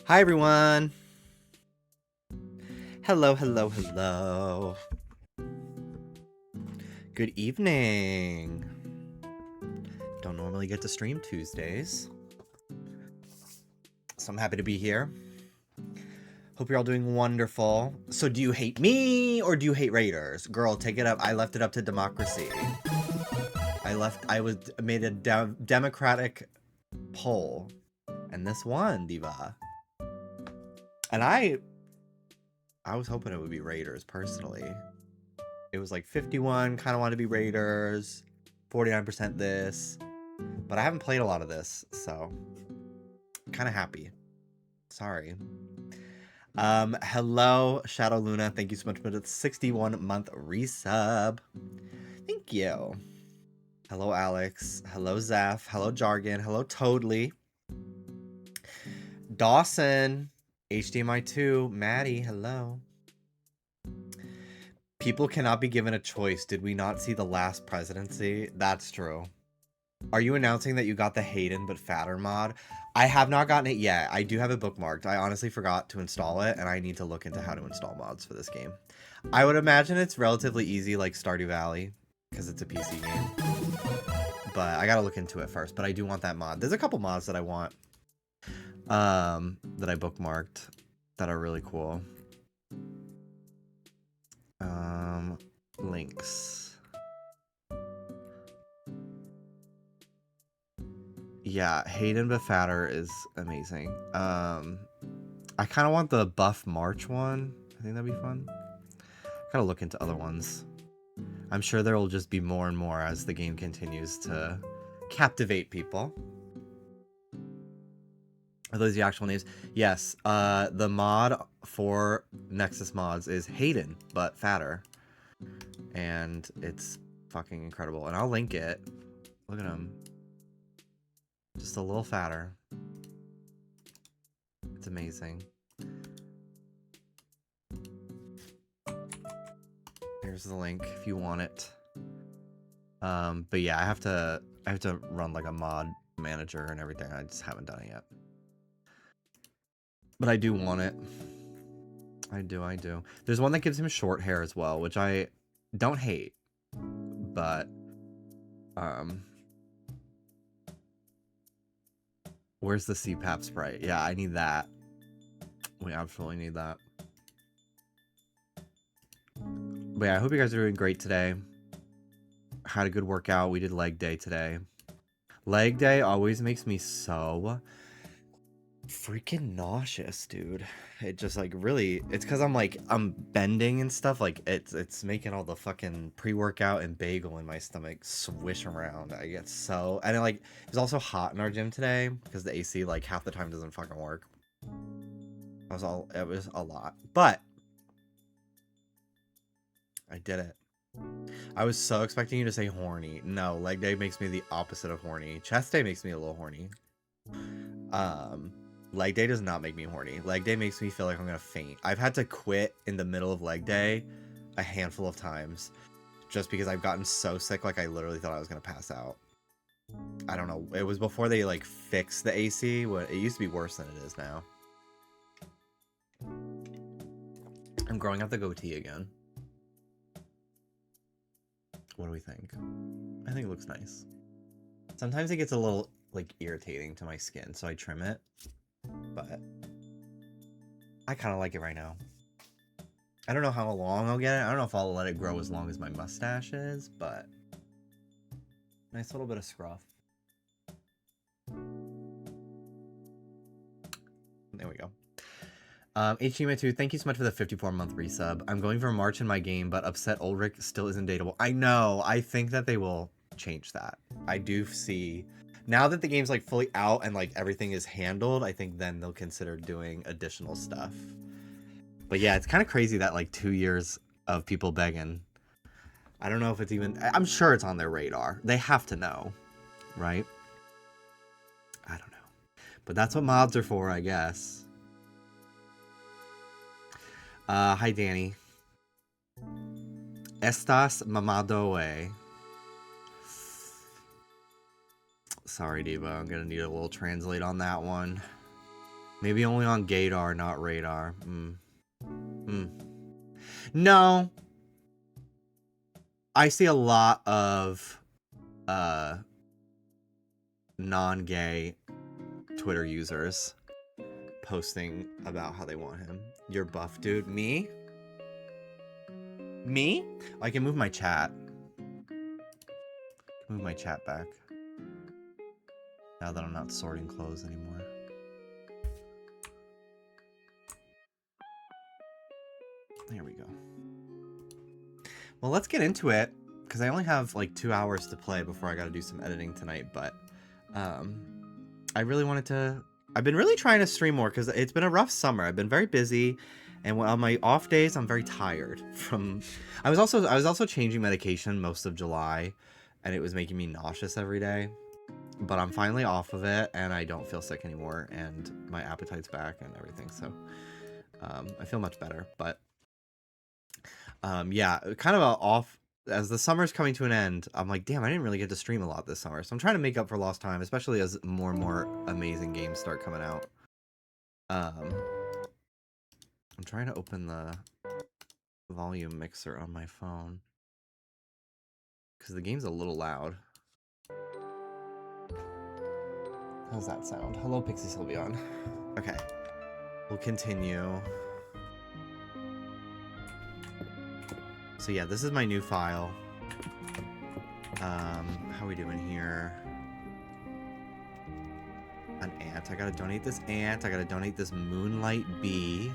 Hi, everyone. Hello, hello, hello. Good evening. Don't normally get to stream Tuesdays, so I'm happy to be here. Hope you're all doing wonderful. So do you hate me or do you hate Raiders? Girl, take it up. I left it up to democracy. I made a democratic poll, and this won, Diva. And I was hoping it would be Raiders, personally. It was like 51, kind of wanted to be Raiders, 49% this. But I haven't played a lot of this, so kind of happy. Sorry. Hello, Shadow Luna. Thank you so much for the 61-month resub. Thank you. Hello, Alex. Hello, Zeph. Hello, Jargon. Hello, Toadly. Dawson. HDMI 2. Maddie. Hello. People cannot be given a choice. Did we not see the last presidency? That's true. Are you announcing that you got the Hayden but fatter mod? I have not gotten it yet. I do have it bookmarked. I honestly forgot to install it, and I need to look into how to install mods for this game. I would imagine it's relatively easy, like Stardew Valley, because it's a PC game. But I gotta look into it first. But I do want that mod. There's a couple mods that I want, that I bookmarked that are really cool. Links. Yeah, Hayden but fatter is amazing. I kind of want the buff March one. I think that'd be fun. Gotta look into other ones. I'm sure there will just be more and more as the game continues to captivate people. Are those the actual names? Yes. The mod for Nexus mods is Hayden but fatter, and it's fucking incredible. And I'll link it. Look at him. Just a little fatter. It's amazing. Here's the link if you want it. But yeah, I have to run like a mod manager and everything. I just haven't done it yet. But I do want it. I do. There's one that gives him short hair as well, which I don't hate. But where's the CPAP sprite? Yeah, I need that. We absolutely need that. But yeah, I hope you guys are doing great today. Had a good workout. We did leg day today. Leg day always makes me so freaking nauseous, dude. It just like really, it's because I'm bending and stuff. Like it's making all the fucking pre-workout and bagel in my stomach swish around. I get so, and it was also hot in our gym today because the AC like half the time doesn't fucking work. It was a lot, but I did it. I was so expecting you to say horny. No, leg day makes me the opposite of horny. Chest day makes me a little horny. Leg day does not make me horny. Leg day makes me feel like I'm gonna faint. I've had to quit in the middle of leg day a handful of times just because I've gotten so sick, like I literally thought I was gonna pass out. I don't know. It was before they like fixed the AC. It used to be worse than it is now. I'm growing out the goatee again. What do we think? I think it looks nice. Sometimes it gets a little like irritating to my skin, so I trim it. But I kind of like it right now. I don't know how long I'll get it. I don't know if I'll let it grow as long as my mustache is, but nice little bit of scruff. There we go. HGMA2, thank you so much for the 54-month resub. I'm going for March in my game, but upset Ulrich still isn't dateable. I know. I think that they will change that. I do see... Now that the game's like fully out and like everything is handled, I think then they'll consider doing additional stuff. But yeah, it's kind of crazy that like 2 years of people begging. I don't know if it's even... I'm sure it's on their radar. They have to know, right? I don't know. But that's what mods are for, I guess. Hi, Danny. Estas mamado. Sorry, Diva. I'm gonna need a little translate on that one. Maybe only on Gaydar, not Radar. No. I see a lot of non-gay Twitter users posting about how they want him. You're buff, dude. Me? Me? I can move my chat. Move my chat back. Now that I'm not sorting clothes anymore. There we go. Well, let's get into it, because I only have like 2 hours to play before I got to do some editing tonight, but I really wanted to... I've been really trying to stream more, because it's been a rough summer. I've been very busy, and on my off days, I'm very tired from... I was also changing medication most of July, and it was making me nauseous every day. But I'm finally off of it, and I don't feel sick anymore, and my appetite's back and everything, so I feel much better. But yeah, kind of off as the summer's coming to an end. I'm like, damn, I didn't really get to stream a lot this summer, so I'm trying to make up for lost time, especially as more and more amazing games start coming out. I'm trying to open the volume mixer on my phone because the game's a little loud. How's that sound? Hello, Pixie Sylveon. Okay, we'll continue. So yeah, this is my new file. How are we doing here? An ant. I gotta donate this ant. I gotta donate this moonlight bee.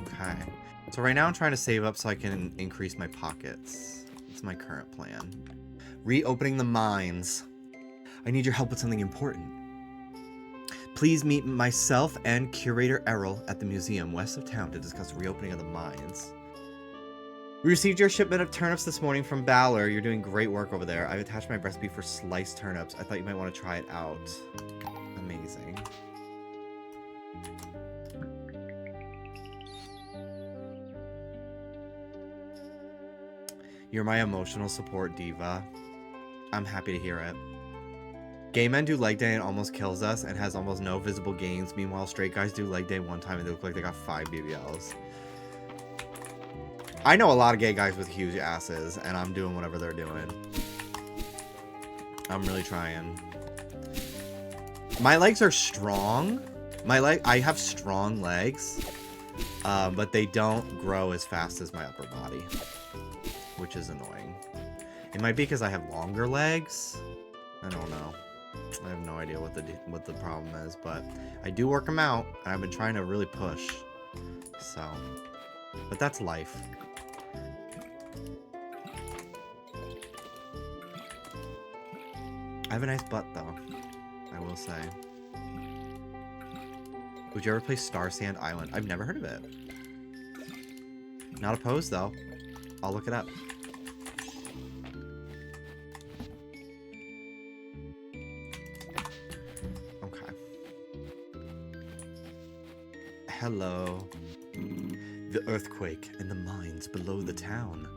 Okay. So right now I'm trying to save up so I can increase my pockets. That's my current plan. Reopening the mines. I need your help with something important. Please meet myself and curator Errol at the museum west of town to discuss reopening of the mines. We received your shipment of turnips this morning from Balor. You're doing great work over there. I've attached my recipe for sliced turnips. I thought you might want to try it out. Amazing. You're my emotional support diva. I'm happy to hear it. Gay men do leg day and almost kills us and has almost no visible gains. Meanwhile, straight guys do leg day one time and they look like they got 5 BBLs. I know a lot of gay guys with huge asses, and I'm doing whatever they're doing. I'm really trying. My legs are strong. I have strong legs, but they don't grow as fast as my upper body, which is annoying. It might be because I have longer legs. I don't know. I have no idea what the problem is, but I do work them out, and I've been trying to really push. So, but that's life. I have a nice butt, though, I will say. Would you ever play Star Sand Island? I've never heard of it. Not opposed, though. I'll look it up. Okay. Hello. The earthquake in the mines below the town.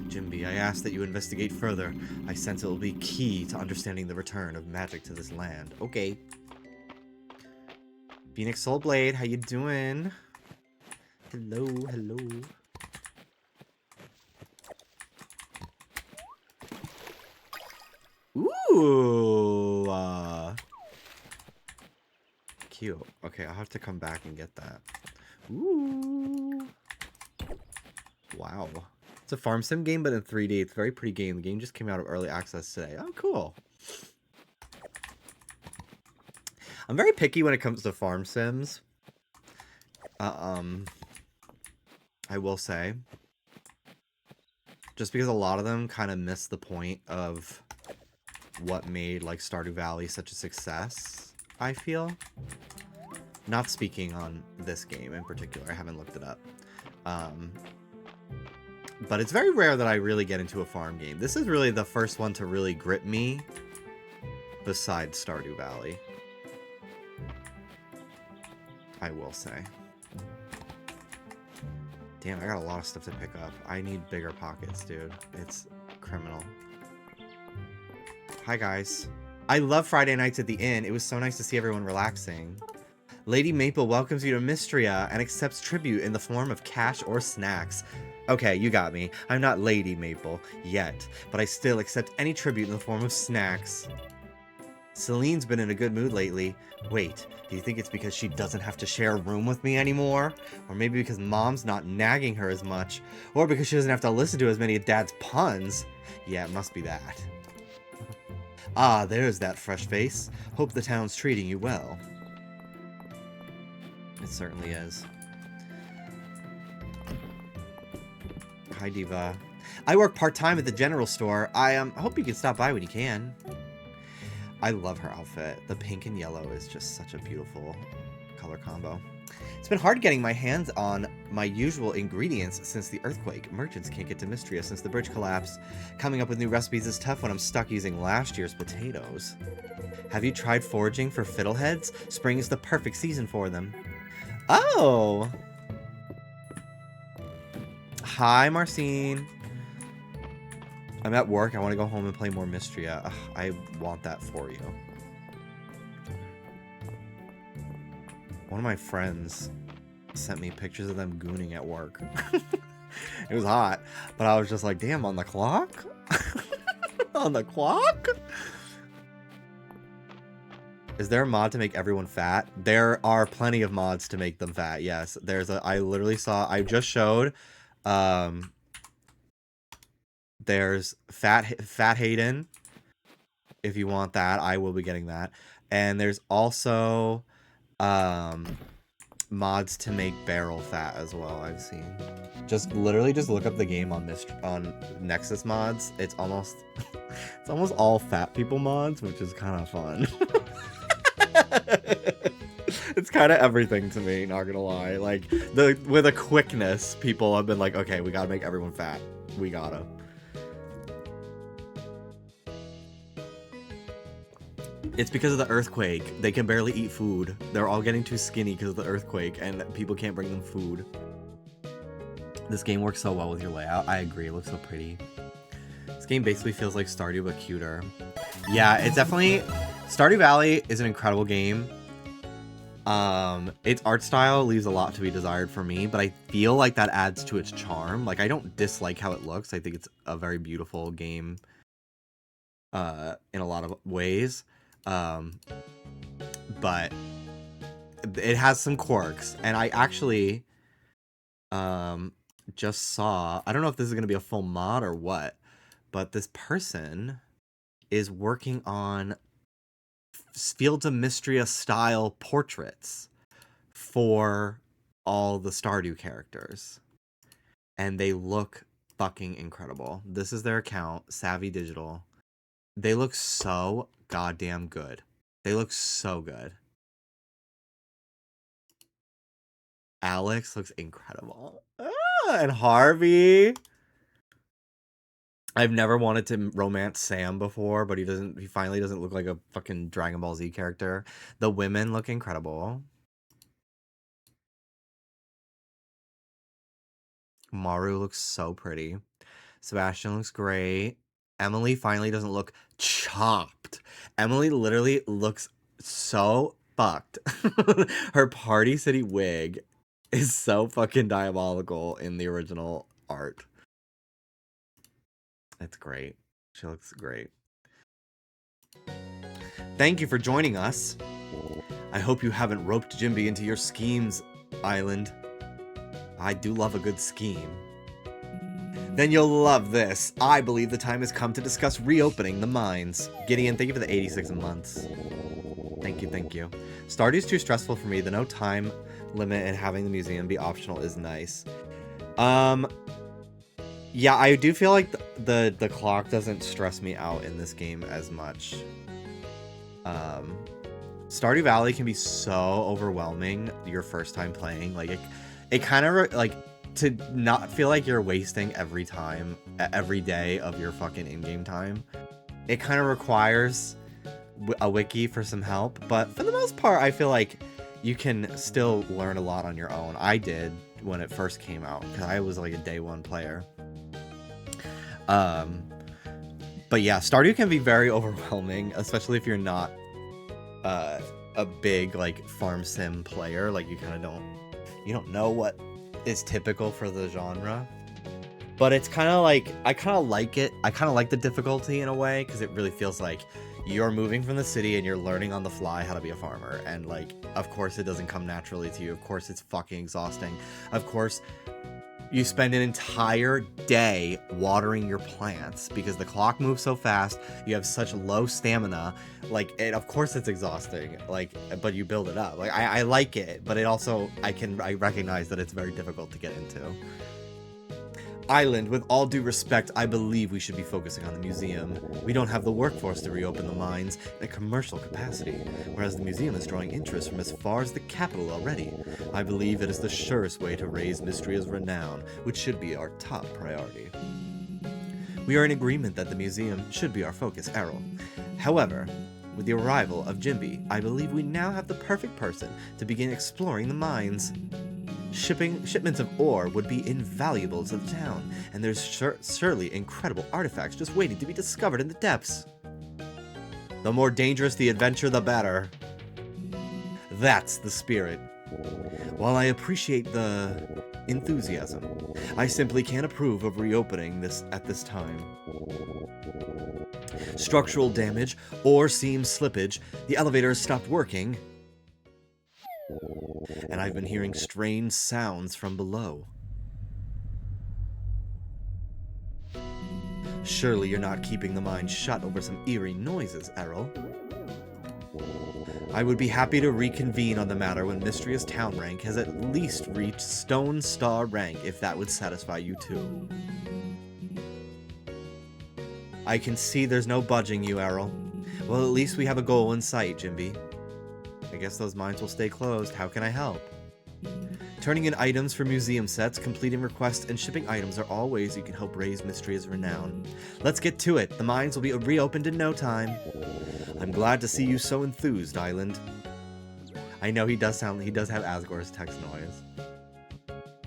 Jimby, I ask that you investigate further. I sense it will be key to understanding the return of magic to this land. Okay. Phoenix Soulblade, how you doing? Hello, hello. Ooh. Cute. Okay, I'll have to come back and get that. Ooh. Wow. It's a farm sim game, but in 3D. It's a very pretty game. The game just came out of early access today. Oh, cool. I'm very picky when it comes to farm sims. I will say. Just because a lot of them kind of miss the point of what made, like, Stardew Valley such a success, I feel. Not speaking on this game in particular. I haven't looked it up. But it's very rare that I really get into a farm game. This is really the first one to really grip me besides Stardew Valley, I will say. Damn, I got a lot of stuff to pick up. I need bigger pockets, dude. It's criminal. Hi, guys. I love Friday nights at the inn. It was so nice to see everyone relaxing. Lady Maple welcomes you to Mistria and accepts tribute in the form of cash or snacks. Okay, you got me. I'm not Lady Maple yet, but I still accept any tribute in the form of snacks. Celine's been in a good mood lately. Wait, do you think it's because she doesn't have to share a room with me anymore? Or maybe because Mom's not nagging her as much? Or because she doesn't have to listen to as many of Dad's puns? Yeah, it must be that. Ah, there's that fresh face. Hope the town's treating you well. It certainly is. Hi, Diva. I work part-time at the general store. I hope you can stop by when you can. I love her outfit. The pink and yellow is just such a beautiful color combo. It's been hard getting my hands on my usual ingredients since the earthquake. Merchants can't get to Mistria since the bridge collapsed. Coming up with new recipes is tough when I'm stuck using last year's potatoes. Have you tried foraging for fiddleheads? Spring is the perfect season for them. Oh! Hi, Marcine. I'm at work. I want to go home and play more Mistria. Ugh, I want that for you. One of my friends sent me pictures of them gooning at work. It was hot, but I was just like, damn, on the clock? On the clock? Is there a mod to make everyone fat? There are plenty of mods to make them fat, yes. I literally saw, I just showed, there's Fat Hayden. If you want that, I will be getting that. And there's also mods to make Barrel fat as well, I've seen. Literally just look up the game on Nexus mods. It's almost all fat people mods, which is kind of fun. It's kind of everything to me, not gonna lie. Like, with a quickness, people have been like, okay, we gotta make everyone fat. We gotta. It's because of the earthquake. They can barely eat food. They're all getting too skinny because of the earthquake, and people can't bring them food. This game works so well with your layout. I agree, it looks so pretty. This game basically feels like Stardew, but cuter. Yeah, it's definitely... Stardew Valley is an incredible game. Its art style leaves a lot to be desired for me, but I feel like that adds to its charm. Like, I don't dislike how it looks. I think it's a very beautiful game in a lot of ways. But it has some quirks, and I actually just saw, I don't know if this is going to be a full mod or what, but this person is working on Fields of Mistria style portraits for all the Stardew characters, and they look fucking incredible. This is their account, Savvy Digital. They look so goddamn good. They look so good. Alex looks incredible. And Harvey. I've never wanted to romance Sam before, but he finally doesn't look like a fucking Dragon Ball Z character. The women look incredible. Maru looks so pretty. Sebastian looks great. Emily finally doesn't look chopped. Emily literally looks so fucked. Her Party City wig is so fucking diabolical in the original art. It's great. She looks great. Thank you for joining us. I hope you haven't roped Jimby into your schemes, Island. I do love a good scheme. Then you'll love this. I believe the time has come to discuss reopening the mines. Gideon, thank you for the 86 months. Thank you, thank you. Stardew's too stressful for me. The no time limit and having the museum be optional is nice. Yeah, I do feel like the clock doesn't stress me out in this game as much. Stardew Valley can be so overwhelming your first time playing. Like, it kind of, like, to not feel like you're wasting every day of your fucking in-game time, it kind of requires a wiki for some help. But for the most part, I feel like you can still learn a lot on your own. I did when it first came out, because I was like a day one player. But yeah, Stardew can be very overwhelming, especially if you're not a big like farm sim player. Like you kind of don't know what is typical for the genre. But it's kind of like, I kind of like it. I kind of like the difficulty in a way, because it really feels like you're moving from the city and you're learning on the fly how to be a farmer. And like, of course it doesn't come naturally to you. Of course it's fucking exhausting. Of course you spend an entire day watering your plants because the clock moves so fast. You have such low stamina. Like, of course it's exhausting. Like, but you build it up. Like, I like it, but it also, I recognize that it's very difficult to get into. Island, with all due respect, I believe we should be focusing on the museum. We don't have the workforce to reopen the mines in a commercial capacity, whereas the museum is drawing interest from as far as the capital already. I believe it is the surest way to raise Mistria's renown, which should be our top priority. We are in agreement that the museum should be our focus, Errol. However, with the arrival of Jimby, I believe we now have the perfect person to begin exploring the mines. Shipments of ore would be invaluable to the town, and there's surely incredible artifacts just waiting to be discovered in the depths. The more dangerous the adventure, the better. That's the spirit. While I appreciate the enthusiasm, I simply can't approve of reopening this at this time. Structural damage, ore seam slippage, the elevator has stopped working, and I've been hearing strange sounds from below. Surely you're not keeping the mine shut over some eerie noises, Errol. I would be happy to reconvene on the matter when Mistria's town rank has at least reached Stone Star rank, if that would satisfy you too. I can see there's no budging you, Errol. Well, at least we have a goal in sight, Jimby. I guess those mines will stay closed. How can I help? Turning in items for museum sets, completing requests, and shipping items are all ways you can help raise Mistria's renown. Let's get to it. The mines will be reopened in no time. I'm glad to see you so enthused, Island. I know he does have Asgore's text noise.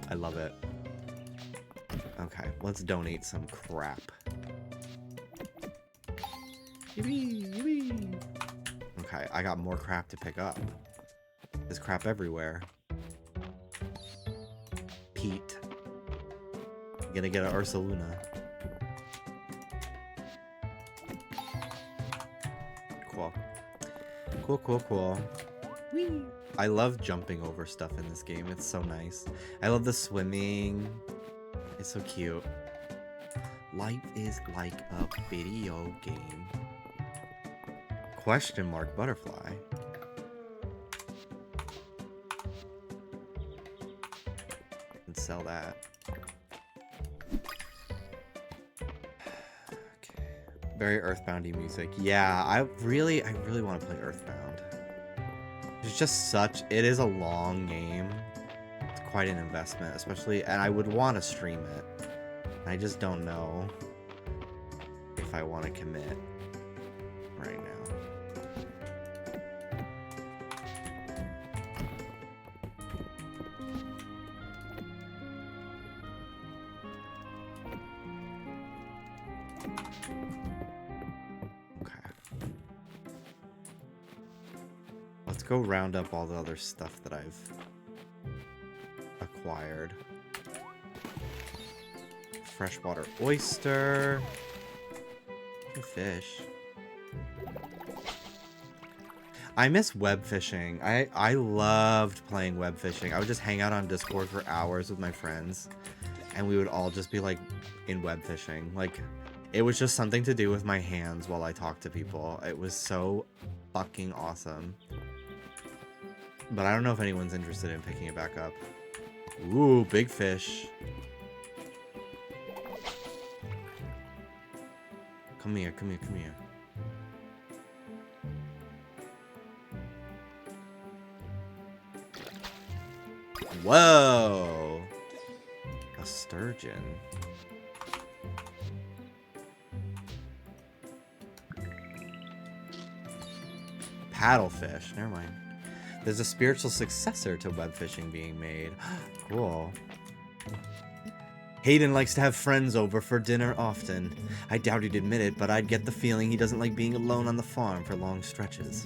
I love it. Okay, let's donate some crap. Yippee, yippee. Okay, I got more crap to pick up. There's crap everywhere. Pete. I'm gonna get an Ursaluna. Cool. Cool, cool, cool. Whee! I love jumping over stuff in this game. It's so nice. I love the swimming. It's so cute. Life is like a video game. Question mark butterfly. And sell that. Okay. Very Earthboundy music. Yeah, I really want to play Earthbound. It's just it is a long game. It's quite an investment, especially, and I would want to stream it. I just don't know if I want to commit right now. Let's go round up all the other stuff that I've acquired. Freshwater oyster. Fish. I miss web fishing. I loved playing web fishing. I would just hang out on Discord for hours with my friends, and we would all just be like in web fishing. Like, it was just something to do with my hands while I talked to people. It was so fucking awesome. But I don't know if anyone's interested in picking it back up. Ooh, big fish. Come here, come here, come here. Whoa! A sturgeon. Paddlefish. Never mind. There's a spiritual successor to web fishing being made. Cool. Hayden likes to have friends over for dinner often. I doubt he'd admit it, but I'd get the feeling he doesn't like being alone on the farm for long stretches.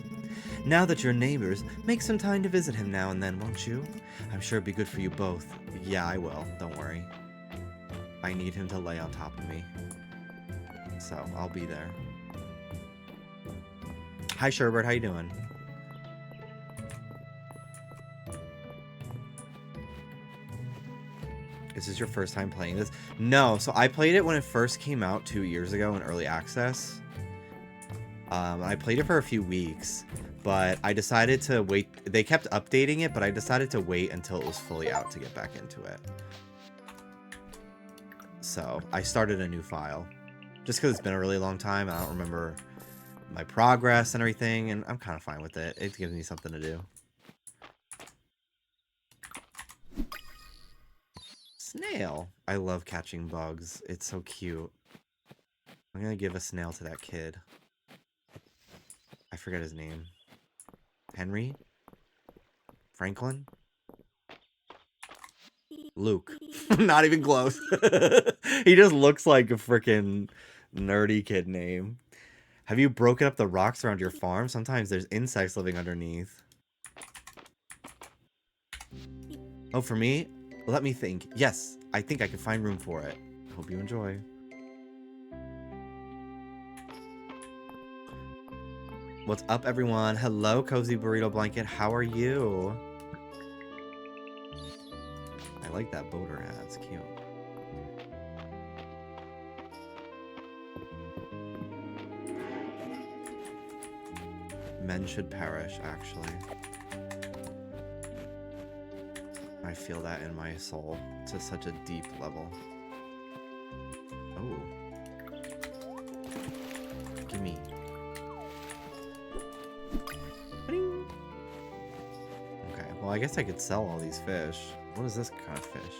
Now that you're neighbors, make some time to visit him now and then, won't you? I'm sure it'd be good for you both. Yeah, I will. Don't worry. I need him to lay on top of me. So, I'll be there. Hi, Sherbert. How you doing? Is this your first time playing this? No. So, I played it when it first came out 2 years ago in Early Access. I played it for a few weeks, but I decided to wait. They kept updating it, but I decided to wait until it was fully out to get back into it. So, I started a new file. Just because it's been a really long time, I don't remember my progress and everything, and I'm kind of fine with it. It gives me something to do. Snail. I love catching bugs. It's so cute. I'm gonna give a snail to that kid. I forget his name. Henry? Franklin? Luke. Not even close. He just looks like a freaking nerdy kid name. Have you broken up the rocks around your farm? Sometimes there's insects living underneath. Oh, for me? Let me think. Yes, I think I can find room for it. Hope you enjoy. What's up, everyone? Hello, Cozy Burrito Blanket. How are you? I like that boater hat. It's cute. Men should perish, actually. I feel that in my soul to such a deep level. Oh. Gimme. Okay, well, I guess I could sell all these fish. What is this kind of fish?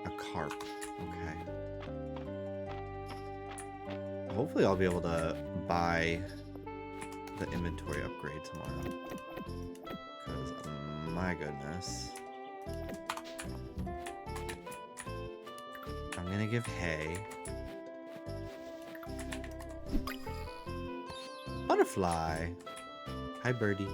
A carp. Okay. Hopefully I'll be able to buy the inventory upgrade tomorrow. Because, my goodness. I'm gonna give hay. Butterfly. Hi, birdie.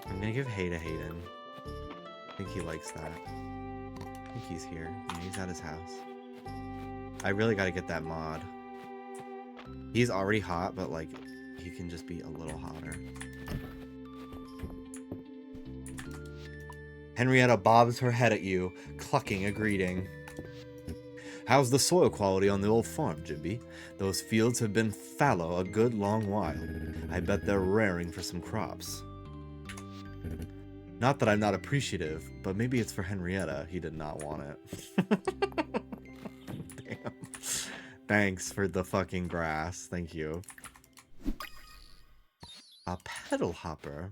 I'm gonna give hay to Hayden. I think he likes that. I think he's here. Yeah, he's at his house. I really gotta get that mod. He's already hot, but like, he can just be a little hotter. Henrietta bobs her head at you, clucking a greeting. How's the soil quality on the old farm, Jimby? Those fields have been fallow a good long while. I bet they're raring for some crops. Not that I'm not appreciative, but maybe it's for Henrietta. He did not want it. Damn. Thanks for the fucking grass. Thank you. A pedal hopper.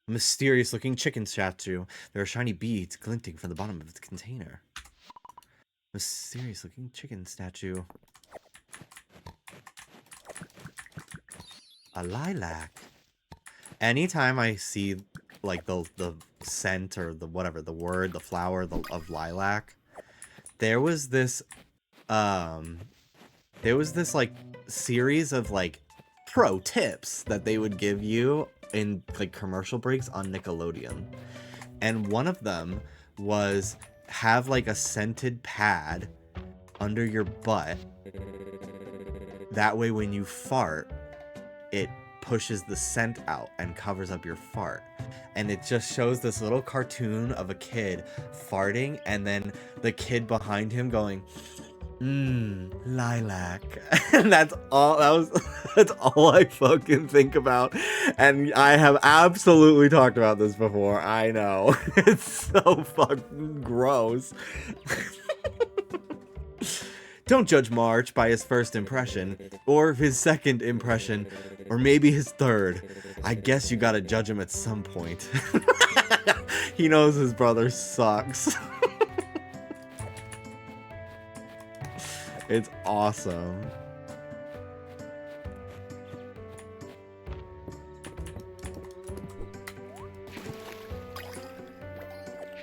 A mysterious looking chicken statue. There are shiny beads glinting from the bottom of its container. Mysterious looking chicken statue. A lilac. Anytime I see like the scent or the whatever, the word, the flower of lilac, there was this like series of like pro tips that they would give you in like commercial breaks on Nickelodeon. And one of them was have like a scented pad under your butt. That way when you fart, it pushes the scent out and covers up your fart. And it just shows this little cartoon of a kid farting and then the kid behind him going, lilac. And that's all that's all I fucking think about. And I have absolutely talked about this before. I know. It's so fucking gross. Don't judge March by his first impression, or his second impression, or maybe his third. I guess you gotta judge him at some point. He knows his brother sucks. It's awesome.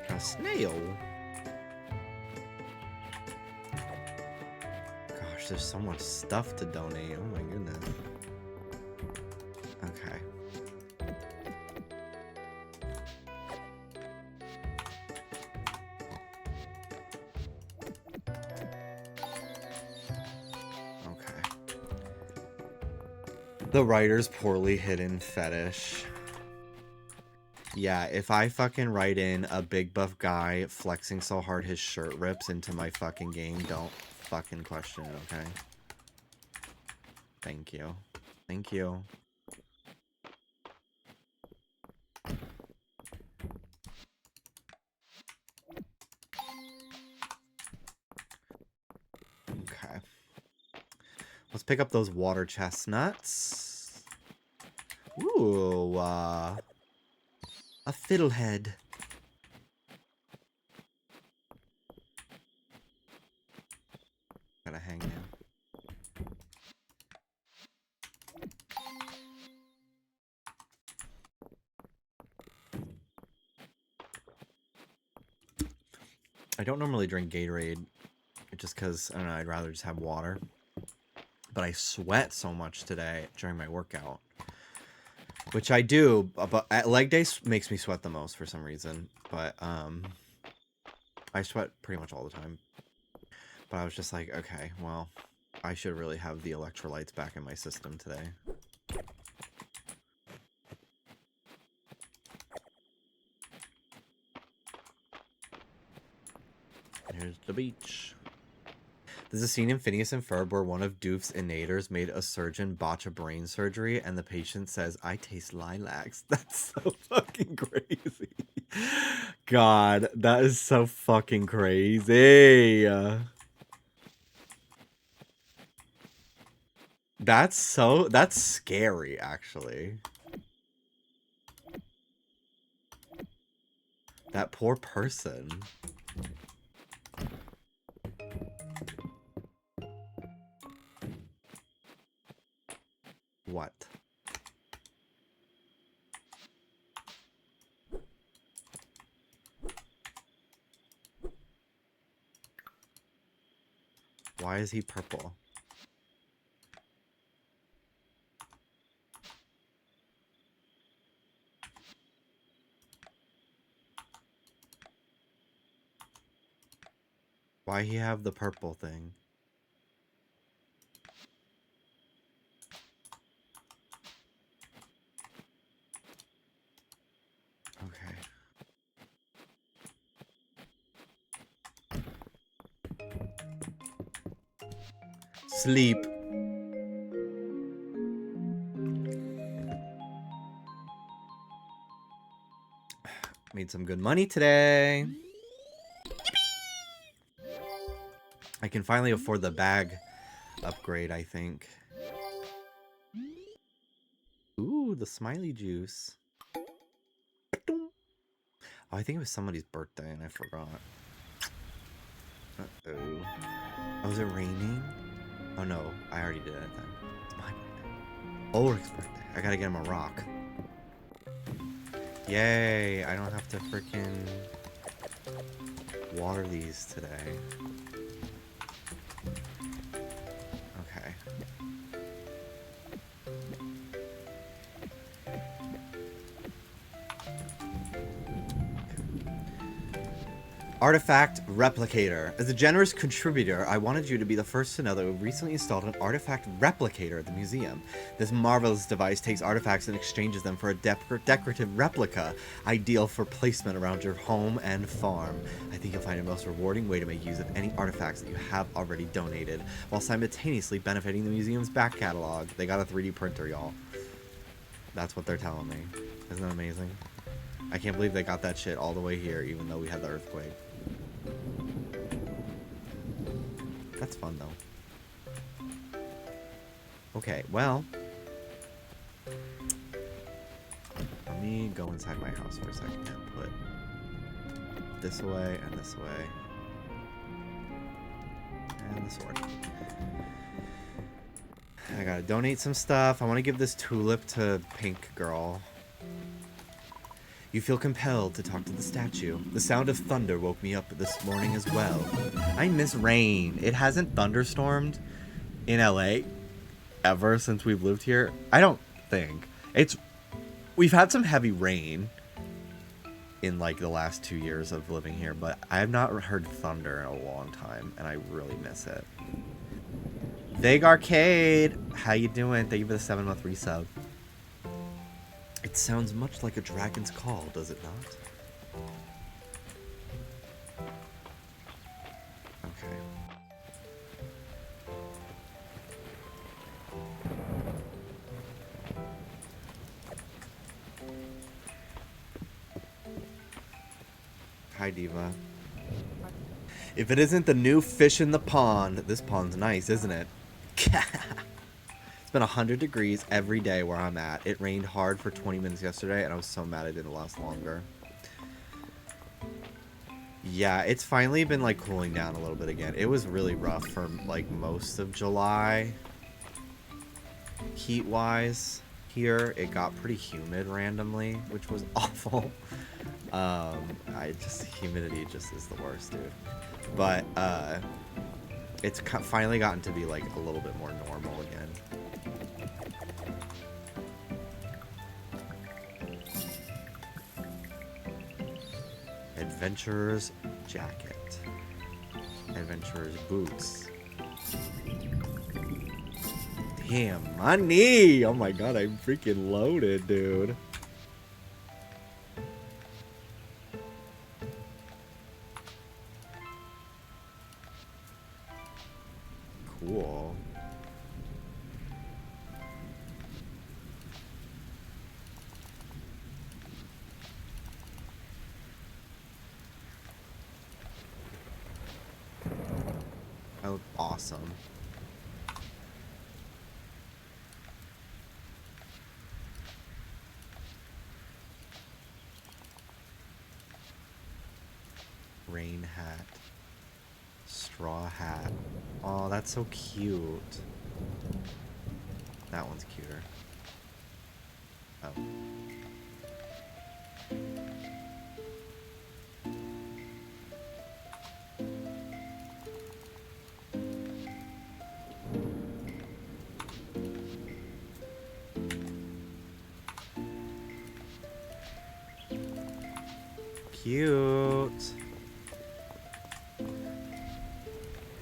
A snail. Gosh, there's so much stuff to donate. Oh my goodness. Okay. The writer's poorly hidden fetish. Yeah, if I fucking write in a big buff guy flexing so hard his shirt rips into my fucking game, don't fucking question it, okay? Thank you. Thank you. Okay. Let's pick up those water chestnuts. Ooh, a fiddlehead. Gotta hang now. I don't normally drink Gatorade just because, I don't know, I'd rather just have water. But I sweat so much today during my workout. Which I do, but at leg day makes me sweat the most for some reason. But I sweat pretty much all the time. But I was just like, okay, well, I should really have the electrolytes back in my system today. Here's the beach. There's a scene in Phineas and Ferb where one of Doof's innators made a surgeon botch a brain surgery, and the patient says, "I taste lilacs." That's so fucking crazy. God, that is so fucking crazy. That's scary, actually. That poor person. What? Why is he purple? Why he have the purple thing? Okay. Sleep. Made some good money today. I can finally afford the bag upgrade, I think. Ooh, the smiley juice. Oh, I think it was somebody's birthday and I forgot. Uh-oh. Oh, is it raining? Oh no, I already did it then. It's my birthday. Ulrich's birthday. I gotta get him a rock. Yay, I don't have to freaking water these today. Okay. Artifact Replicator. As a generous contributor, I wanted you to be the first to know that we recently installed an artifact replicator at the museum. This marvelous device takes artifacts and exchanges them for a decorative replica, ideal for placement around your home and farm. I think you'll find it a most rewarding way to make use of any artifacts that you have already donated, while simultaneously benefiting the museum's back catalog. They got a 3D printer, y'all. That's what they're telling me. Isn't that amazing? I can't believe they got that shit all the way here, even though we had the earthquake. That's fun, though. Okay, well. Let me go inside my house for a second and put this away and this away. And the sword. I gotta donate some stuff. I want to give this tulip to Pink Girl. You feel compelled to talk to the statue. The sound of thunder woke me up this morning as well. I miss rain. It hasn't thunderstormed in LA ever since we've lived here. I don't think. We've had some heavy rain in like the last 2 years of living here, but I have not heard thunder in a long time, and I really miss it. Vague Arcade, how you doing? Thank you for the 7-month resub. It sounds much like a dragon's call, does it not? Okay. Hi, Diva. If it isn't the new fish in the pond, this pond's nice, isn't it? It's been 100 degrees every day where I'm at. It rained hard for 20 minutes yesterday, and I was so mad it didn't last longer. Yeah, it's finally been, like, cooling down a little bit again. It was really rough for, like, most of July. Heat-wise, here, it got pretty humid randomly, which was awful. Humidity just is the worst, dude. But, it's finally gotten to be, like, a little bit more normal again. Adventurer's jacket. Adventurer's boots. Damn, money! Oh my god, I'm freaking loaded, dude. Cool. I look awesome. Rain hat. Straw hat. Oh, that's so cute. That one's cuter. Oh. Cute.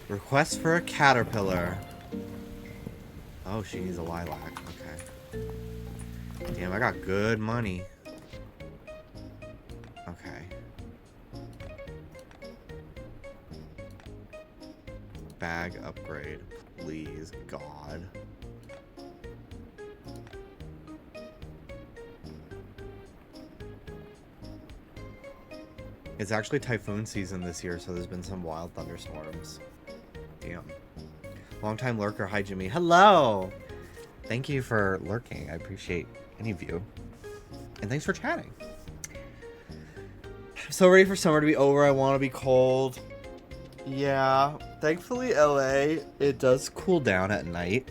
Request for a caterpillar. Oh, she needs a lilac. Okay. Damn, I got good money. Okay. Bag upgrade. Please, God. It's actually typhoon season this year, so there's been some wild thunderstorms. Damn. Long-time lurker, hi Jimmy. Hello! Thank you for lurking. I appreciate any of you. And thanks for chatting. So ready for summer to be over. I want to be cold. Yeah. Thankfully, LA, it does cool down at night.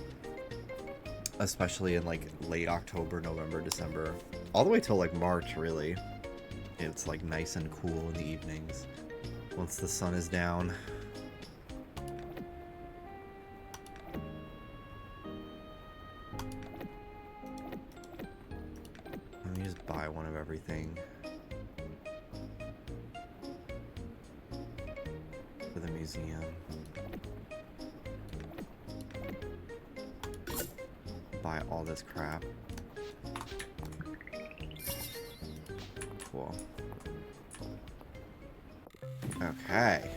Especially in like late October, November, December. All the way till like March, really. It's like nice and cool in the evenings. Once the sun is down. Let me just buy one of everything. For the museum. Buy all this crap. Cool. Okay.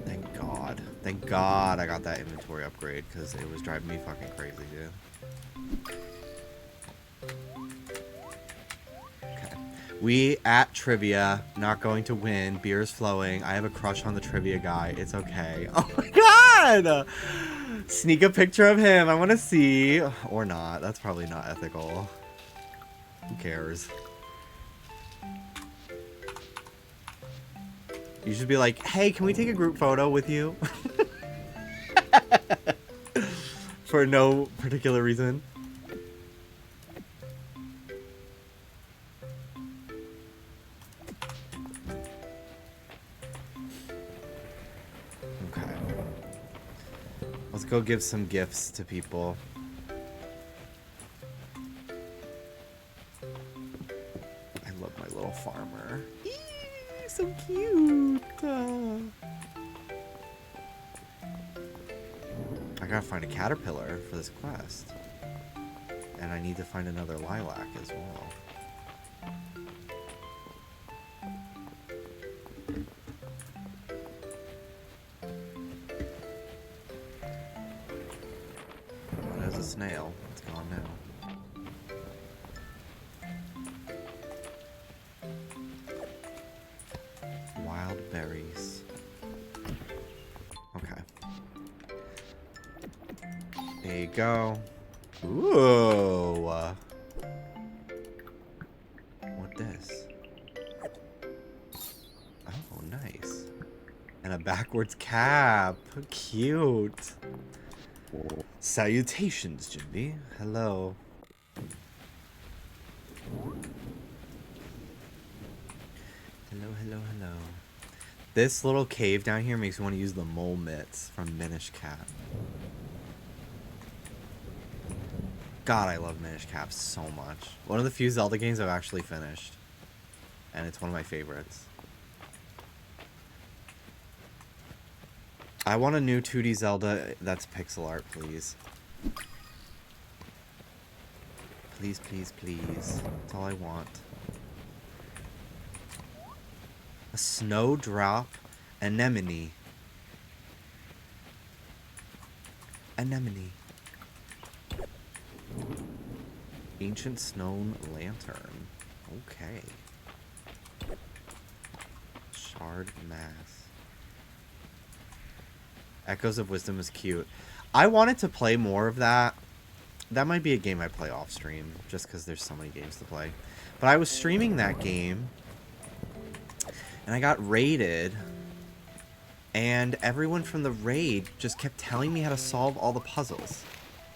Thank God. Thank God I got that inventory upgrade, because it was driving me fucking crazy, dude. Okay. We at trivia, not going to win. Beer is flowing. I have a crush on the trivia guy. It's okay. Oh my God! Sneak a picture of him. I want to see. Or not. That's probably not ethical. Who cares? You should be like, hey, can we take a group photo with you? For no particular reason. Okay. Let's go give some gifts to people. I love my little farmer. Eee, so cute. I gotta find a caterpillar for this quest. And I need to find another lilac as well. Oh, there's a snail. It's gone now. Wild berries. Okay. There you go. Ooh. What this? Oh, nice. And a backwards cap. Cute. Salutations, Jimby. Hello. Hello. This little cave down here makes me want to use the mole mitts from Minish Cap. God, I love Minish Cap so much. One of the few Zelda games I've actually finished. And it's one of my favorites. I want a new 2D Zelda that's pixel art, please. Please. That's all I want. A snowdrop anemone. Ancient stone lantern. Okay. Shard mass. Echoes of Wisdom is cute. I wanted to play more of that. That might be a game I play off stream, just because there's so many games to play. But I was streaming that game, and I got raided, and everyone from the raid just kept telling me how to solve all the puzzles,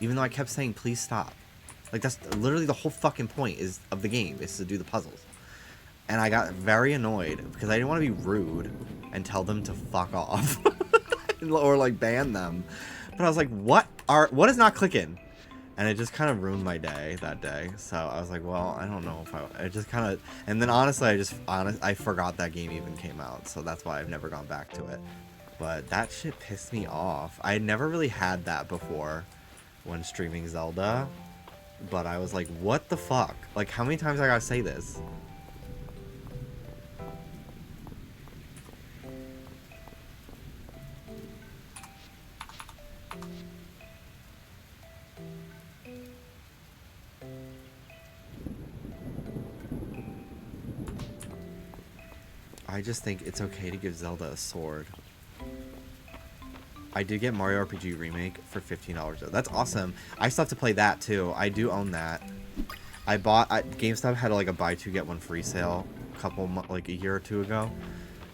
even though I kept saying, please stop. Like, that's literally the whole fucking point of the game, is to do the puzzles. And I got very annoyed, because I didn't want to be rude and tell them to fuck off. Or, like, ban them. But I was like, what is not clicking? And it just kind of ruined my day that day. So I was like, well, I don't know if it just kind of, and then honestly, I forgot that game even came out. So that's why I've never gone back to it. But that shit pissed me off. I had never really had that before when streaming Zelda. But I was like, what the fuck? Like, how many times I gotta say this? I just think it's okay to give Zelda a sword. I did get Mario RPG Remake for $15 though. That's awesome. I still have to play that too. I do own that. I bought GameStop had like a buy two get one free sale like a year or two ago.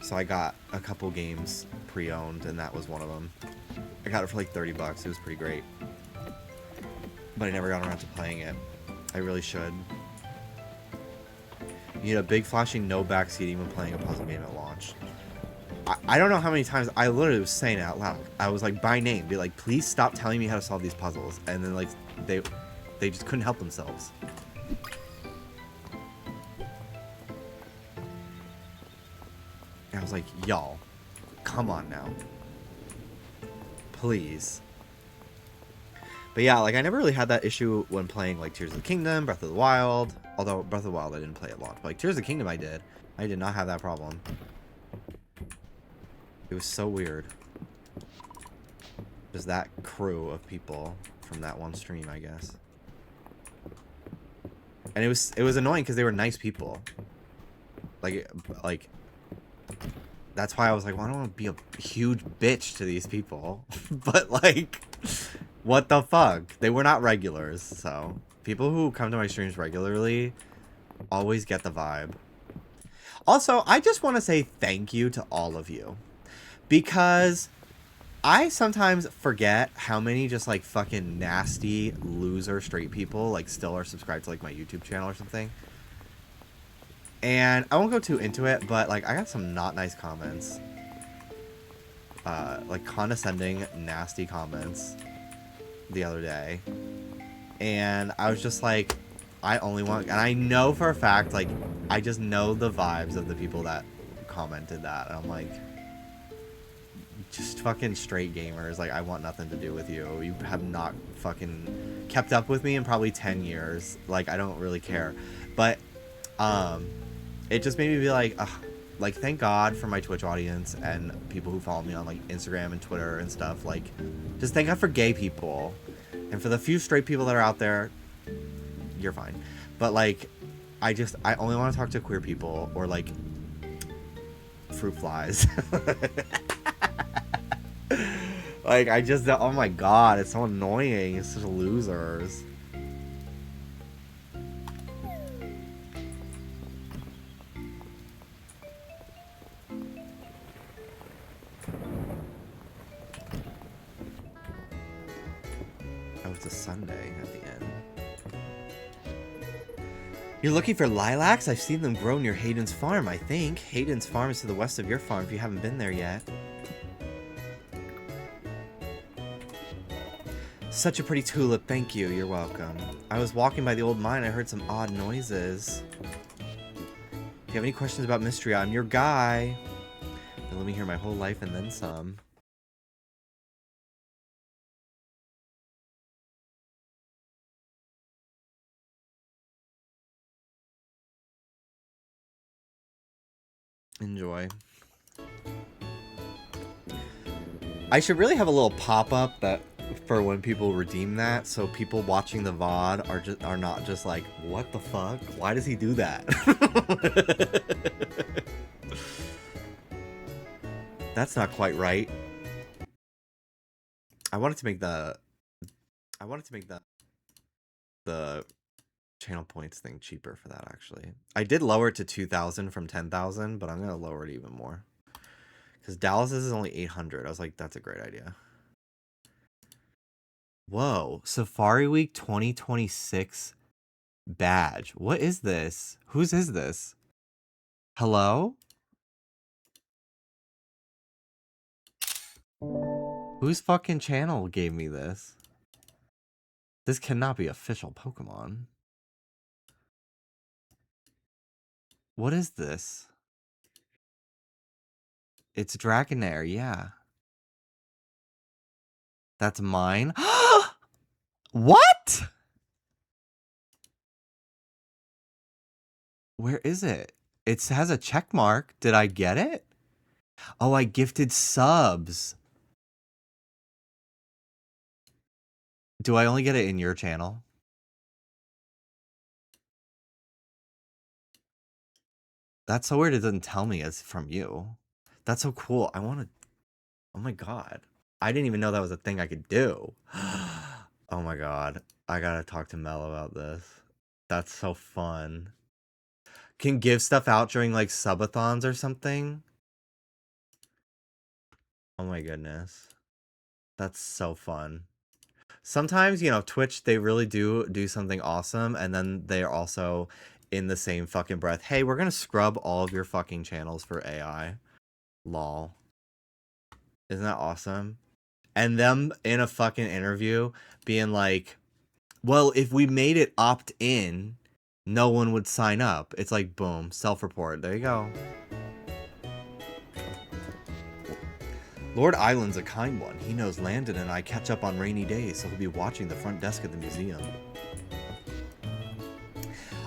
So I got a couple games pre-owned and that was one of them. I got it for like 30 bucks. It was pretty great. But I never got around to playing it. I really should. You need a big flashing no backseat even playing a puzzle game at launch. I don't know how many times I literally was saying it out loud. I was like by name, be like, please stop telling me how to solve these puzzles. And then like they just couldn't help themselves. And I was like, y'all, come on now. Please. But yeah, like I never really had that issue when playing like Tears of the Kingdom, Breath of the Wild. Although Breath of the Wild I didn't play at launch. But like Tears of the Kingdom I did. I did not have that problem. It was so weird. Just that crew of people from that one stream, I guess. And it was annoying because they were nice people. Like that's why I was like, well, I don't want to be a huge bitch to these people. But like, what the fuck? They were not regulars, so people who come to my streams regularly always get the vibe. Also, I just want to say thank you to all of you. Because I sometimes forget how many just like fucking nasty loser straight people like still are subscribed to like my YouTube channel or something. And I won't go too into it, but like I got some not nice comments. Like condescending, nasty comments the other day. And I was just like, I only want, and I know for a fact, like, I just know the vibes of the people that commented that. And I'm like, just fucking straight gamers. Like, I want nothing to do with you. You have not fucking kept up with me in probably 10 years. Like, I don't really care. But, it just made me be like, ugh, like, thank God for my Twitch audience and people who follow me on, like, Instagram and Twitter and stuff. Like, just thank God for gay people. And for the few straight people that are out there, you're fine. But, like, I only want to talk to queer people or, like, fruit flies. Like, oh my God, it's so annoying. It's such losers. Oh, it's a Sunday at the end. You're looking for lilacs? I've seen them grow near Hayden's farm, I think. Hayden's farm is to the west of your farm if you haven't been there yet. Such a pretty tulip, thank you, you're welcome. I was walking by the old mine, I heard some odd noises. If you have any questions about Mistria, I'm your guy. And let me hear my whole life and then some. Enjoy. I should really have a little pop-up that for when people redeem that, so people watching the VOD are not just like, what the fuck? Why does he do that? That's not quite right. I wanted to make the channel points thing cheaper for that, actually. I did lower it to 2,000 from 10,000, but I'm gonna lower it even more. Because Dallas's is only 800. I was like, that's a great idea. Whoa, Safari Week 2026 badge. What is this? Whose is this? Hello? Whose fucking channel gave me this? This cannot be official Pokemon. What is this? It's Dragonair, yeah. That's mine? What? Where is it? It has a check mark. Did I get it? Oh, I gifted subs. Do I only get it in your channel? That's so weird it doesn't tell me it's from you. That's so cool. I want to... Oh my God. I didn't even know that was a thing I could do. Oh my God. I gotta talk to Mel about this. That's so fun. Can give stuff out during like subathons or something? Oh my goodness. That's so fun. Sometimes, you know, Twitch, they really do something awesome, and then they're also in the same fucking breath, hey, we're gonna scrub all of your fucking channels for AI. Lol. Isn't that awesome? And them in a fucking interview being like, well, if we made it opt-in, no one would sign up. It's like, boom, self-report. There you go. Lord Island's a kind one. He knows Landon and I catch up on rainy days, so he'll be watching the front desk at the museum.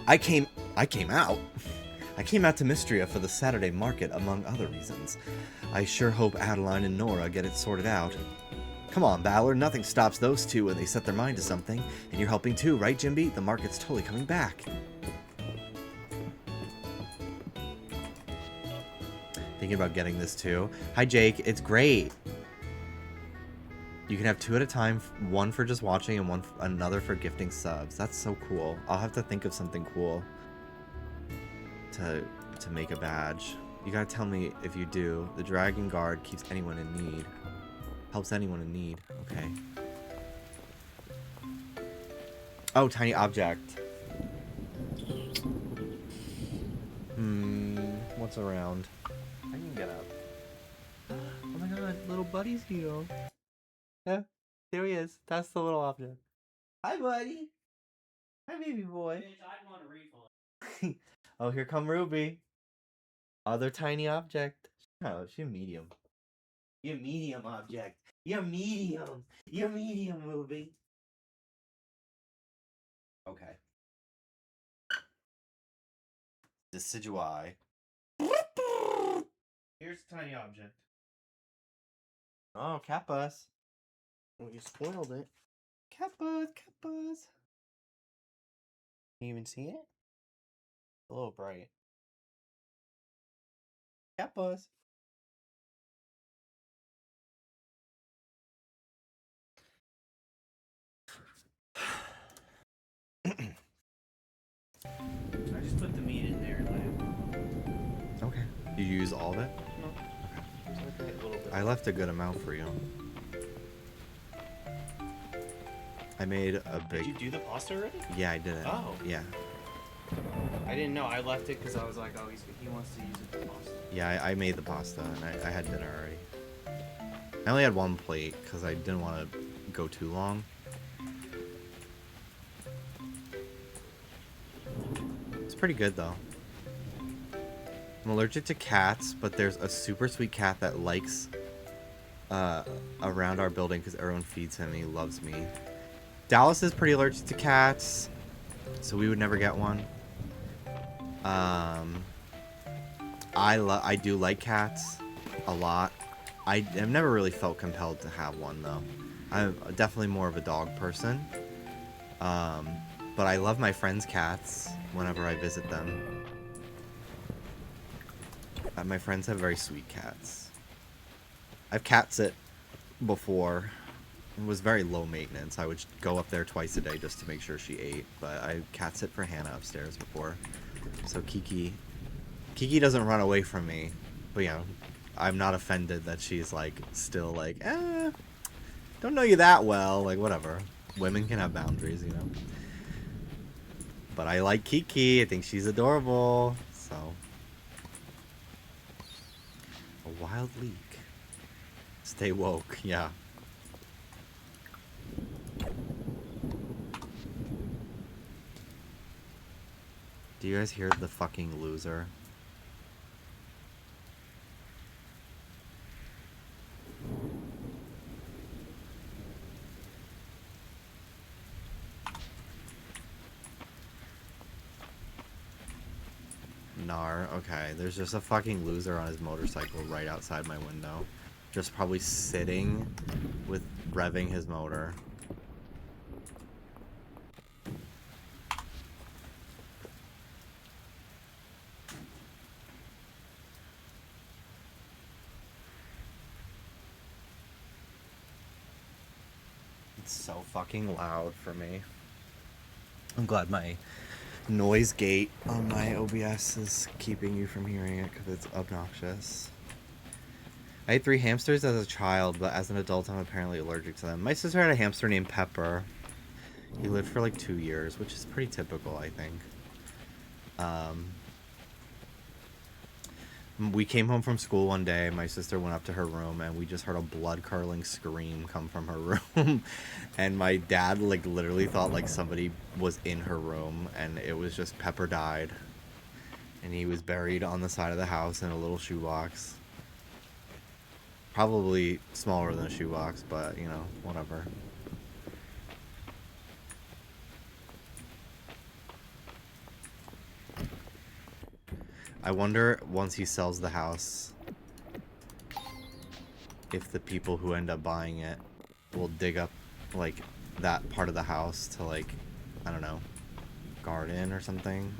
I came out. I came out to Mistria for the Saturday market, among other reasons. I sure hope Adeline and Nora get it sorted out. Come on, Ballard, nothing stops those two when they set their mind to something. And you're helping too, right, Jimby? The market's totally coming back. Thinking about getting this too. Hi, Jake. It's great. You can have 2 at a time, one for just watching and another for gifting subs. That's so cool. I'll have to think of something cool to make a badge. You gotta tell me if you do. The Dragon Guard keeps anyone in need. Helps anyone in need. Okay. Oh, tiny object. What's around? I can get up. Oh my god, little buddy's here. Yeah, there he is. That's the little object. Hi, buddy. Hi, baby boy. I want a refill. Oh, here come Ruby. Other tiny object. Oh, she's medium. You're medium object. You're medium. You're medium, Ruby. Okay. Decidui. Here's tiny object. Oh, cat bus. Oh, you spoiled it. Cat bus, cat bus. Can you even see it? A little bright. Cat bus. I just put the meat in there and Okay. You use all of it? No. Okay. A little bit. I left a good amount for you. I made a big... Did you do the pasta already? Yeah, I did it. Oh. Yeah. I didn't know. I left it because I was like, oh, he wants to use it for pasta. Yeah, I made the pasta and I had dinner already. I only had one plate because I didn't want to go too long. It's pretty good though. I'm allergic to cats, but there's a super sweet cat that likes around our building because everyone feeds him and he loves me. Dallas is pretty allergic to cats, so we would never get one. I do like cats a lot. I have never really felt compelled to have one though. I'm definitely more of a dog person. But I love my friends' cats whenever I visit them. My friends have very sweet cats. I've cat sit before. It was very low maintenance. I would go up there twice a day just to make sure she ate. But I cat sit for Hannah upstairs before. So Kiki doesn't run away from me. But yeah, I'm not offended that she's like still like, don't know you that well. Like whatever. Women can have boundaries, you know. But I like Kiki. I think she's adorable. So a wild leak. Stay woke. Yeah. Do you guys hear the fucking loser? Nar, okay. There's just a fucking loser on his motorcycle right outside my window. Just probably sitting with revving his motor. It's so fucking loud for me. I'm glad my noise gate on my OBS is keeping you from hearing it because it's obnoxious. I had 3 hamsters as a child, but as an adult I'm apparently allergic to them. My sister had a hamster named Pepper. He lived for like 2 years, which is pretty typical, I think. We came home from school one day, my sister went up to her room, and we just heard a blood-curdling scream come from her room. And my dad, like, literally thought, like, somebody was in her room, and it was just Pepper died. And he was buried on the side of the house in a little shoebox. Probably smaller than a shoebox, but, you know, whatever. I wonder, once he sells the house, if the people who end up buying it will dig up, like, that part of the house to, like, I don't know, garden or something.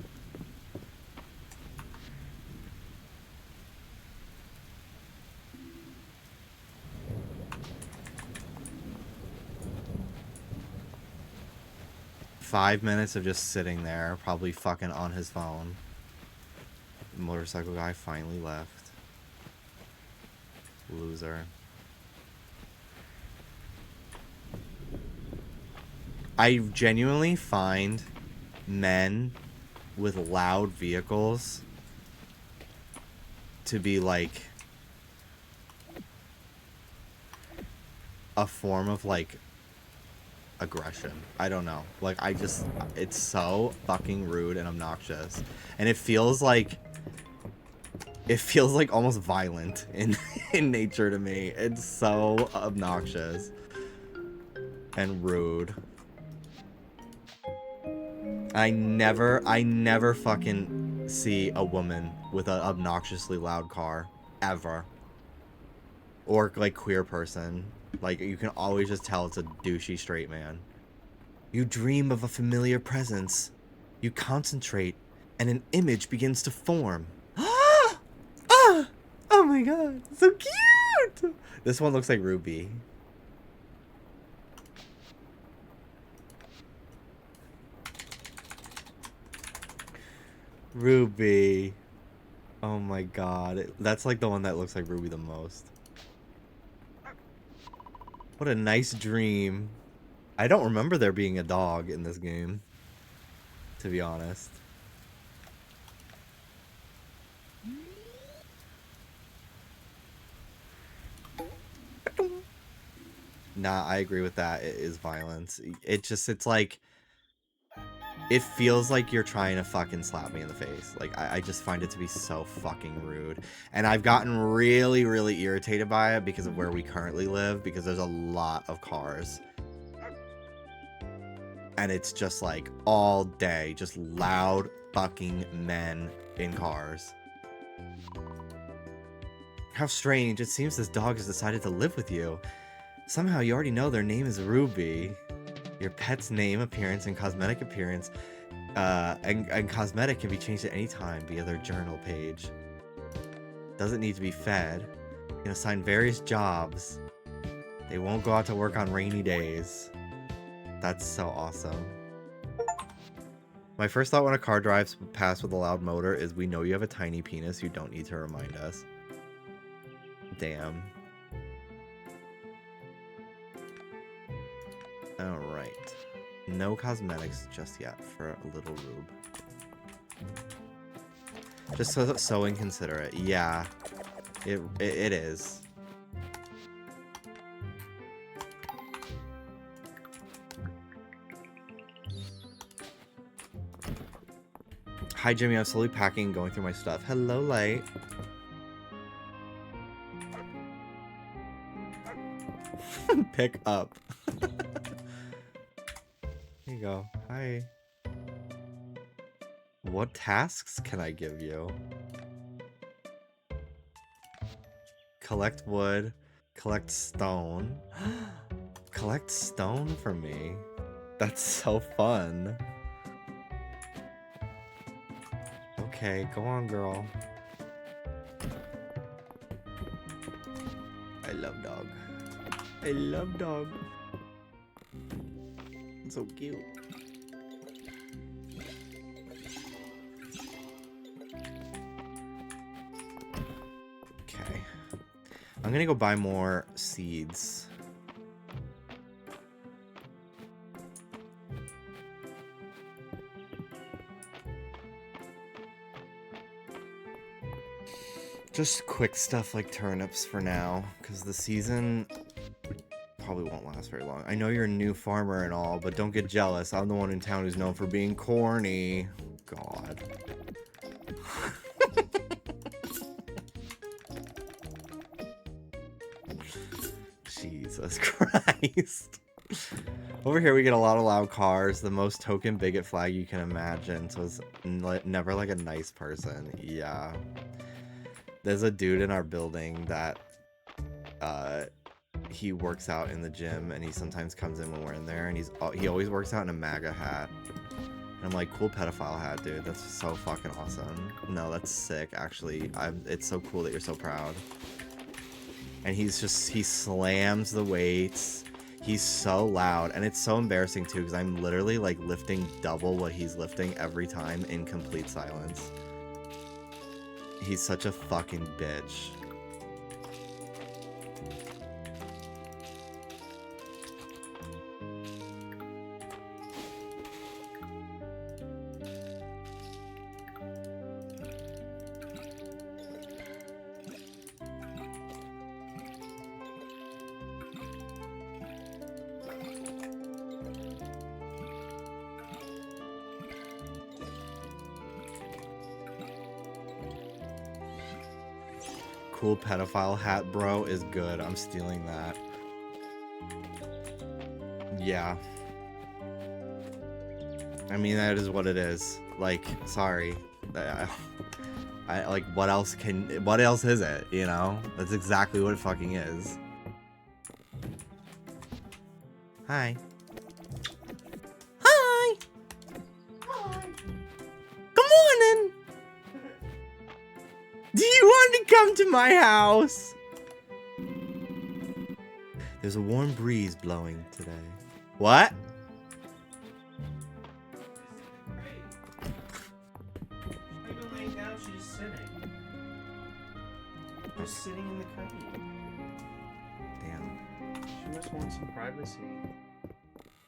"5 minutes of just sitting there, probably fucking on his phone. The motorcycle guy finally left. Loser. I genuinely find men with loud vehicles to be like a form of like aggression. I don't know. Like it's so fucking rude and obnoxious. And it feels like almost violent in in nature to me. It's so obnoxious and rude. I never fucking see a woman with an obnoxiously loud car ever. Or like queer person. Like you can always just tell it's a douchey straight man. You dream of a familiar presence. You concentrate and an image begins to form. Ah! Oh my god, so cute! This one looks like Ruby. Ruby. Oh my god. That's like the one that looks like Ruby the most. What a nice dream. I don't remember there being a dog in this game, to be honest. Nah, I agree with that. It is violence. It's like, it feels like you're trying to fucking slap me in the face. Like, I just find it to be so fucking rude. And I've gotten really, really irritated by it because of where we currently live, because there's a lot of cars. And it's just like all day, just loud fucking men in cars. How strange. It seems this dog has decided to live with you. Somehow you already know their name is Ruby. Your pet's name, appearance, and cosmetic appearance and cosmetic can be changed at any time via their journal page. Doesn't need to be fed. You can assign various jobs. They won't go out to work on rainy days. That's so awesome. My first thought when a car drives past with a loud motor is we know you have a tiny penis. You don't need to remind us. Damn. Alright. No cosmetics just yet for a little Rube. Just so inconsiderate. Yeah. It is. Hi Jimmy, I'm slowly packing and going through my stuff. Hello, Light. Pick up. Here you go. Hi. What tasks can I give you? Collect wood. Collect stone. Collect stone for me. That's so fun. Okay, go on, girl. I love dog. I love dog. It's so cute. Okay. I'm gonna go buy more seeds. Just quick stuff like turnips for now, because the season probably won't last very long. I know you're a new farmer and all, but don't get jealous. I'm the one in town who's known for being corny. God. Jesus Christ. Over here we get a lot of loud cars, the most token bigot flag you can imagine, so it's never like a nice person. Yeah. There's a dude in our building that he works out in the gym, and he sometimes comes in when we're in there, and he always works out in a MAGA hat. And I'm like, cool pedophile hat, dude. That's so fucking awesome. No, that's sick, actually. It's so cool that you're so proud. And he slams the weights. He's so loud, and it's so embarrassing too, because I'm literally like lifting double what he's lifting every time in complete silence. He's such a fucking bitch. cool pedophile hat, bro, is good. I'm stealing that. Yeah. I mean, that is what it is. Like, sorry. I like, what else is it, you know? That's exactly what it fucking is. Hi. Hi! Hi. Good morning! Do you want to come to my house? There's a warm breeze blowing today. What? Even laying down, she's sitting. Just sitting in the cubby. Damn. She must want some privacy.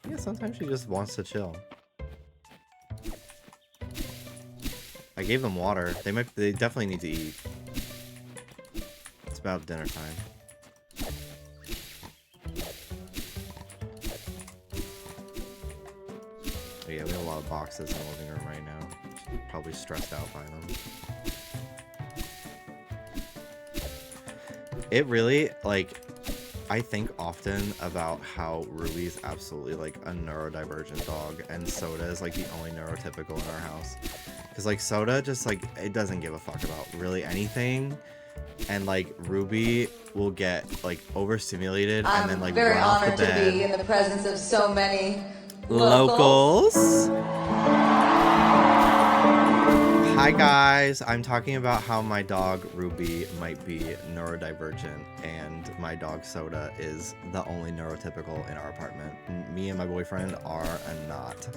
Yeah, sometimes she just wants to chill. I gave them water. They definitely need to eat. It's about dinner time. Oh yeah, we have a lot of boxes in the living room right now. She's probably stressed out by them. It really, like, I think often about how Ruby's absolutely, like, a neurodivergent dog, and Soda is, like, the only neurotypical in our house. Because, like, Soda just, like, it doesn't give a fuck about really anything. And, like, Ruby will get, like, overstimulated and then, like, run off the bed. I'm very honored to be in the presence of so many locals. Hi guys, I'm talking about how my dog Ruby might be neurodivergent and my dog Soda is the only neurotypical in our apartment. Me and my boyfriend are not.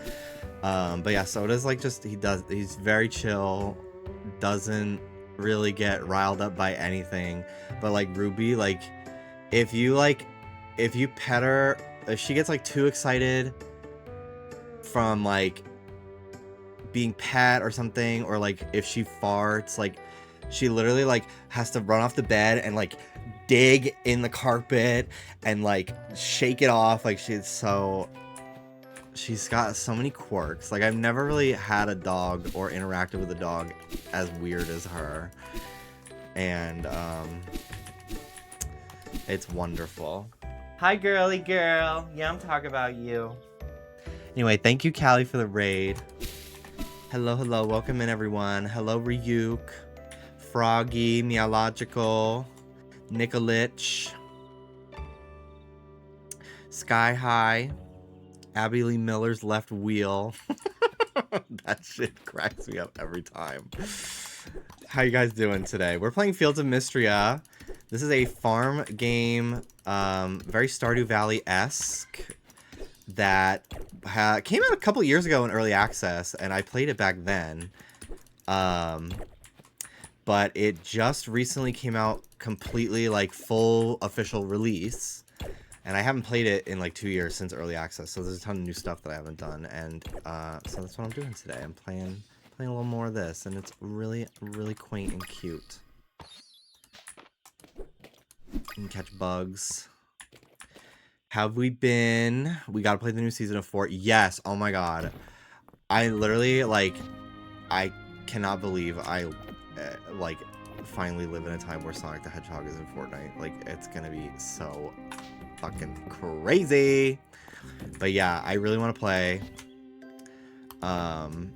But yeah, Soda's like he's very chill, doesn't really get riled up by anything. But like Ruby, like if you pet her, if she gets like too excited from like being pet or something, or like if she farts, like she literally like has to run off the bed and like dig in the carpet and like shake it off. Like she's got so many quirks. Like I've never really had a dog or interacted with a dog as weird as her, and it's wonderful. Hi girly girl. Yeah, I'm talking about you. Anyway, thank you Callie for the raid. Hello, hello, welcome in everyone. Hello Ryuk, Froggy, Meowlogical, Nicolich, Sky High, Abby Lee Miller's left wheel. That shit cracks me up every time. How you guys doing today? We're playing Fields of Mistria. This is a farm game, very Stardew Valley-esque, that came out a couple years ago in early access, and I played it back then. But it just recently came out completely, like, full official release. And I haven't played it in, like, 2 years since early access, so there's a ton of new stuff that I haven't done. And so that's what I'm doing today. I'm playing a little more of this, and it's really, really quaint and cute. You can catch bugs. Have we been? We gotta play the new season of 4. Yes. Oh my god. I literally, like, I cannot believe I, like, finally live in a time where Sonic the Hedgehog is in Fortnite. Like, it's gonna be so fucking crazy. But yeah, I really want to play. I'm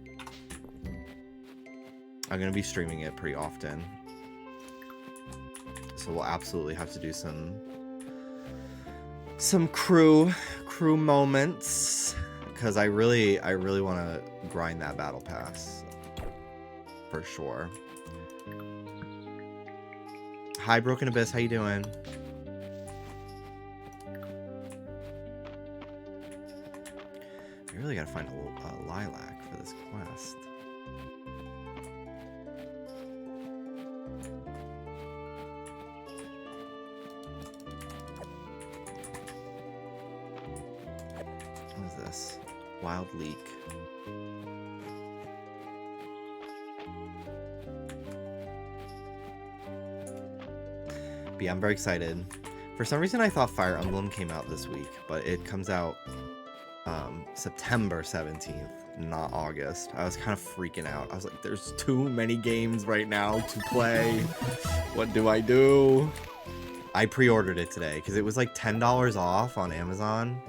gonna be streaming it pretty often. So we'll absolutely have to do some crew moments, because I really want to grind that battle pass for sure. Hi Broken Abyss, how you doing? I really gotta find a lilac for this quest. What is this? Wild leek. But yeah, I'm very excited. For some reason I thought Fire Emblem came out this week, but it comes out September 17th, not August. I was kind of freaking out. I was like, there's too many games right now to play. What do I do? I pre-ordered it today because it was like $10 off on Amazon.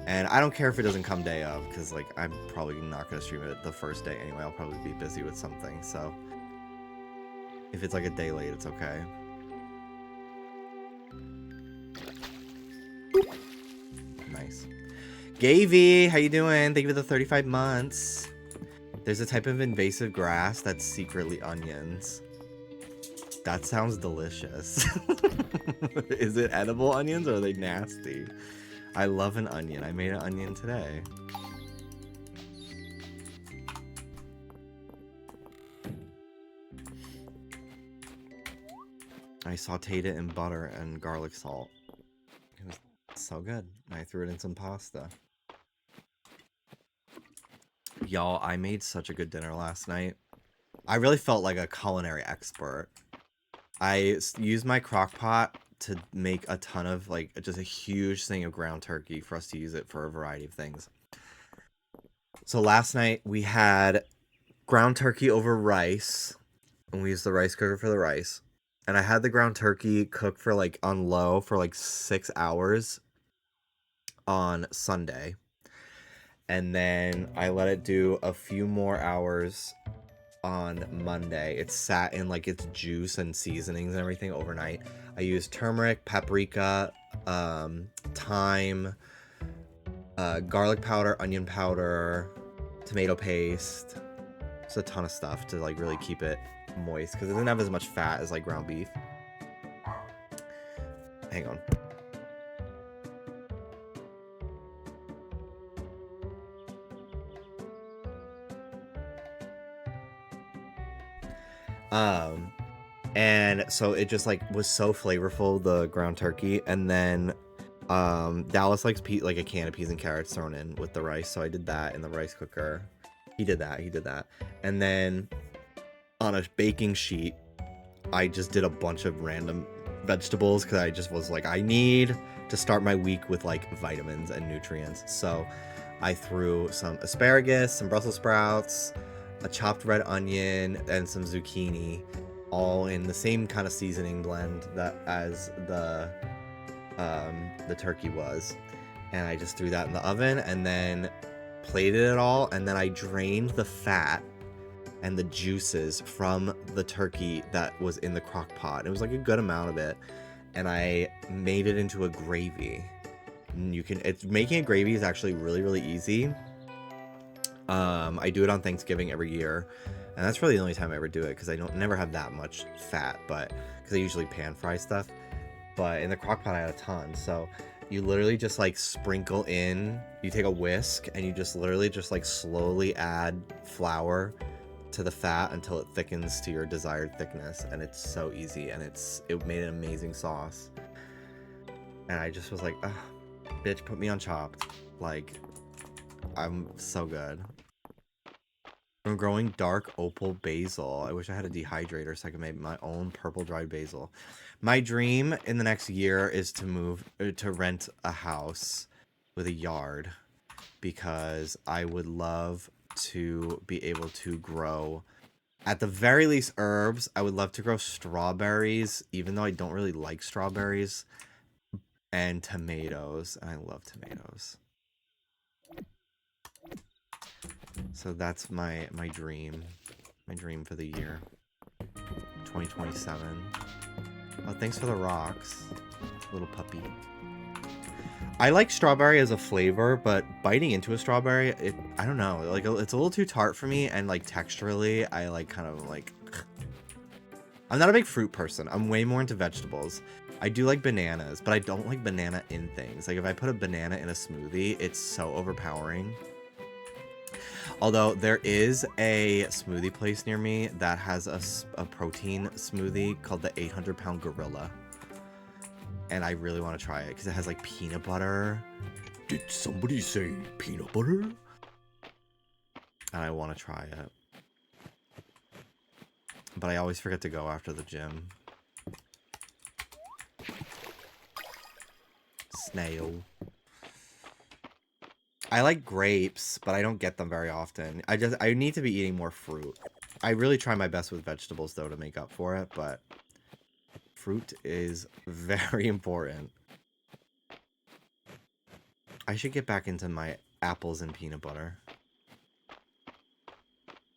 And I don't care if it doesn't come day of, because like I'm probably not going to stream it the first day anyway. I'll probably be busy with something, so if it's like a day late, it's okay. Boop. Nice. Gavy, how you doing? Thank you for the 35 months. There's a type of invasive grass that's secretly onions. That sounds delicious. Is it edible onions or are they nasty? I love an onion. I made an onion today. I sauteed it in butter and garlic salt. It was so good. I threw it in some pasta. Y'all, I made such a good dinner last night. I really felt like a culinary expert. I used my crock pot to make a ton of, like, just a huge thing of ground turkey for us to use it for a variety of things. So last night we had ground turkey over rice, and we used the rice cooker for the rice. And I had the ground turkey cook for, like, on low for, like, 6 hours on Sunday. And then I let it do a few more hours on Monday. It sat in like its juice and seasonings and everything overnight. I used turmeric, paprika, thyme, garlic powder, onion powder, tomato paste. Just a ton of stuff to like really keep it moist because it doesn't have as much fat as like ground beef. Hang on. And so it just like was so flavorful, the ground turkey. And then Dallas likes like a can of peas and carrots thrown in with the rice, so I did that in the rice cooker. He did that. And then on a baking sheet I just did a bunch of random vegetables because I just was like, I need to start my week with like vitamins and nutrients. So I threw some asparagus, some Brussels sprouts, a chopped red onion, and some zucchini, all in the same kind of seasoning blend that as the turkey was. And I just threw that in the oven and then plated it all, and then I drained the fat and the juices from the turkey that was in the crock pot. It was like a good amount of it, and I made it into a gravy. And making a gravy is actually really easy. I do it on Thanksgiving every year, and that's really the only time I ever do it because I never have that much fat, but because I usually pan fry stuff. But in the crock pot I had a ton, so you literally just like sprinkle in, you take a whisk and you just literally just like slowly add flour to the fat until it thickens to your desired thickness, and it's so easy, and it made an amazing sauce. And I just was like, ugh, bitch, put me on Chopped. Like, I'm so good. I'm growing dark opal basil. I wish I had a dehydrator so I could make my own purple dried basil. My dream in the next year is to rent a house with a yard, because I would love to be able to grow, at the very least, herbs. I would love to grow strawberries, even though I don't really like strawberries, and tomatoes, and I love tomatoes. So that's my dream for the year 2027. Oh, thanks for the rocks, little puppy. I like strawberry as a flavor, but biting into a strawberry, I don't know, like it's a little too tart for me, and like texturally, I like kind of like. I'm not a big fruit person. I'm way more into vegetables. I do like bananas, but I don't like banana in things. Like if I put a banana in a smoothie, it's so overpowering. Although there is a smoothie place near me that has a protein smoothie called the 800-pound gorilla. And I really want to try it because it has like peanut butter. Did somebody say peanut butter? And I want to try it. But I always forget to go after the gym. Snail. I like grapes, but I don't get them very often. I need to be eating more fruit. I really try my best with vegetables, though, to make up for it, but fruit is very important. I should get back into my apples and peanut butter.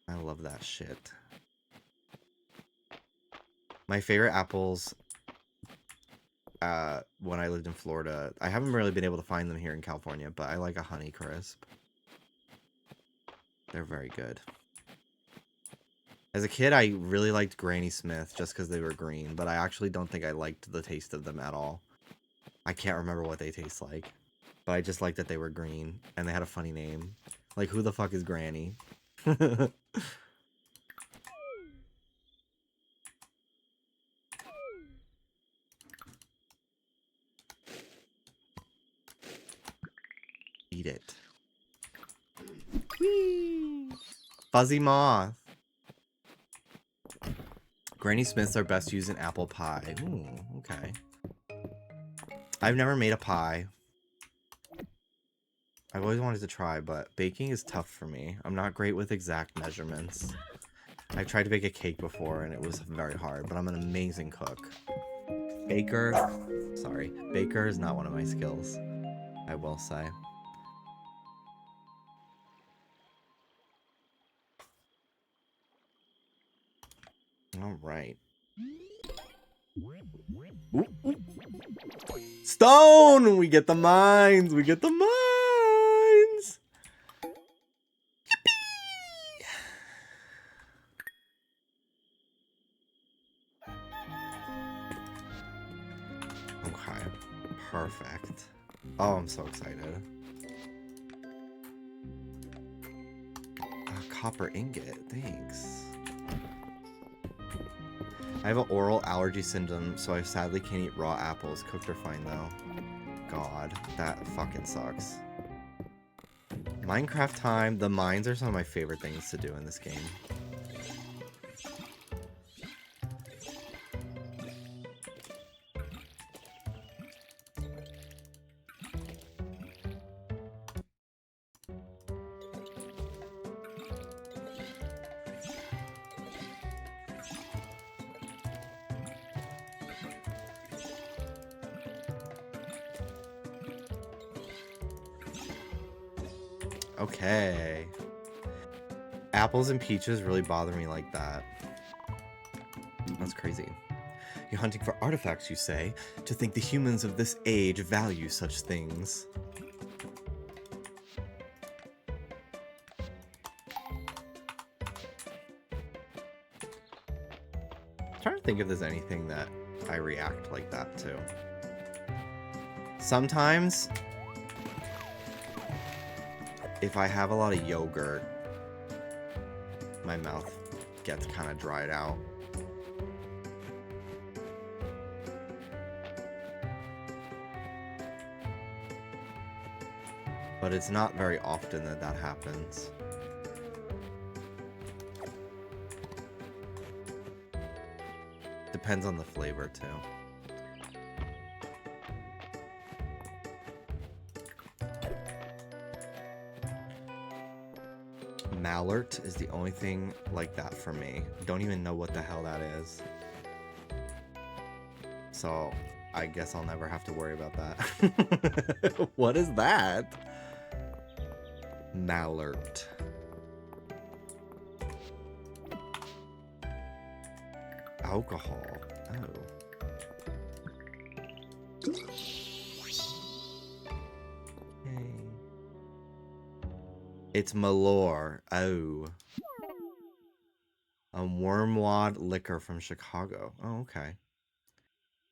I love that shit. My favorite apples, when I lived in Florida, I haven't really been able to find them here in California, but I like a Honey Crisp. They're very good. As a kid, I really liked Granny Smith just because they were green, but I actually don't think I liked the taste of them at all. I can't remember what they taste like, but I just liked that they were green, and they had a funny name. Like, who the fuck is Granny? Eat it. Whee! Fuzzy Moth. Granny Smiths are best used in apple pie. Ooh, okay. I've never made a pie. I've always wanted to try, but baking is tough for me. I'm not great with exact measurements. I've tried to bake a cake before, and it was very hard, but I'm an amazing cook. Baker is not one of my skills, I will say. All right. Ooh, ooh. Stone! We get the mines! We get the mines! Yippee! Okay. Perfect. Oh, I'm so excited. A copper ingot. Thanks. I have an oral allergy syndrome, so I sadly can't eat raw apples. Cooked are fine, though. God, that fucking sucks. Minecraft time. The mines are some of my favorite things to do in this game. Okay. Apples and peaches really bother me like that. That's crazy. You're hunting for artifacts, you say? To think the humans of this age value such things. I'm trying to think if there's anything that I react like that to. Sometimes, if I have a lot of yogurt, my mouth gets kind of dried out. But it's not very often that that happens. Depends on the flavor, too. Mallert is the only thing like that for me. Don't even know what the hell that is. So, I guess I'll never have to worry about that. What is that? Mallert. Alcohol. Oh. Hey. It's Malore. Oh. A wormwad liquor from Chicago. Oh, okay.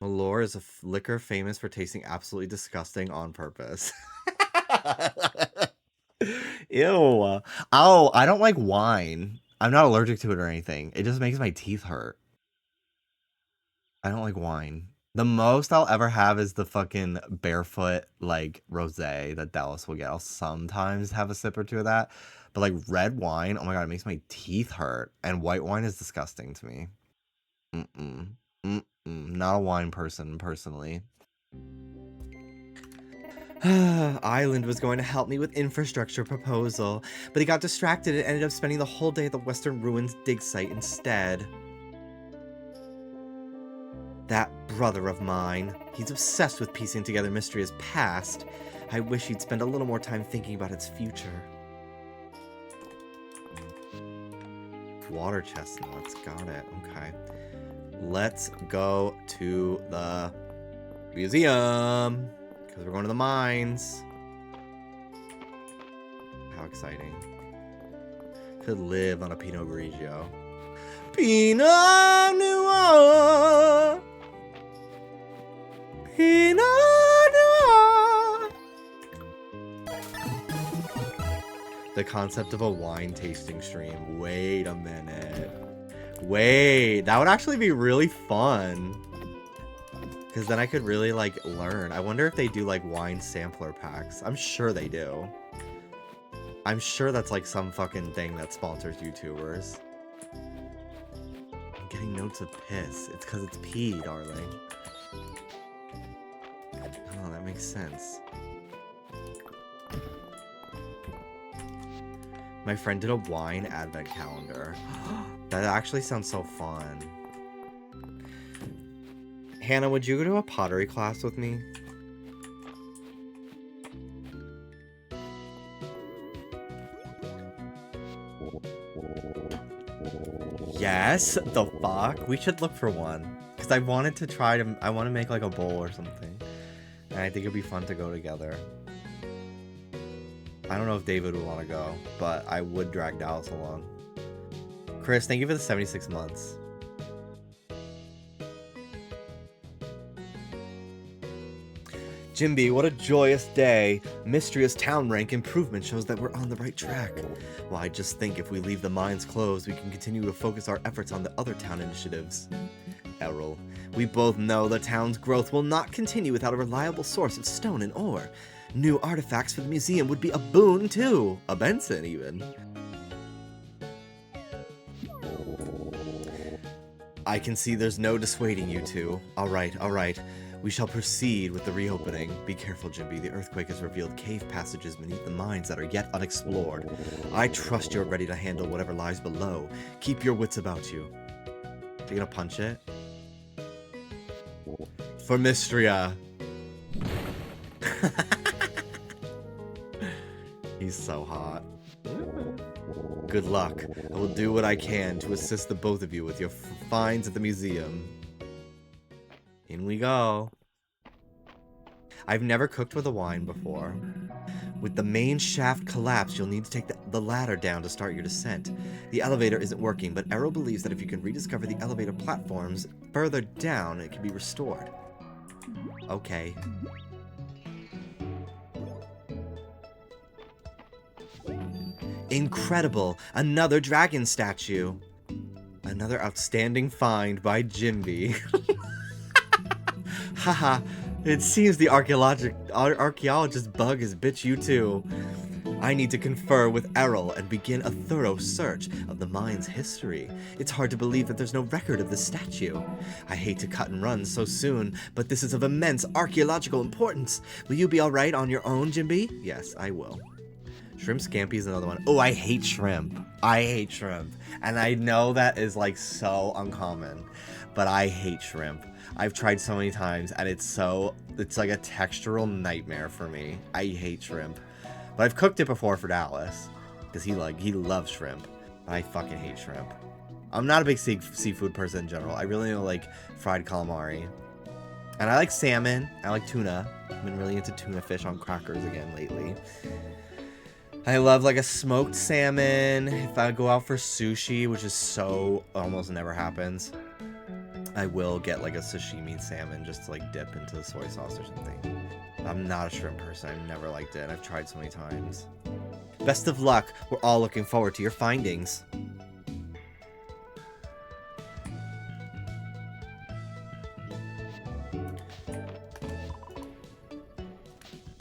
Malore is a liquor famous for tasting absolutely disgusting on purpose. Ew. Oh, I don't like wine. I'm not allergic to it or anything. It just makes my teeth hurt. I don't like wine. The most I'll ever have is the fucking barefoot, like, rosé that Dallas will get. I'll sometimes have a sip or two of that. But, like, red wine, oh my god, it makes my teeth hurt. And white wine is disgusting to me. Mm-mm. Mm-mm. Not a wine person, personally. Island was going to help me with infrastructure proposal, but he got distracted and ended up spending the whole day at the Western Ruins dig site instead. That brother of mine. He's obsessed with piecing together Mistria's past. I wish he'd spend a little more time thinking about its future. Water chestnuts. Got it. Okay. Let's go to the museum. Because we're going to the mines. How exciting. Could live on a Pinot Grigio. Pinot Noir! Pinot Noir! The concept of a wine tasting stream. Wait a minute. Wait, that would actually be really fun. Because then I could really, like, learn. I wonder if they do, like, wine sampler packs. I'm sure they do. I'm sure that's, like, some fucking thing that sponsors YouTubers. I'm getting notes of piss. It's because it's pee, darling. Oh, that makes sense. My friend did a wine advent calendar. That actually sounds so fun. Hannah, would you go to a pottery class with me? Yes? The fuck? We should look for one. Because I wanted to try to... I want to make like a bowl or something. And I think it'd be fun to go together. I don't know if David would want to go, but I would drag Dallas along. Chris, thank you for the 76 months. Jimby, what a joyous day. Mistria's town rank improvement shows that we're on the right track. Well, I just think if we leave the mines closed, we can continue to focus our efforts on the other town initiatives. Errol, we both know the town's growth will not continue without a reliable source of stone and ore. New artifacts for the museum would be a boon, too. A Benson, even. I can see there's no dissuading you two. All right. We shall proceed with the reopening. Be careful, Jimby. The earthquake has revealed cave passages beneath the mines that are yet unexplored. I trust you're ready to handle whatever lies below. Keep your wits about you. Are you gonna punch it? For Mistria. He's so hot. Good luck. I will do what I can to assist the both of you with your finds at the museum. In we go. I've never cooked with a wine before. With the main shaft collapsed, you'll need to take the ladder down to start your descent. The elevator isn't working, but Errol believes that if you can rediscover the elevator platforms further down, it can be restored. Okay. Incredible! Another dragon statue! Another outstanding find by Jimby. Haha, it seems the archaeologist bug has bit you too. I need to confer with Errol and begin a thorough search of the mine's history. It's hard to believe that there's no record of the statue. I hate to cut and run so soon, but this is of immense archaeological importance. Will you be alright on your own, Jimby? Yes, I will. Shrimp Scampi is another one. Oh, I hate shrimp. I hate shrimp. And I know that is like so uncommon, but I hate shrimp. I've tried so many times and it's like a textural nightmare for me. I hate shrimp. But I've cooked it before for Dallas because he loves shrimp. But I fucking hate shrimp. I'm not a big seafood person in general. I really don't like fried calamari. And I like salmon. I like tuna. I've been really into tuna fish on crackers again lately. I love like a smoked salmon. If I go out for sushi, which is so almost never happens, I will get like a sashimi salmon just to like dip into the soy sauce or something. I'm not a shrimp person. I've never liked it. And I've tried so many times. Best of luck. We're all looking forward to your findings.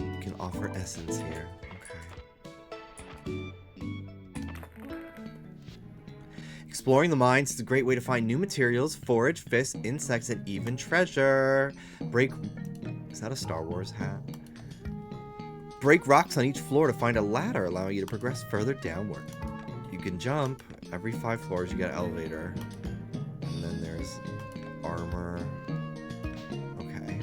You can offer essence here. Exploring the mines is a great way to find new materials, forage, fish, insects, and even treasure. Is that a Star Wars hat? Break rocks on each floor to find a ladder, allowing you to progress further downward. You can jump. Every 5 floors, you get an elevator. And then there's armor. Okay.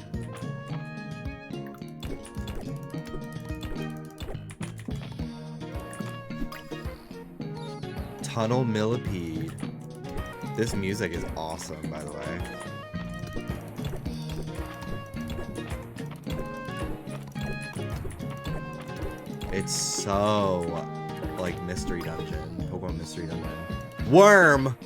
Tunnel Millipede. This music is awesome, by the way. It's so like Mystery Dungeon. Pokemon Mystery Dungeon. Worm!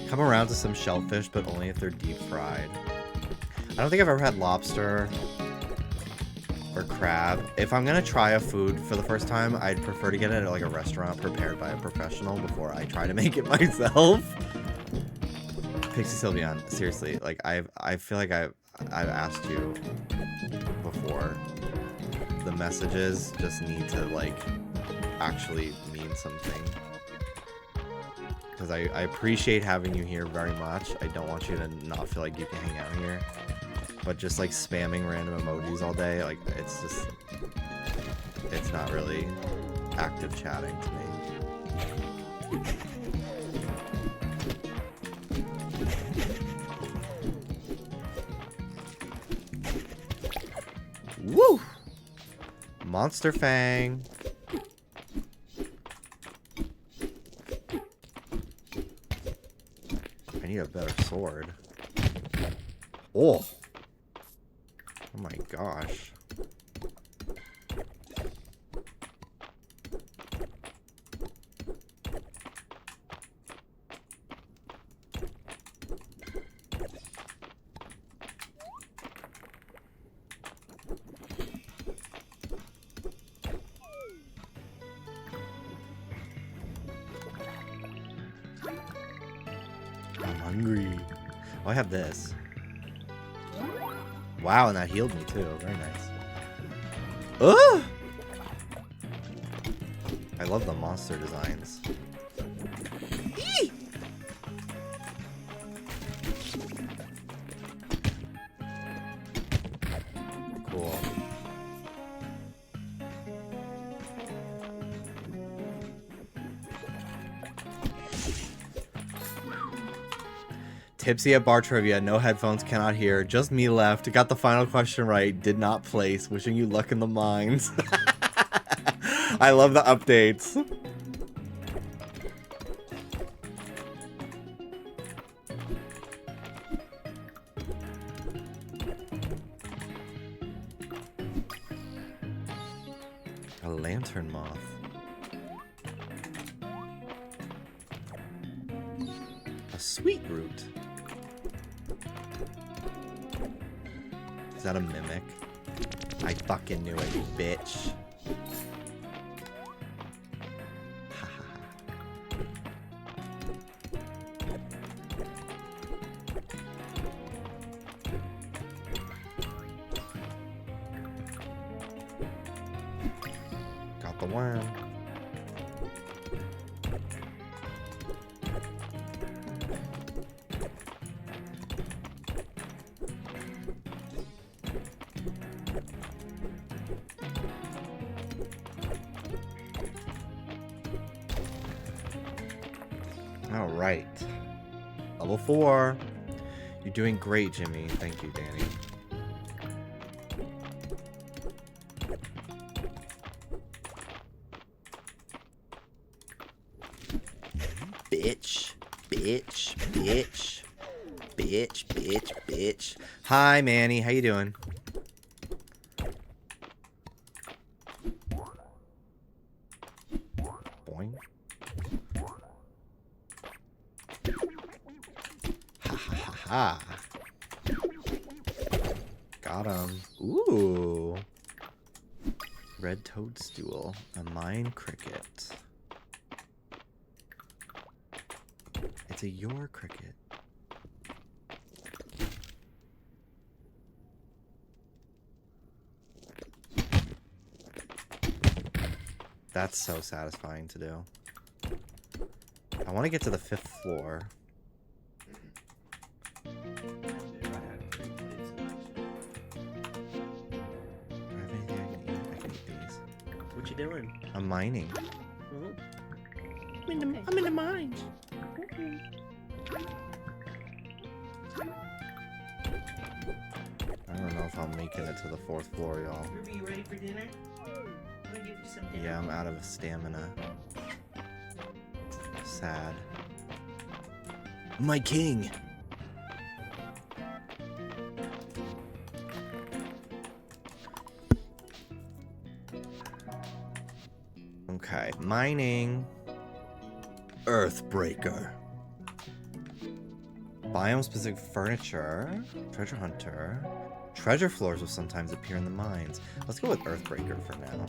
Come around to some shellfish, but only if they're deep fried. I don't think I've ever had lobster or crab. If I'm gonna try a food for the first time, I'd prefer to get it at like a restaurant prepared by a professional before I try to make it myself. Pixie Sylveon, seriously, like I feel like I've asked you before. The messages just need to like actually mean something. Because I appreciate having you here very much. I don't want you to not feel like you can hang out here. But just like spamming random emojis all day, like it's just, it's not really active chatting to me. Woo! Monster Fang. I need a better sword. Oh! Oh my gosh. I'm hungry. Oh, I have this. Wow, and that healed me too. Very nice. Ugh! I love the monster designs. Eee! Cool. Tipsy at bar trivia, no headphones, cannot hear, just me left, got the final question right, did not place, wishing you luck in the mines. I love the updates. A lantern moth. A sweet root. Is that a mimic? I fucking knew it, you bitch. Got the worm. All right. Level 4. You're doing great, Jimmy. Thank you, Danny. Bitch. Bitch. Bitch. Bitch. Bitch. Bitch. Hi, Manny. How you doing? Aha. Got him. Ooh. Red toadstool. A mine cricket. It's a your cricket. That's so satisfying to do. I want to get to the 5th floor. What you doing? I'm mining. Oh. I'm in the mines. I don't know if I'm making it to the 4th floor, y'all. Ruby, you ready for dinner? I'm gonna give you some dinner. Yeah, I'm out of stamina. Sad. My king! Okay, mining. Earthbreaker. Biome-specific furniture. Treasure hunter. Treasure floors will sometimes appear in the mines. Let's go with Earthbreaker for now.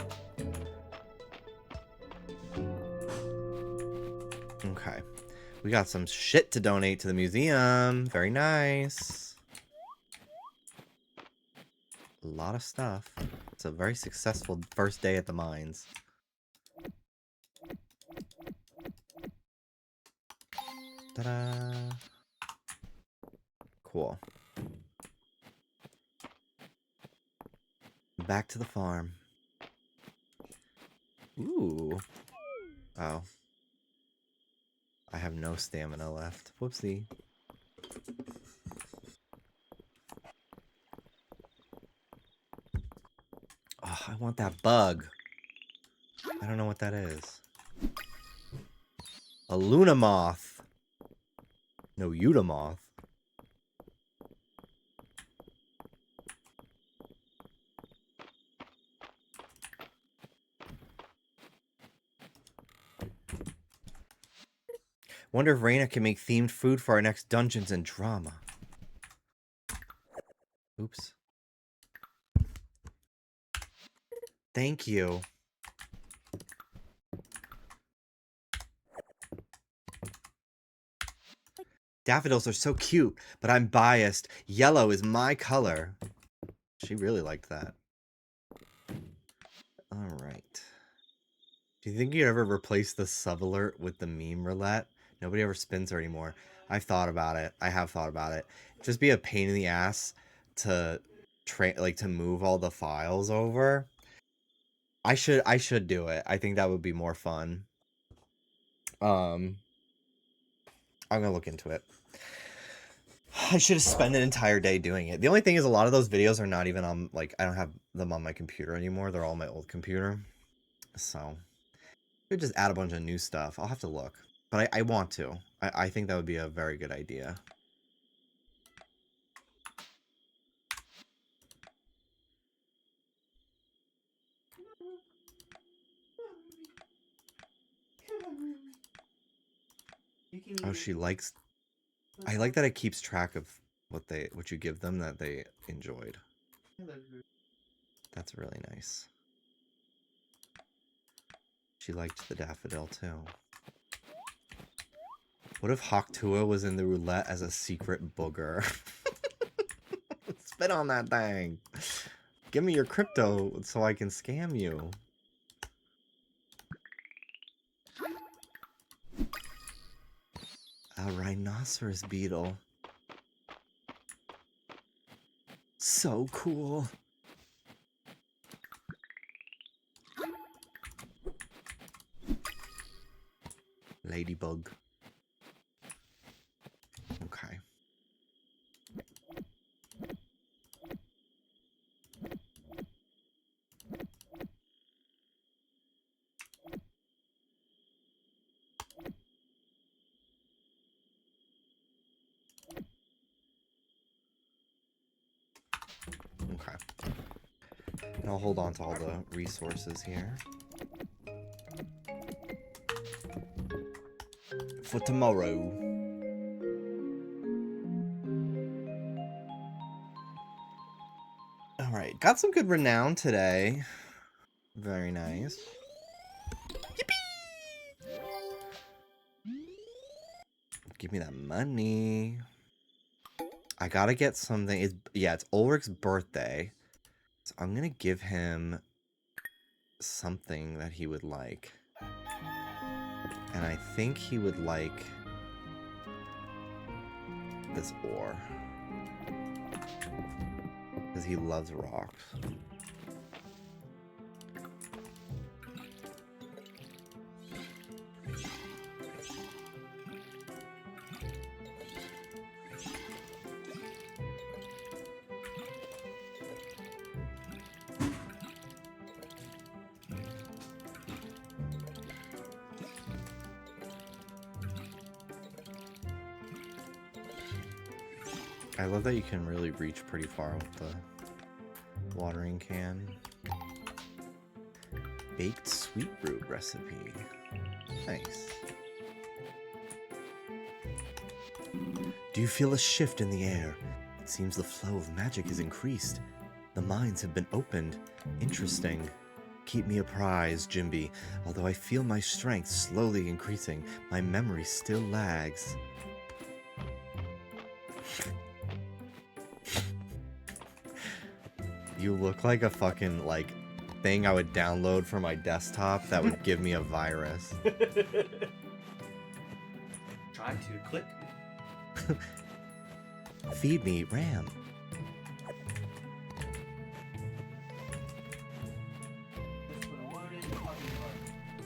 Okay. We got some shit to donate to the museum. Very nice. A lot of stuff. It's a very successful first day at the mines. Ta-da! Cool. Back to the farm. Ooh. Oh. I have no stamina left. Whoopsie. Oh, I want that bug. I don't know what that is. A Luna moth. No, Yuta moth. Wonder if Reina can make themed food for our next Dungeons and Drama. Oops. Thank you. Daffodils are so cute, but I'm biased. Yellow is my color. She really liked that. Alright. Do you think you'd ever replace the sub-alert with the meme roulette? Nobody ever spins her anymore. I've thought about it. I have thought about it. Just be a pain in the ass to to move all the files over. I should do it. I think that would be more fun. I'm gonna look into it. I should have spent an entire day doing it. The only thing is a lot of those videos are not even on, like, I don't have them on my computer anymore. They're all on my old computer. So, I could just add a bunch of new stuff. I'll have to look. But I want to. I think that would be a very good idea. Oh, she likes... I like that it keeps track of what you give them that they enjoyed. That's really nice. She liked the daffodil too. What if Hawktua was in the roulette as a secret booger? Spit on that thing. Give me your crypto so I can scam you. A rhinoceros beetle. So cool. Ladybug. Okay. Okay. And I'll hold on to all the resources here. For tomorrow. Got some good renown today. Very nice. Give me that money. I gotta get something. It's Ulrich's birthday. So I'm gonna give him something that he would like. And I think he would like this ore. Because he loves rocks. I love that you can really reach pretty far with the watering can. Baked sweet root recipe. Nice. Do you feel a shift in the air? It seems the flow of magic is increased. The mines have been opened. Interesting. Keep me apprised, Jimby. Although I feel my strength slowly increasing, my memory still lags. You look like a fucking, like, thing I would download for my desktop that would give me a virus. Try to click. Feed me, Ram.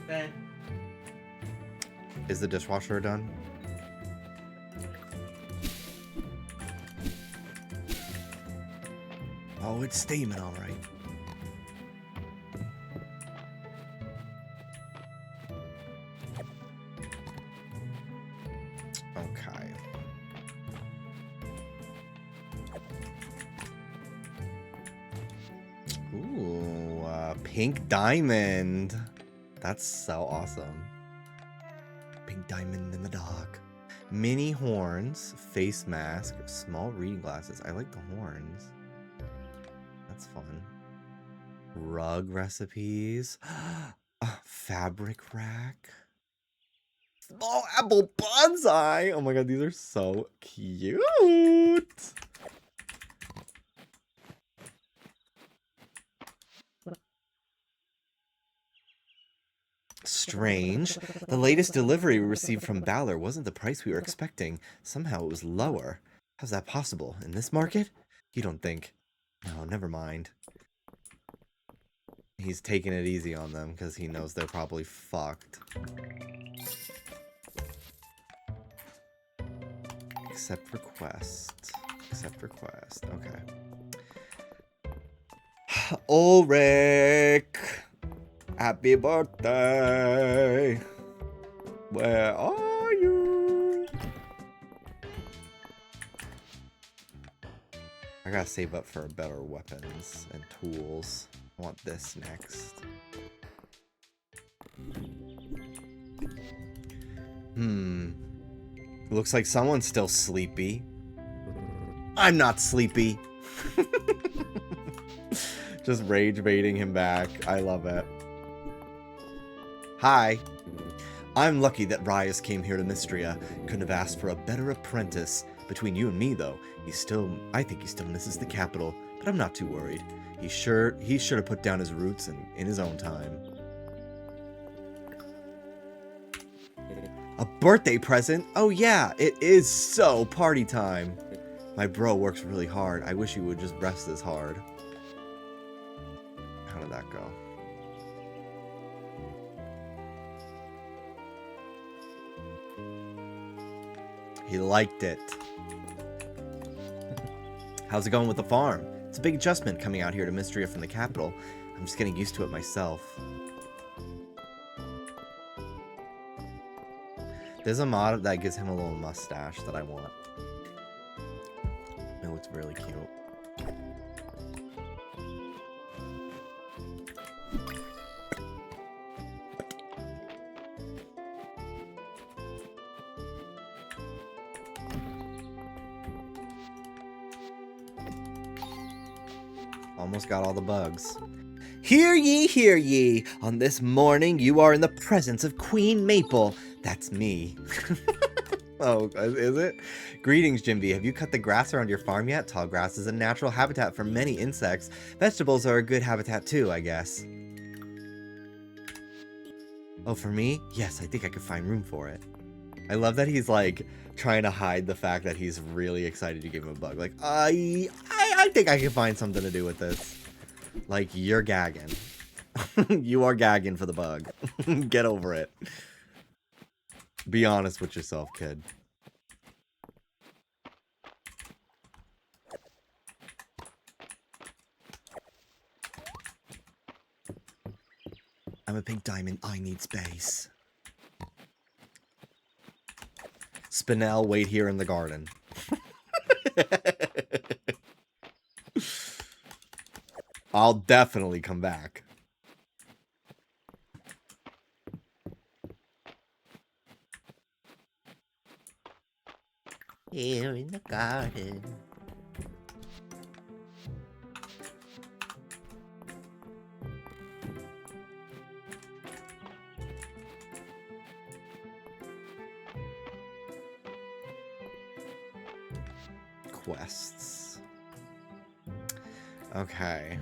Ben. Is the dishwasher done? Oh, it's steaming all right. Okay. Ooh, pink diamond. That's so awesome. Pink diamond in the dark. Mini horns, face mask, small reading glasses. I like the horns. That's fun. Rug recipes. A fabric rack. Small apple bonsai. Oh my god, these are so cute. Strange. The latest delivery we received from Balor wasn't the price we were expecting. Somehow it was lower. How's that possible? In this market? You don't think... No, never mind. He's taking it easy on them because he knows they're probably fucked. Accept request. Accept request. Okay. Ulrich! Happy birthday! Where are you? I gotta save up for better weapons and tools. I want this next. Looks like someone's still sleepy. I'm not sleepy. Just rage baiting him back. I love it. Hi. I'm lucky that Rias came here to Mistria. Couldn't have asked for a better apprentice. Between you and me, though, I think he still misses the capital, but I'm not too worried. He should have put down his roots in his own time. A birthday present? Oh yeah, it is so party time. My bro works really hard. I wish he would just rest as hard. How did that go? He liked it. How's it going with the farm? It's a big adjustment coming out here to Mistria from the capital. I'm just getting used to it myself. There's a mod that gives him a little mustache that I want. It looks really cute. Almost got all the bugs. Hear ye, hear ye. On this morning, you are in the presence of Queen Maple. That's me. Oh, is it? Greetings, Jimby. Have you cut the grass around your farm yet? Tall grass is a natural habitat for many insects. Vegetables are a good habitat too, I guess. Oh, for me? Yes, I think I could find room for it. I love that he's like trying to hide the fact that he's really excited to give him a bug. Like, I think I can find something to do with this. Like, you're gagging. You are gagging for the bug. Get over it. Be honest with yourself, kid. I'm a pink diamond. I need space. Spinel, wait here in the garden. I'll definitely come back. Here in the garden. Quests. Okay.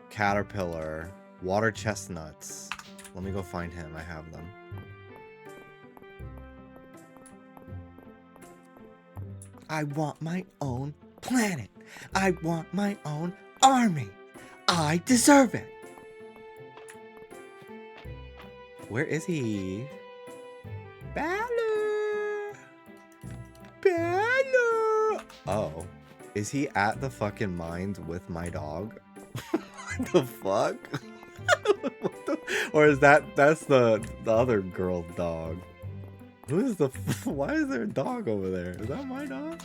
Caterpillar. Water chestnuts. Let me go find him. I have them. I want my own planet. I want my own army. I deserve it. Where is he? Balor. Balor. Oh. Is he at the fucking mines with my dog? What the fuck? Or is that's the other girl's dog? Who's the why is there a dog over there? Is that my dog?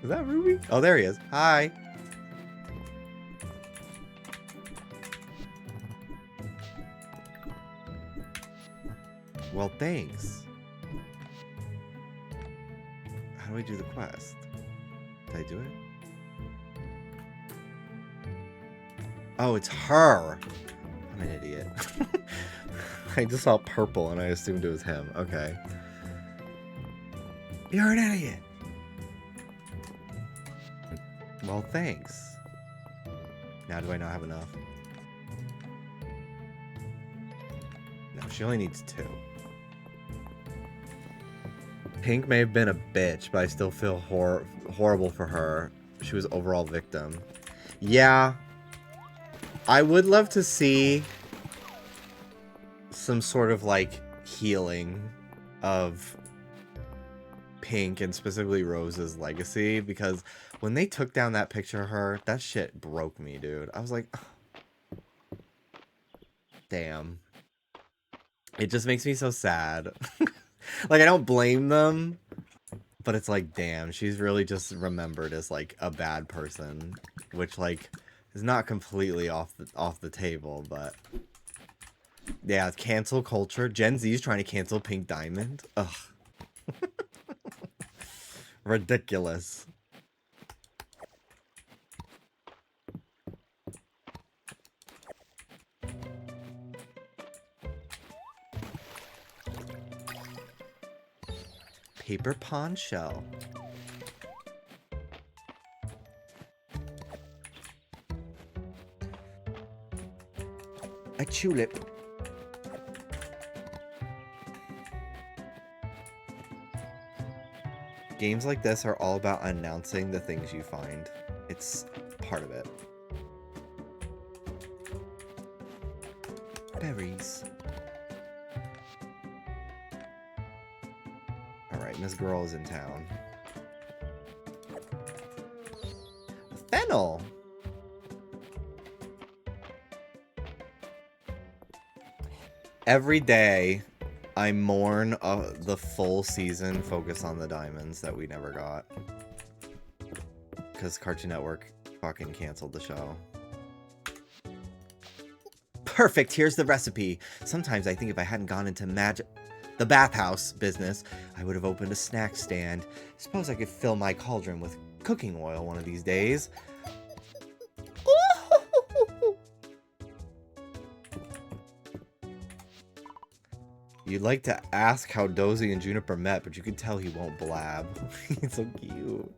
Is that Ruby? Oh, there he is. Hi. Well, thanks. How do we do the quest? Did I do it? Oh, it's her. I'm an idiot. I just saw purple and I assumed it was him. Okay. You're an idiot. Well, thanks. Now do I not have enough? No, she only needs 2. Pink may have been a bitch, but I still feel horrible for her. She was overall victim. Yeah. I would love to see some sort of like healing of Pink and specifically Rose's legacy, because when they took down that picture of her, that shit broke me, dude. I was like, oh, damn. It just makes me so sad. Like, I don't blame them, but it's like, damn, she's really just remembered as like a bad person, which like is not completely off the table, but yeah, cancel culture. Gen Z is trying to cancel Pink Diamond. Ugh. Ridiculous. Paper pond shell. A tulip. Games like this are all about announcing the things you find. It's part of it. Berries. Alright, Miss Girl is in town. Fennel! Every day, I mourn the full season focus on the diamonds that we never got. Because Cartoon Network fucking canceled the show. Perfect, here's the recipe. Sometimes I think if I hadn't gone into the bathhouse business, I would have opened a snack stand. Suppose I could fill my cauldron with cooking oil one of these days. You'd like to ask how Dozy and Juniper met, but you could tell he won't blab. He's so cute.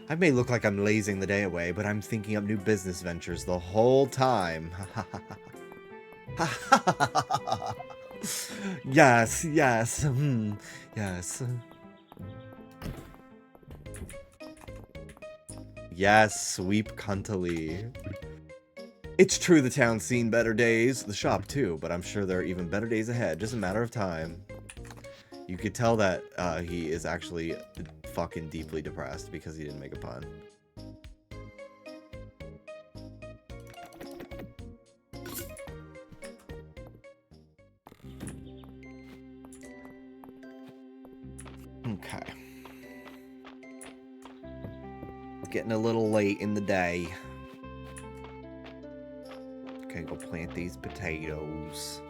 I may look like I'm lazing the day away, but I'm thinking up new business ventures the whole time. Yes, yes, yes. Yes, sweep cuntily. It's true the town's seen better days, the shop too, but I'm sure there are even better days ahead, just a matter of time. You could tell that he is actually fucking deeply depressed because he didn't make a pun. Okay. It's getting a little late in the day. Okay, go plant these potatoes.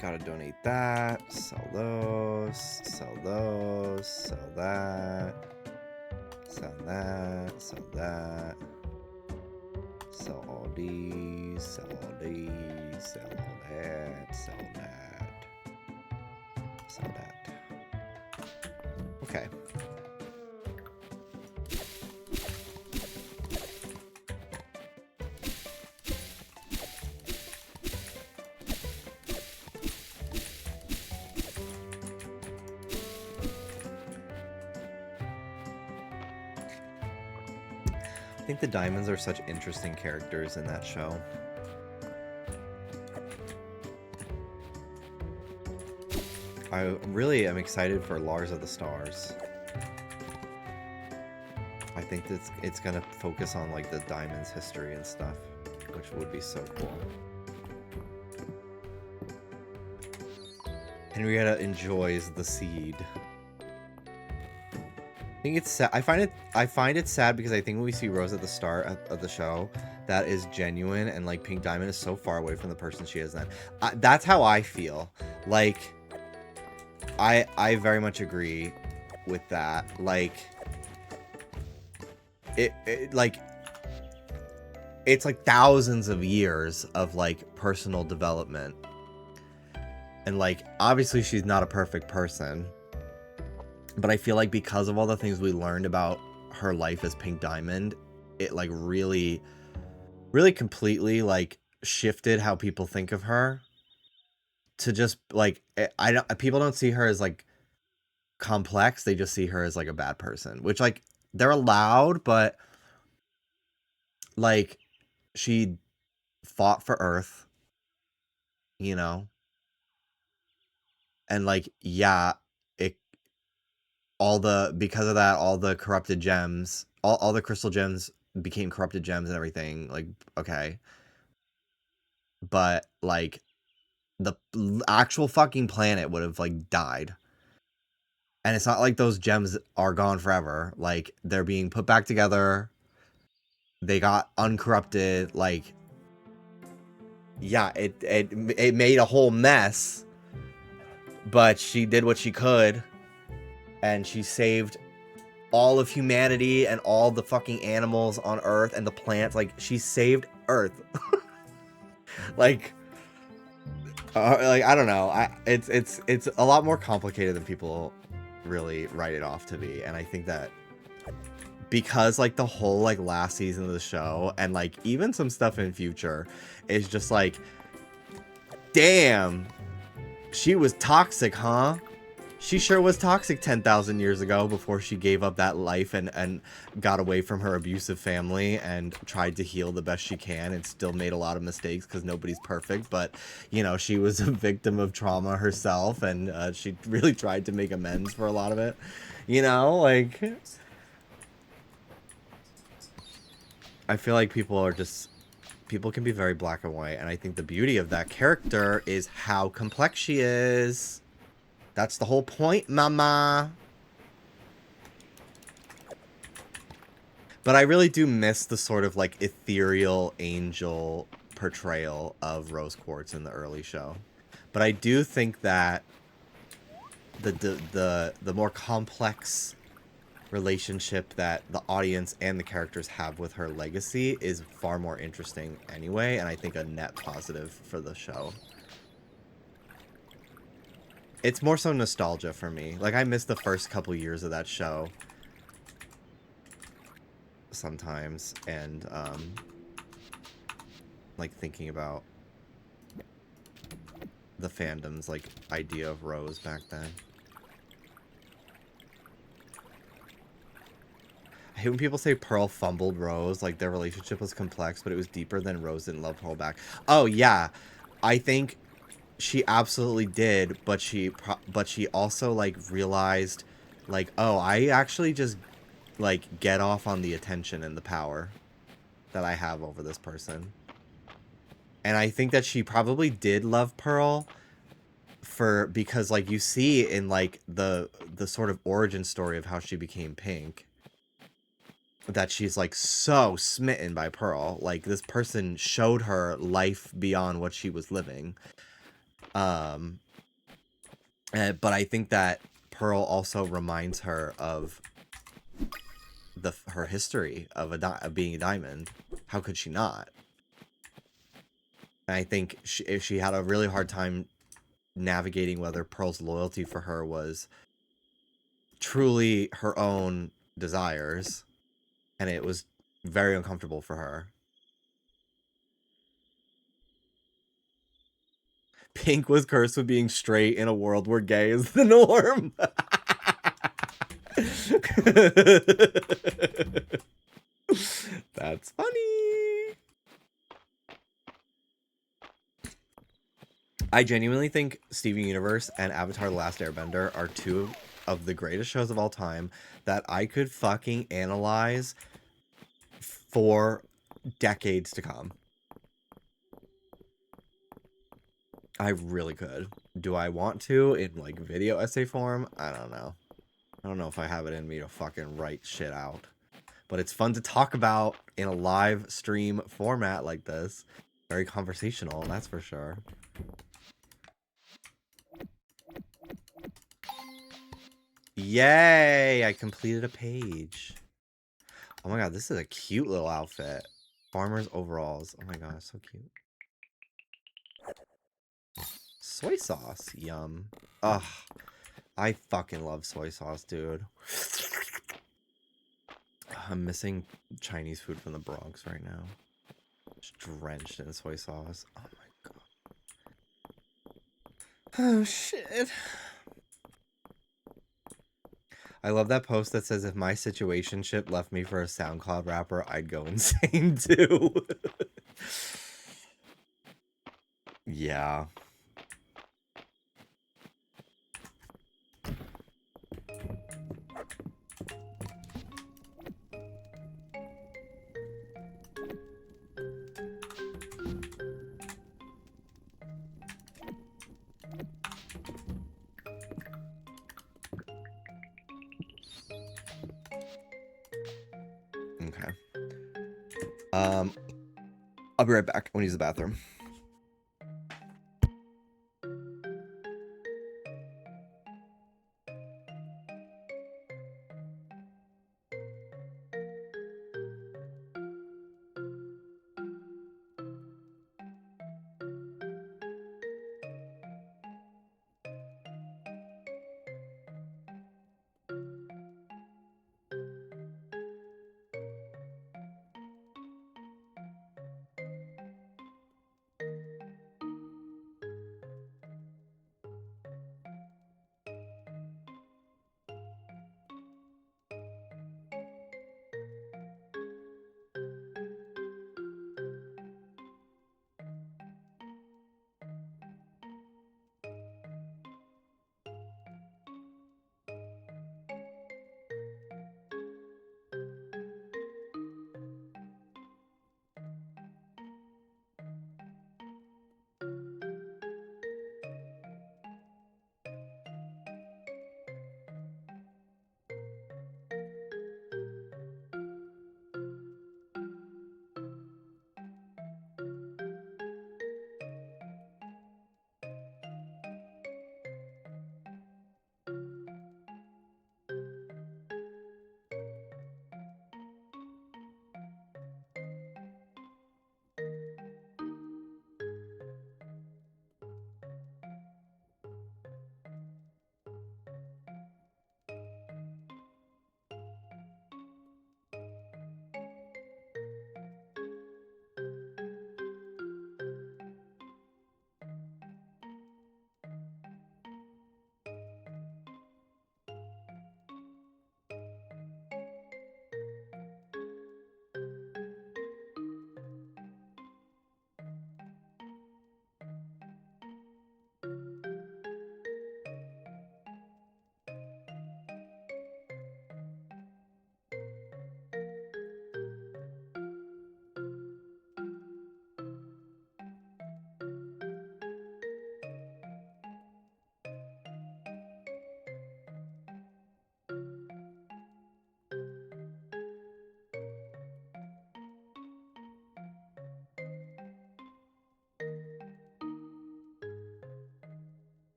Gotta donate that, sell those, sell those, sell that, sell that, sell that, sell all these, sell all these, sell all that, sell that, sell that. Okay. I think the diamonds are such interesting characters in that show. I really am excited for Lars of the Stars. I think that it's gonna focus on like the diamonds history and stuff, which would be so cool. Henrietta enjoys the seed. I think it's sad. I find it sad because I think when we see Rose at the start of the show, that is genuine, and like Pink Diamond is so far away from the person she is then. That's how I feel. Like, I very much agree with that. Like, it's like thousands of years of like personal development, and like obviously she's not a perfect person. But I feel like because of all the things we learned about her life as Pink Diamond, it like really completely like shifted how people think of her to just like, people don't see her as like complex. They just see her as like a bad person, which like they're allowed, but like she fought for Earth, you know? And like, yeah, because of that, all the corrupted gems, all the crystal gems became corrupted gems and everything. Like, okay. But like the actual fucking planet would have like died. And it's not like those gems are gone forever. Like, they're being put back together. They got uncorrupted. Like, yeah, it made a whole mess. But she did what she could. And she saved all of humanity and all the fucking animals on Earth and the plants. Like, she saved Earth. Like I don't know. It's a lot more complicated than people really write it off to be. And I think that because like the whole like last season of the show and like even some stuff in future is just like, damn, she was toxic, huh? She sure was toxic 10,000 years ago before she gave up that life and got away from her abusive family and tried to heal the best she can and still made a lot of mistakes because nobody's perfect. But, you know, she was a victim of trauma herself and she really tried to make amends for a lot of it. You know, like... I feel like people can be very black and white, and I think the beauty of that character is how complex she is. That's the whole point, mama. But I really do miss the sort of like ethereal angel portrayal of Rose Quartz in the early show. But I do think that the more complex relationship that the audience and the characters have with her legacy is far more interesting anyway, and I think a net positive for the show. It's more so nostalgia for me. Like, I miss the first couple years of that show sometimes, and like thinking about the fandom's like idea of Rose back then. I hate when people say Pearl fumbled Rose, like their relationship was complex, but it was deeper than Rose didn't love Pearl back. Oh yeah, I think she absolutely did, but she also like realized, like, oh, I actually just like get off on the attention and the power that I have over this person. And I think that she probably did love Pearl because like you see in like the sort of origin story of how she became Pink, that she's like so smitten by Pearl. Like, this person showed her life beyond what she was living. But I think that Pearl also reminds her of her history of being a diamond. How could she not? And I think if she had a really hard time navigating whether Pearl's loyalty for her was truly her own desires, and it was very uncomfortable for her. Pink was cursed with being straight in a world where gay is the norm. That's funny. I genuinely think Steven Universe and Avatar: The Last Airbender are two of the greatest shows of all time that I could fucking analyze for decades to come. I really could. Do I want to in like video essay form? I don't know. I don't know if I have it in me to fucking write shit out. But it's fun to talk about in a live stream format like this. Very conversational, that's for sure. Yay! I completed a page. Oh my god, this is a cute little outfit. Farmer's overalls. Oh my god, so cute. Soy sauce. Yum. Ugh. I fucking love soy sauce, dude. I'm missing Chinese food from the Bronx right now. Just drenched in soy sauce. Oh my god. Oh shit. I love that post that says, if my situationship left me for a SoundCloud rapper, I'd go insane too. Yeah. Okay. I'll be right back. I want to use the bathroom.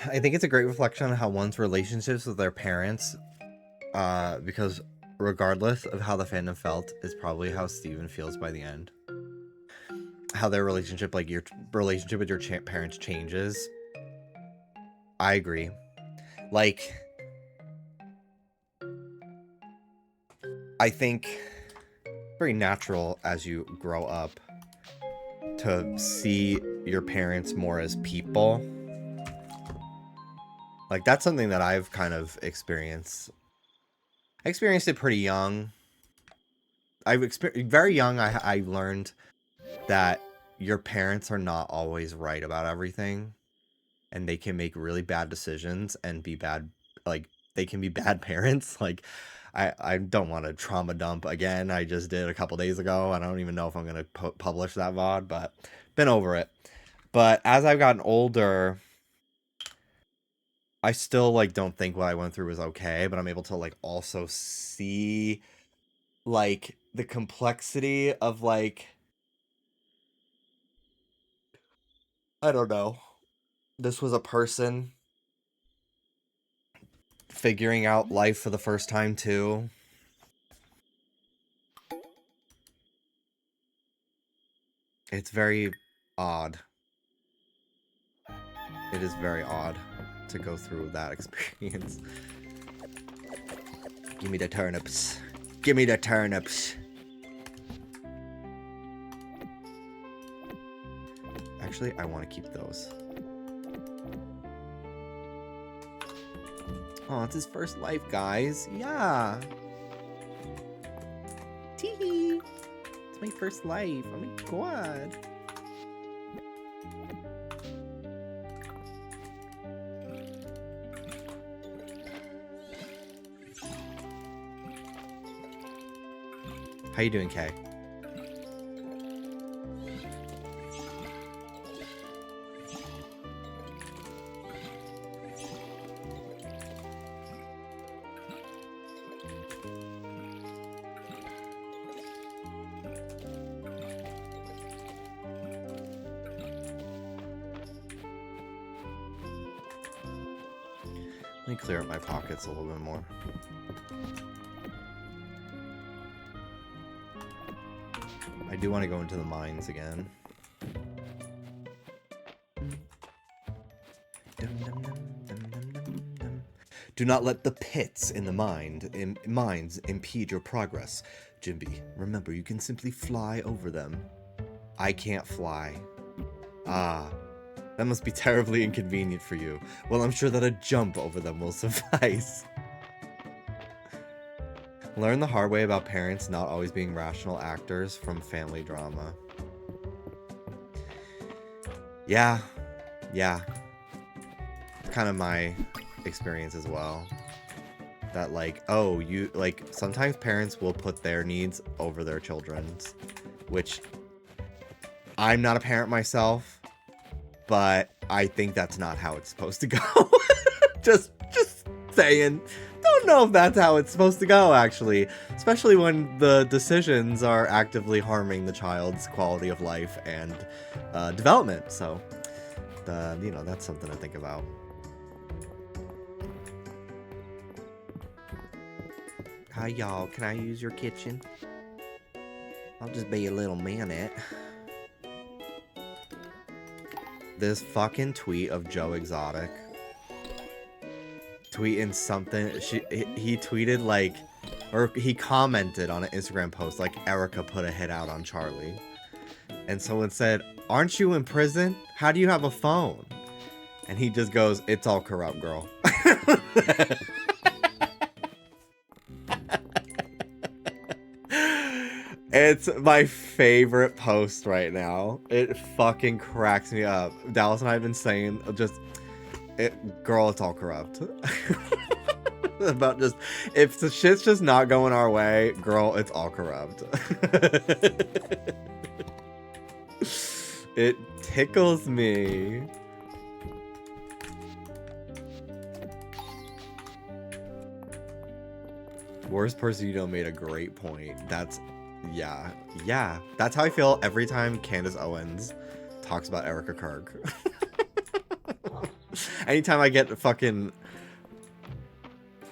I think it's a great reflection on how one's relationships with their parents, because regardless of how the fandom felt, is probably how Steven feels by the end. How their relationship, like your relationship with your parents changes. I agree. Like, I think very natural as you grow up to see your parents more as people. Like, that's something that I've kind of experienced. I experienced it pretty young. Very young, I learned that your parents are not always right about everything. And they can make really bad decisions and be bad, like, they can be bad parents. Like, I don't want to trauma dump again. I just did a couple days ago. I don't even know if I'm going to publish that VOD, but been over it. But as I've gotten older, I still, like, don't think what I went through was okay, but I'm able to, like, also see, like, the complexity of, like, I don't know. This was a person figuring out life for the first time, too. It's very odd. It is very odd to go through that experience. Give me the turnips. Give me the turnips. Actually, I want to keep those. Oh, it's his first life, guys. Yeah. Tee. It's my first life. Oh my god. How you doing, Kay? Let me clear up my pockets a little bit more. I do want to go into the mines again. Do not let the pits in the mines impede your progress. Jimby, remember you can simply fly over them. I can't fly. Ah, that must be terribly inconvenient for you. Well, I'm sure that a jump over them will suffice. Learn the hard way about parents not always being rational actors from family drama. Yeah. It's kind of my experience as well. That, like, oh, you, like, sometimes parents will put their needs over their children's, which I'm not a parent myself, but I think that's not how it's supposed to go. just saying. Don't know if that's how it's supposed to go, actually. Especially when the decisions are actively harming the child's quality of life and development. So, you know, that's something to think about. Hi, y'all. Can I use your kitchen? I'll just be a little minute. This fucking tweet of Joe Exotic. Tweeting something. He tweeted, like, or he commented on an Instagram post, like, Erica put a hit out on Charlie. And someone said, aren't you in prison? How do you have a phone? And he just goes, it's all corrupt, girl. It's my favorite post right now. It fucking cracks me up. Dallas and I have been saying, girl, it's all corrupt. About just, if the shit's just not going our way, girl, it's all corrupt. It tickles me. Worst person you know made a great point. Yeah. That's how I feel every time Candace Owens talks about Erica Kirk. Anytime I get fucking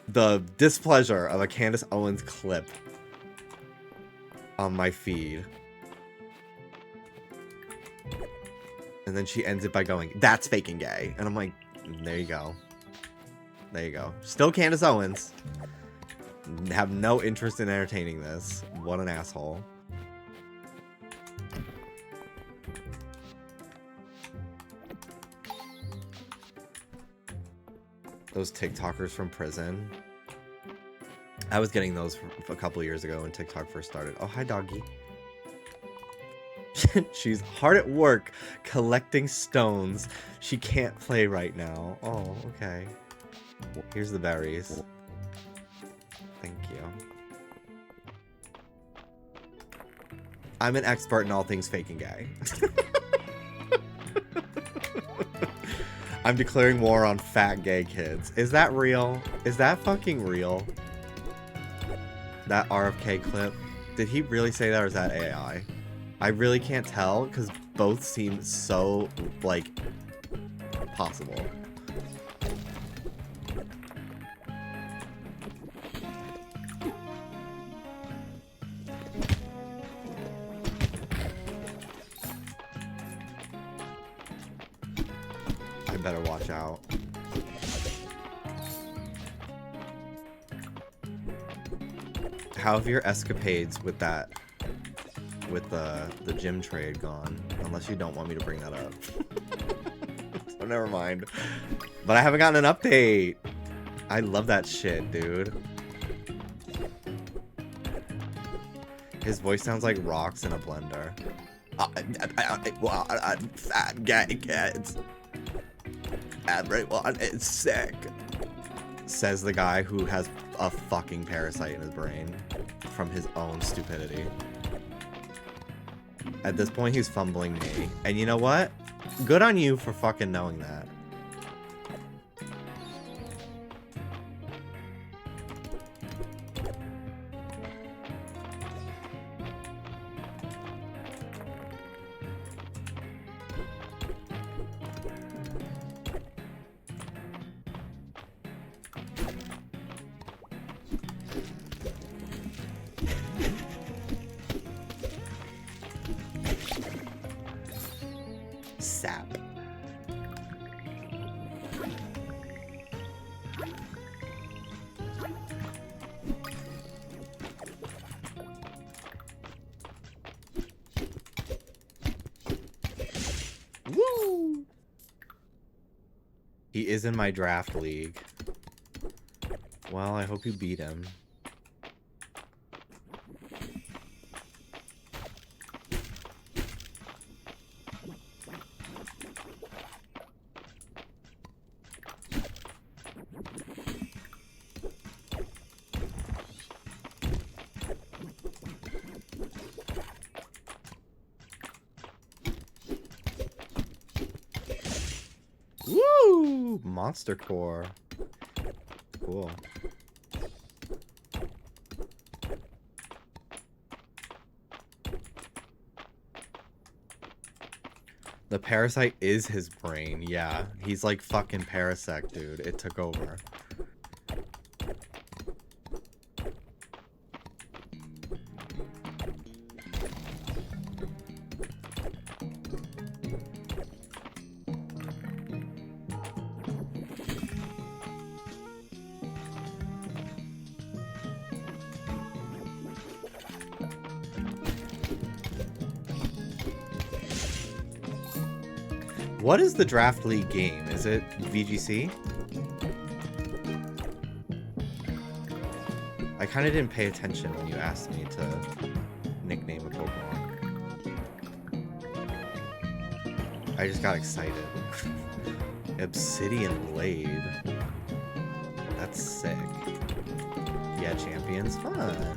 the displeasure of a Candace Owens clip on my feed. And then she ends it by going, "That's faking gay." And I'm like, there you go. There you go. Still Candace Owens. Have no interest in entertaining this. What an asshole. Those TikTokers from prison. I was getting those a couple years ago when TikTok first started. Oh, hi, doggy. She's hard at work collecting stones. She can't play right now. Oh, okay. Here's the berries. Thank you. I'm an expert in all things fake and gay. I'm declaring war on fat gay kids. Is that real? Is that fucking real? That RFK clip? Did he really say that, or is that AI? I really can't tell because both seem so, like, possible. I better watch out. How have your escapades with that, with the gym trade gone? Unless you don't want me to bring that up. So never mind. But I haven't gotten an update. I love that shit, dude. His voice sounds like rocks in a blender. Fat gay kids. Everyone is sick. Says the guy who has a fucking parasite in his brain from his own stupidity. At this point, he's fumbling me. And you know what? Good on you for fucking knowing that. Sap. Woo! He is in my draft league. Well, I hope you beat him. Woo! Monster Core. Cool. The parasite is his brain. Yeah, he's like fucking Parasect, dude. It took over. What is the Draft League game? Is it VGC? I kind of didn't pay attention when you asked me to nickname a Pokemon. I just got excited. Obsidian Blade. That's sick. Yeah, Champions. Fun.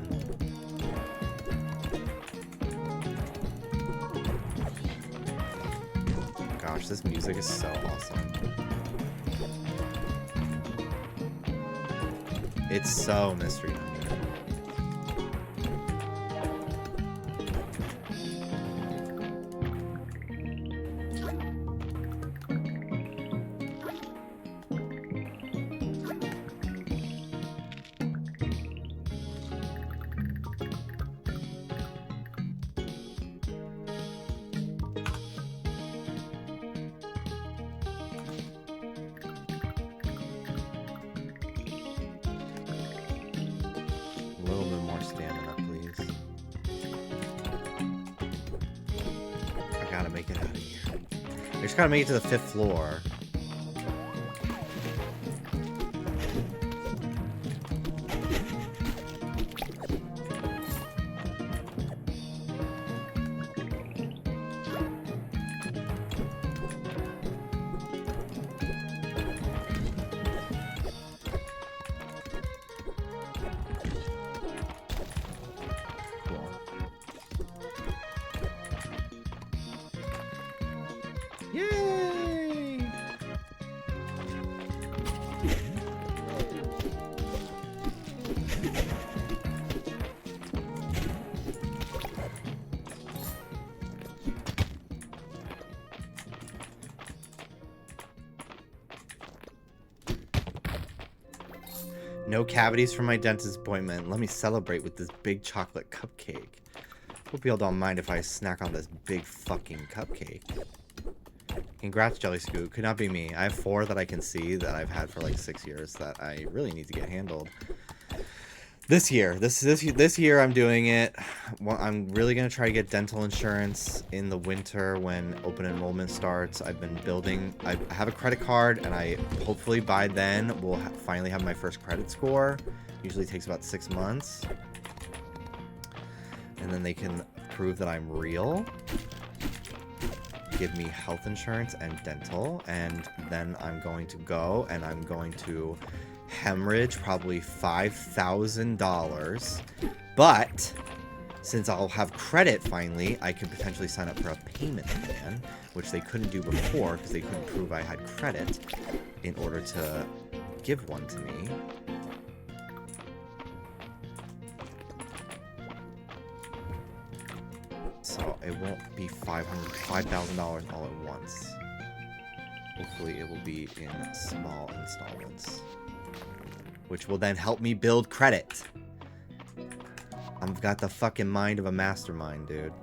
Gosh, this music is so awesome. It's so Mistria. just gotta make it to the 5th floor. Yay! No cavities for my dentist appointment. Let me celebrate with this big chocolate cupcake. Hope y'all don't mind if I snack on this big fucking cupcake. Congrats, Jelly Scoot. Could not be me. I have 4 that I can see that I've had for like 6 years that I really need to get handled. This year I'm doing it. Well, I'm really gonna try to get dental insurance in the winter when open enrollment starts. I've been building. I have a credit card, and I hopefully by then will finally have my first credit score. Usually takes about 6 months, and then they can prove that I'm real. Give me health insurance and dental, and then I'm going to go and I'm going to hemorrhage probably $5,000, but since I'll have credit finally, I could potentially sign up for a payment plan, which they couldn't do before because they couldn't prove I had credit in order to give one to me. So it won't be $5,000 all at once. Hopefully it will be in small installments, which will then help me build credit. I've got the fucking mind of a mastermind, dude.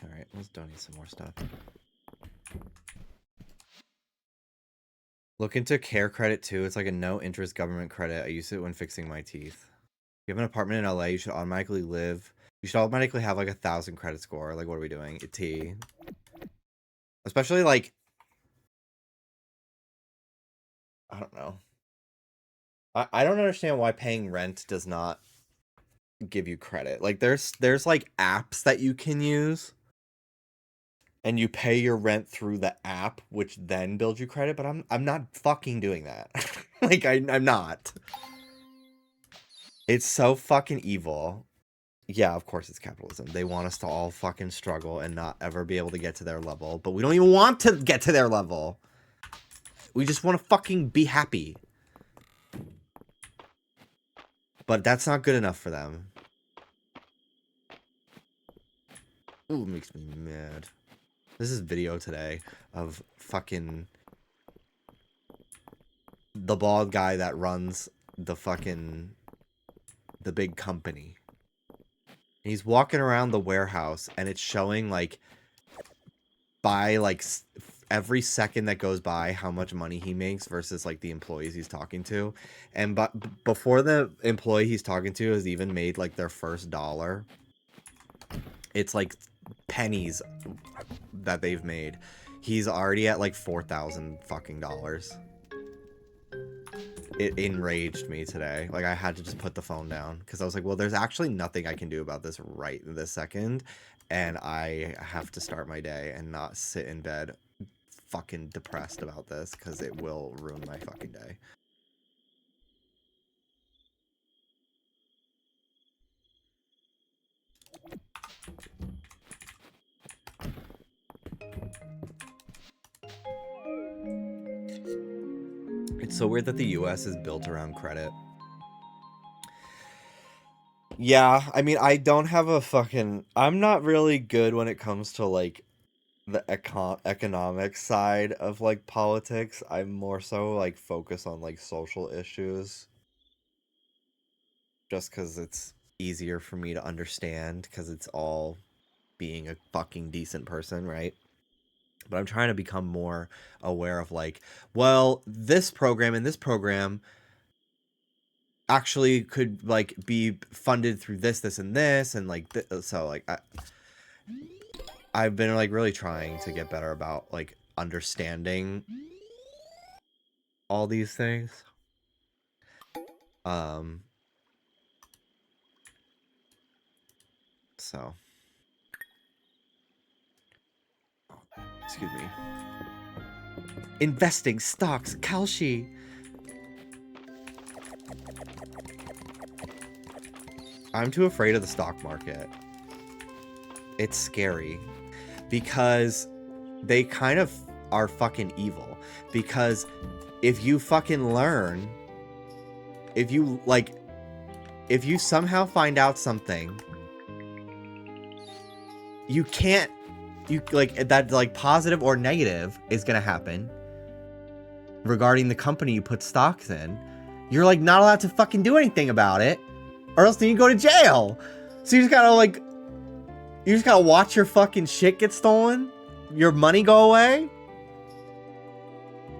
Alright, let's donate some more stuff. Look into care credit too. It's like a no interest government credit. I use it when fixing my teeth. If you have an apartment in LA, you should automatically have like 1,000 credit score. Like, what are we doing? T. Especially like, I don't know. I don't understand why paying rent does not give you credit. Like there's like apps that you can use and you pay your rent through the app, which then builds you credit, but I'm not fucking doing that. Like I'm not. It's so fucking evil. Yeah, of course it's capitalism. They want us to all fucking struggle and not ever be able to get to their level, but we don't even want to get to their level. We just want to fucking be happy. But that's not good enough for them. Ooh, it makes me mad. This is video today of fucking the bald guy that runs the big company. He's walking around the warehouse and it's showing like by like every second that goes by how much money he makes versus like the employees he's talking to. And but before the employee he's talking to has even made like their first dollar, it's like pennies that they've made. He's already at like 4,000 fucking dollars. It enraged me today. Like I had to just put the phone down because I was like, well, there's actually nothing I can do about this right this second, and I have to start my day and not sit in bed fucking depressed about this because it will ruin my fucking day. It's so weird that the US is built around credit. Yeah, I mean, I don't have a fucking... I'm not really good when it comes to, like, the economic side of, like, politics. I'm more so, like, focused on, like, social issues. Just because it's easier for me to understand because it's all being a fucking decent person, right? But I'm trying to become more aware of like, well, this program and this program actually could like be funded through this and this, and like so like I've been like really trying to get better about like understanding all these things. So excuse me. Investing stocks, Kalshi. I'm too afraid of the stock market. It's scary because they kind of are fucking evil. Because if you fucking learn, if you somehow find out something, you can't, that like positive or negative is gonna happen regarding the company you put stocks in. You're like not allowed to fucking do anything about it, or else then you go to jail. So you just gotta watch your fucking shit get stolen, your money go away.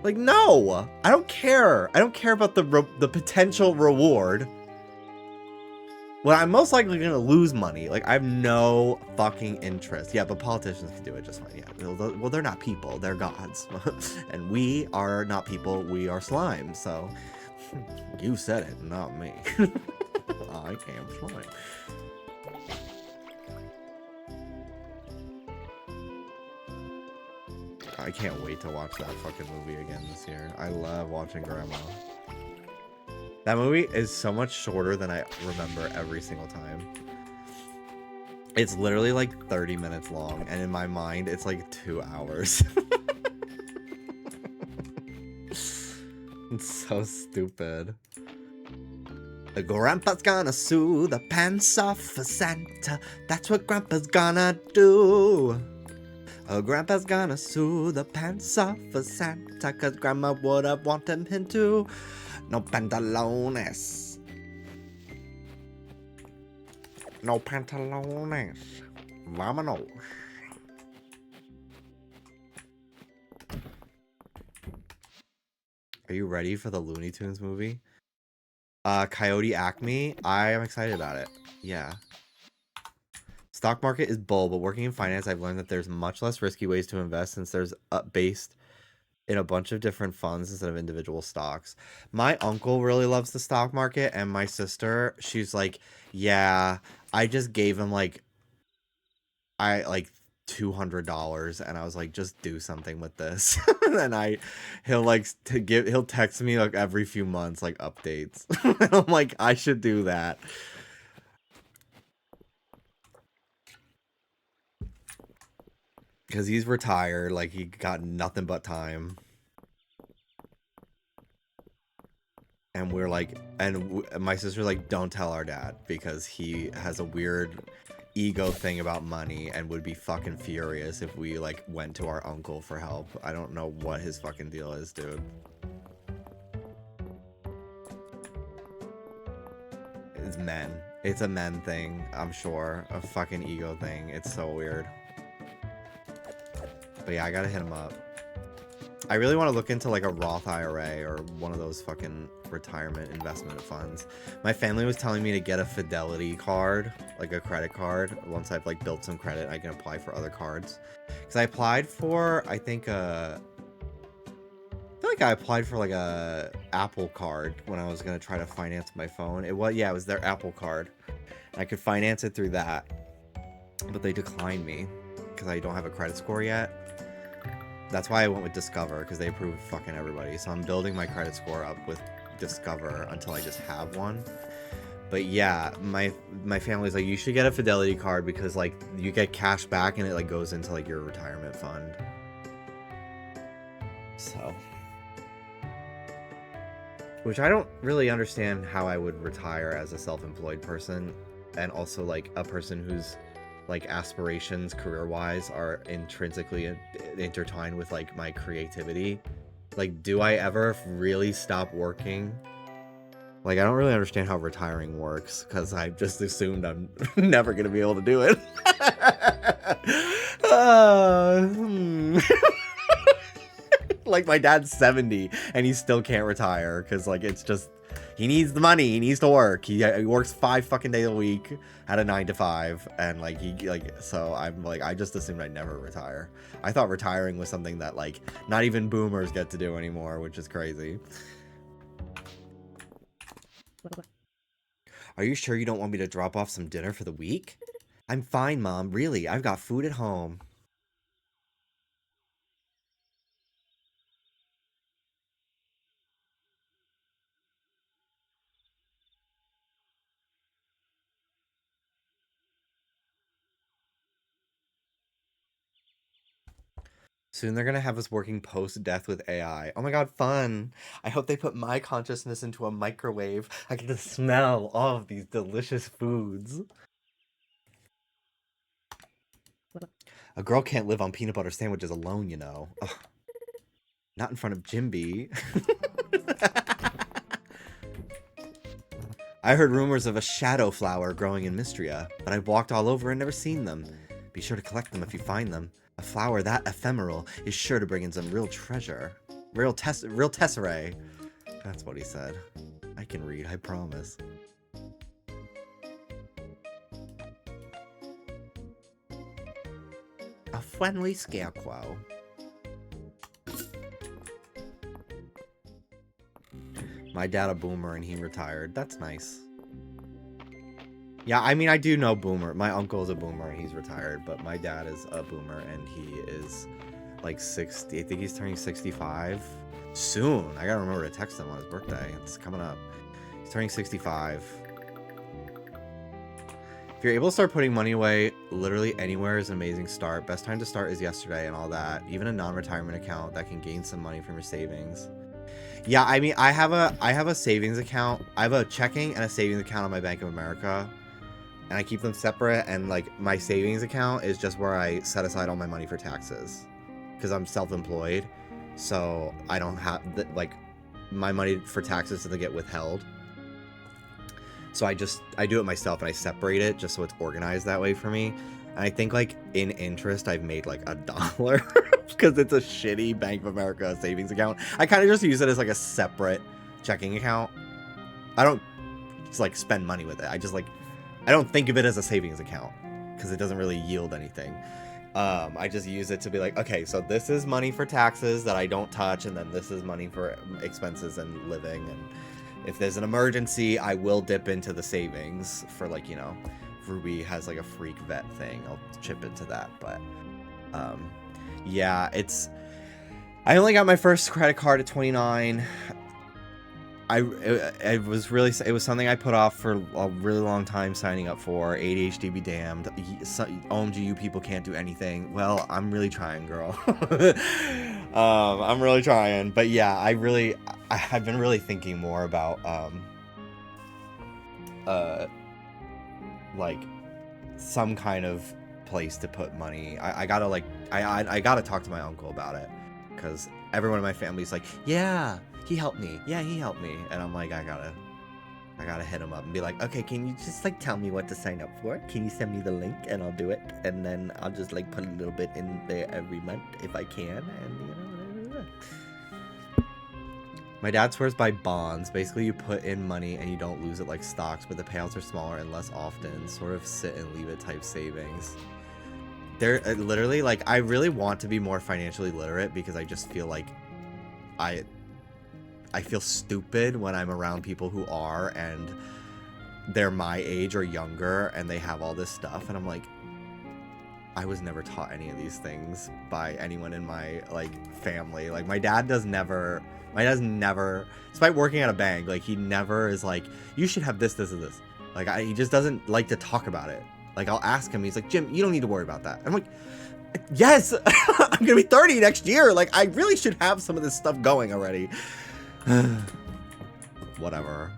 Like, no, I don't care. I don't care about the potential reward. Well, I'm most likely gonna lose money. Like, I have no fucking interest. Yeah, but politicians can do it just fine. Yeah, well, they're not people. They're gods. And we are not people. We are slime. So, you said it, not me. I am slime. I can't wait to watch that fucking movie again this year. I love watching Grandma. That movie is so much shorter than I remember every single time. It's literally like 30 minutes long, and in my mind, it's like 2 hours. It's so stupid. The Grandpa's gonna sue the pants off for Santa. That's what Grandpa's gonna do. Oh, Grandpa's gonna sue the pants off for Santa, 'cause Grandma would have wanted him to. No pantalones. No pantalones. Vámonos. Are you ready for the Looney Tunes movie? Coyote Acme. I am excited about it. Yeah. Stock market is bull, but working in finance, I've learned that there's much less risky ways to invest since there's based in a bunch of different funds instead of individual stocks. My uncle really loves the stock market, and my sister, she's like, yeah, I just gave him like $200, and I was like, just do something with this. And then he'll text me like every few months like updates. And I'm like, I should do that. Because he's retired, like he got nothing but time. And we're like, my sister's like, don't tell our dad, because he has a weird ego thing about money and would be fucking furious if we like went to our uncle for help. I don't know what his fucking deal is, dude. It's men. It's a men thing, I'm sure. A fucking ego thing. It's so weird. But yeah, I gotta hit him up. I really want to look into like a Roth IRA or one of those fucking retirement investment funds. My family was telling me to get a Fidelity card, like a credit card. Once I've like built some credit, I can apply for other cards. Because I applied for, I feel like I applied for like a Apple card when I was gonna try to finance my phone. It was their Apple card. I could finance it through that, but they declined me because I don't have a credit score yet. That's why I went with Discover, because they approve fucking everybody. So I'm building my credit score up with Discover until I just have one. But yeah, my family's like, you should get a Fidelity card because like you get cash back and it like goes into like your retirement fund. So, which I don't really understand how I would retire as a self-employed person, and also like a person who's like aspirations career-wise are intrinsically intertwined with like my creativity. Like, do I ever really stop working Like, I don't really understand how retiring works, because I just assumed I'm never going to be able to do it. Like, my dad's 70, and he still can't retire, because, like, it's just... He needs the money. He needs to work. He works 5 fucking days a week at a 9 to 5, and, like, so I'm, like, I just assumed I'd never retire. I thought retiring was something that, like, not even boomers get to do anymore, which is crazy. Are you sure you don't want me to drop off some dinner for the week? I'm fine, Mom. Really, I've got food at home. Soon they're gonna have us working post-death with AI. Oh my god, fun! I hope they put my consciousness into a microwave. I get to smell all of these delicious foods. A girl can't live on peanut butter sandwiches alone, you know. Ugh. Not in front of Jimby. I heard rumors of a shadow flower growing in Mistria, but I've walked all over and never seen them. Be sure to collect them if you find them. A flower that ephemeral is sure to bring in some real treasure. Real tesserae. That's what he said. I can read, I promise. A friendly scarecrow. My dad a boomer and he retired. That's nice. Yeah, I mean, I do know boomer. My uncle is a boomer and he's retired, but my dad is a boomer and he is like 60. I think he's turning 65 soon. I gotta remember to text him on his birthday. It's coming up. He's turning 65. If you're able to start putting money away literally anywhere is an amazing start. Best time to start is yesterday and all that. Even a non-retirement account that can gain some money from your savings. Yeah, I mean, I have a savings account. I have a checking and a savings account on my Bank of America. And I keep them separate, and like my savings account is just where I set aside all my money for taxes because I'm self-employed, so I don't have like my money for taxes doesn't get withheld. So I do it myself and I separate it just so it's organized that way for me. And I think like in interest I've made like $1 because it's a shitty Bank of America savings account. I kind of just use it as like a separate checking account. I don't just like spend money with it. I don't think of it as a savings account because it doesn't really yield anything. I just use it to be like, okay, so this is money for taxes that I don't touch, and then this is money for expenses and living. And if there's an emergency, I will dip into the savings for like, you know, Ruby has like a freak vet thing. I'll chip into that. But yeah, I only got my first credit card at 29. It was something I put off for a really long time signing up for. ADHD be damned. OMG, you people can't do anything. Well, I'm really trying, girl. I'm really trying. But yeah, I've been really thinking more about like some kind of place to put money. I gotta talk to my uncle about it because everyone in my family's like, yeah, he helped me. Yeah, he helped me. And I'm like, I gotta hit him up and be like, okay, can you just like tell me what to sign up for? Can you send me the link and I'll do it? And then I'll just like put a little bit in there every month if I can. And you know. My dad swears by bonds. Basically, you put in money and you don't lose it like stocks, but the payouts are smaller and less often. Sort of sit and leave it type savings. They're literally like, I really want to be more financially literate because I just feel like I feel stupid when I'm around people who are and they're my age or younger and they have all this stuff, and I'm like, I was never taught any of these things by anyone in my like family. Like my dad never, despite working at a bank, like he never is like, you should have this, this, and this. Like he just doesn't like to talk about it. Like I'll ask him, he's like, Jim, you don't need to worry about that. I'm like, yes, I'm gonna be 30 next year. Like I really should have some of this stuff going already. Whatever.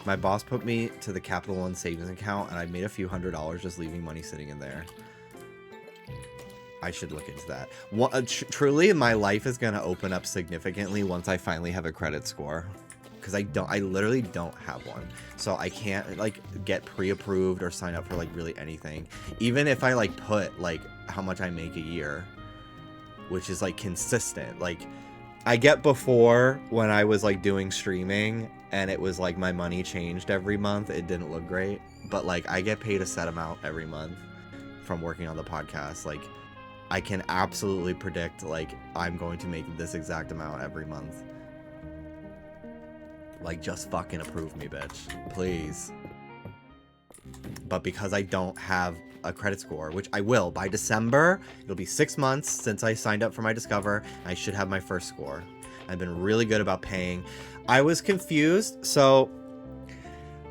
My boss put me to the Capital One savings account, and I made a few $100s just leaving money sitting in there. I should look into that. Truly, my life is gonna open up significantly once I finally have a credit score, because I literally don't have one, so I can't like get pre-approved or sign up for like really anything. Even if I like put like how much I make a year, which is like consistent. Like I get before when I was like doing streaming and it was like my money changed every month. It didn't look great, but like I get paid a set amount every month from working on the podcast. Like I can absolutely predict like I'm going to make this exact amount every month. Like just fucking approve me, bitch, please. But because I don't have a credit score, which I will by December, it'll be 6 months since I signed up for my Discover. I should have my first score. I've been really good about paying. I was confused, so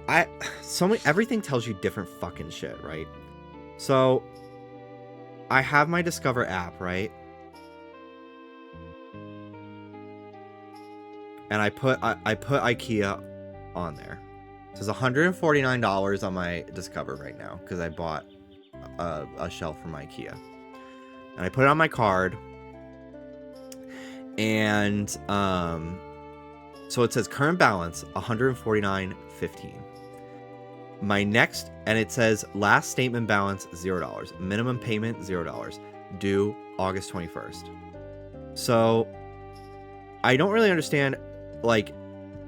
everything tells you different fucking shit, right? So I have my Discover app, right? And I put IKEA on there. So it's $149 on my Discover right now because I bought a shelf from IKEA. And I put it on my card. And so it says current balance $149.15. My next, and it says last statement balance $0, minimum payment $0, due August 21st. So I don't really understand, like,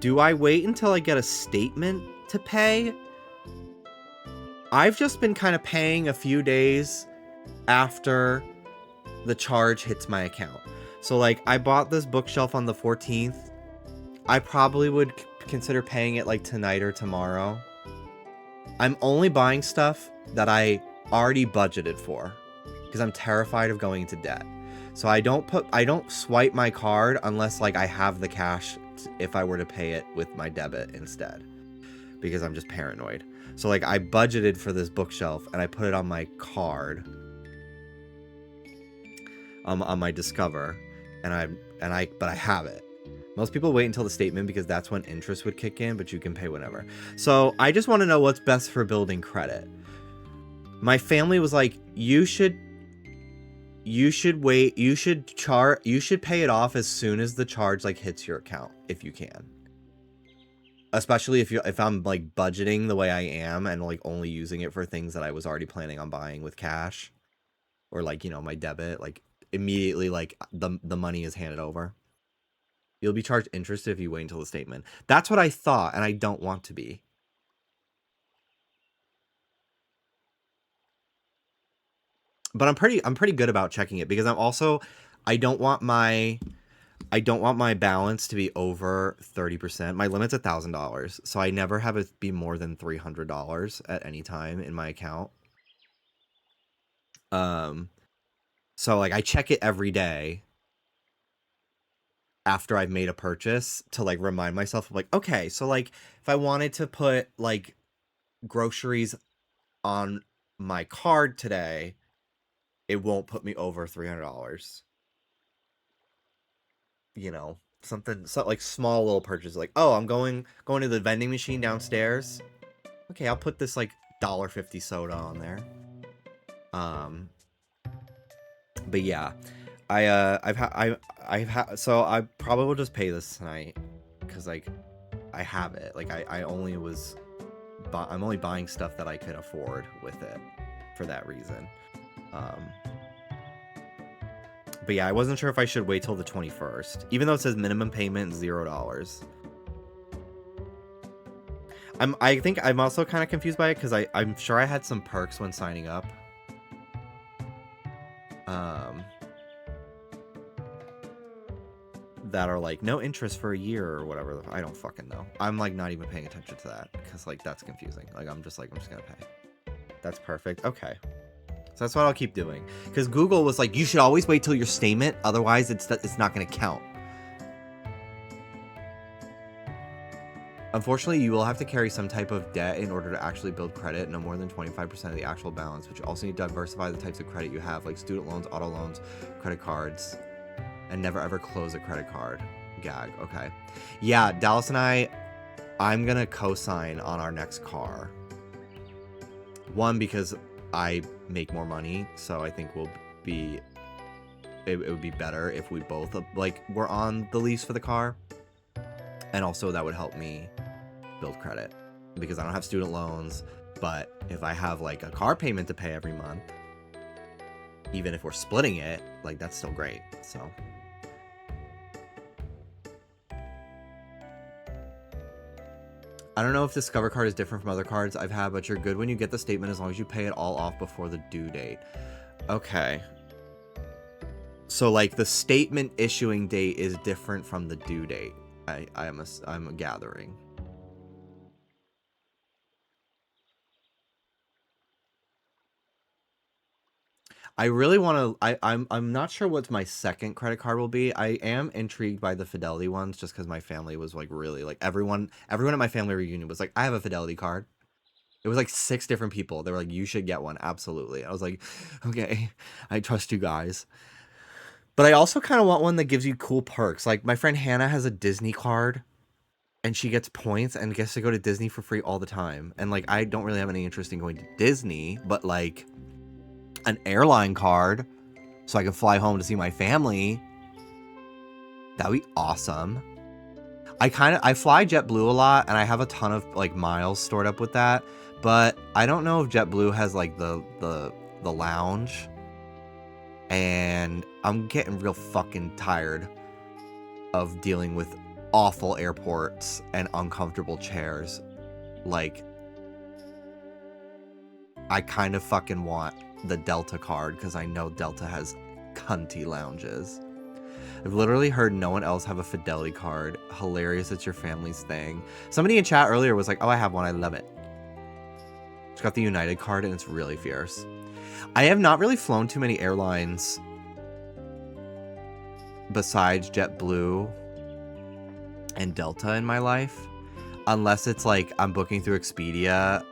do I wait until I get a statement to pay? I've just been kind of paying a few days after the charge hits my account. So like I bought this bookshelf on the 14th. I probably would consider paying it like tonight or tomorrow. I'm only buying stuff that I already budgeted for because I'm terrified of going into debt. So I don't swipe my card unless like I have the cash if I were to pay it with my debit instead, because I'm just paranoid. So like I budgeted for this bookshelf and I put it on my card, on my Discover, but I have it. Most people wait until the statement because that's when interest would kick in, but you can pay whenever. So I just want to know what's best for building credit. My family was like, you should wait, you should pay it off as soon as the charge like hits your account if you can. Especially if I'm like budgeting the way I am and like only using it for things that I was already planning on buying with cash or like, you know, my debit, like immediately like the money is handed over. You'll be charged interest if you wait until the statement. That's what I thought, and I don't want to be. But I'm pretty good about checking it because I don't want my balance to be over 30%. My limit's $1,000, so I never have it be more than $300 at any time in my account. So like I check it every day after I've made a purchase to like remind myself of like, okay, so like if I wanted to put like groceries on my card today, it won't put me over $300. You know, something like small little purchases, like, oh, I'm going to the vending machine downstairs. Okay, I'll put this like $1.50 soda on there. But yeah, so I probably will just pay this tonight because like I have it. Like I'm only buying stuff that I can afford with it for that reason. But yeah, I wasn't sure if I should wait till the 21st, even though it says minimum payment $0. I think I'm also kind of confused by it because I'm sure I had some perks when signing up. That are like no interest for a year or whatever. I don't fucking know. I'm like not even paying attention to that because like that's confusing. Like I'm just gonna pay. That's perfect. Okay. So that's what I'll keep doing. Because Google was like, you should always wait till your statement, otherwise it's not going to count. Unfortunately, you will have to carry some type of debt in order to actually build credit, no more than 25% of the actual balance, but you also need to diversify the types of credit you have, like student loans, auto loans, credit cards, and never ever close a credit card. Gag. Okay. Yeah, Dallas and I I'm gonna co-sign on our next car. One, because I make more money, so I think it would be better if we both like were on the lease for the car, and also that would help me build credit because I don't have student loans. But if I have like a car payment to pay every month, even if we're splitting it, like that's still great. So I don't know if Discover card is different from other cards I've had, but you're good when you get the statement as long as you pay it all off before the due date. Okay. So like the statement issuing date is different from the due date. I'm gathering. I really want to. I'm not sure what my second credit card will be. I am intrigued by the Fidelity ones, just because my family was like really like everyone at my family reunion was like, I have a Fidelity card. It was like 6 different people. They were like, you should get one, absolutely. I was like, okay, I trust you guys. But I also kind of want one that gives you cool perks. Like my friend Hannah has a Disney card, and she gets points and gets to go to Disney for free all the time. And like I don't really have any interest in going to Disney, but like an airline card so I can fly home to see my family. That would be awesome. I fly JetBlue a lot, and I have a ton of like miles stored up with that, but I don't know if JetBlue has like the lounge, and I'm getting real fucking tired of dealing with awful airports and uncomfortable chairs. Like I kind of fucking want the Delta card because I know Delta has cunty lounges. I've literally heard no one else have a Fidelity card. Hilarious, it's your family's thing. Somebody in chat earlier was like, oh, I have one, I love it. It's got the United card and it's really fierce. I have not really flown too many airlines besides JetBlue and Delta in my life, unless it's like I'm booking through Expedia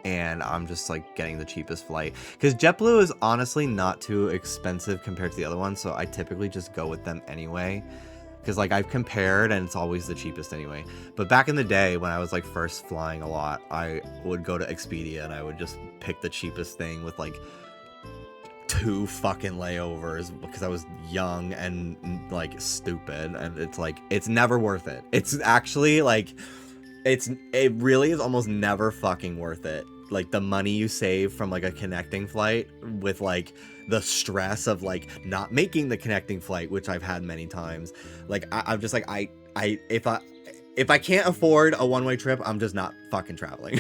and I'm just like getting the cheapest flight, because JetBlue is honestly not too expensive compared to the other ones, so I typically just go with them anyway, because like I've compared and it's always the cheapest anyway. But back in the day when I was like first flying a lot, I would go to Expedia and I would just pick the cheapest thing with like 2 fucking layovers because I was young and like stupid, and it's like it's never worth it. It's actually like it really is almost never fucking worth it. Like the money you save from like a connecting flight with like the stress of like not making the connecting flight, which I've had many times. Like I'm just like if I can't afford a one-way trip, I'm just not fucking traveling.